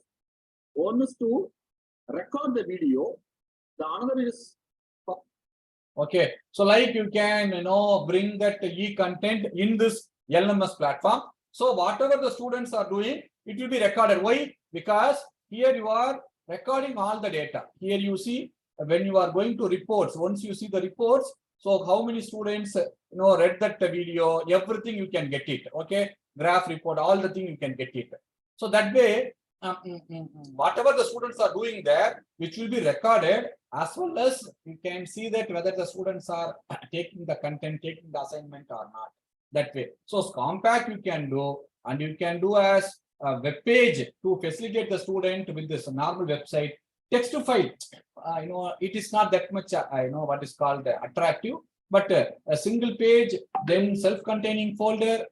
One is to record the video. The another is Okay, so like you can, bring that e-content in this LMS platform. So whatever the students are doing, it will be recorded. Why? Because here you are recording all the data. Here you see when you are going to reports, once you see the reports, so how many students, read that video, everything you can get it. Okay, graph report, all the thing you can get it. So that way, whatever the students are doing there, which will be recorded, as well as you can see that whether the students are taking the content, taking the assignment or not. That way. So compact you can do, and you can do as a web page to facilitate the student with this normal website. Text to file, it is not that much, what is called attractive, but a single page, then self-containing folder,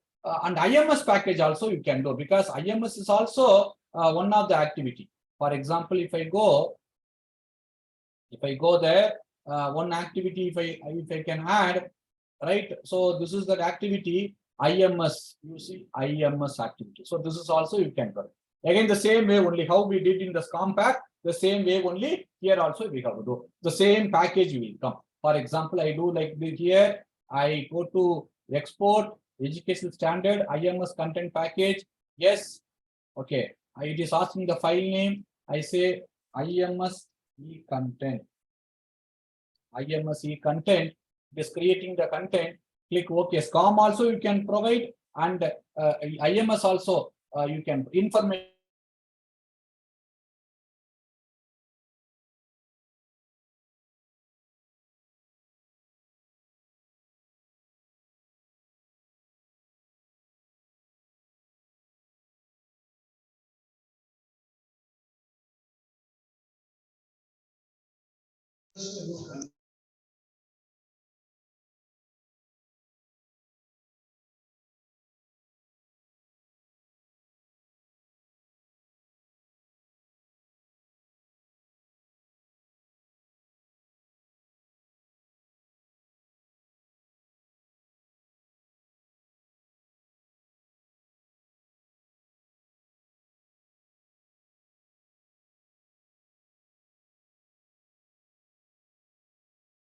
and IMS package also you can do, because IMS is also one of the activity. For example, if I go there, one activity, if I can add, right? So this is that activity, IMS, you see IMS activity. So this is also you can do. Again, the same way only how we did in the compact, the same way only here also we have to do. The same package will come. For example, I do like this here, I go to export, educational standard, IMS content package. Yes. Okay. It is asking the file name. I say IMS e-content. IMS e-content. It is creating the content. Click OK. SCOM also you can provide, and IMS also you can information.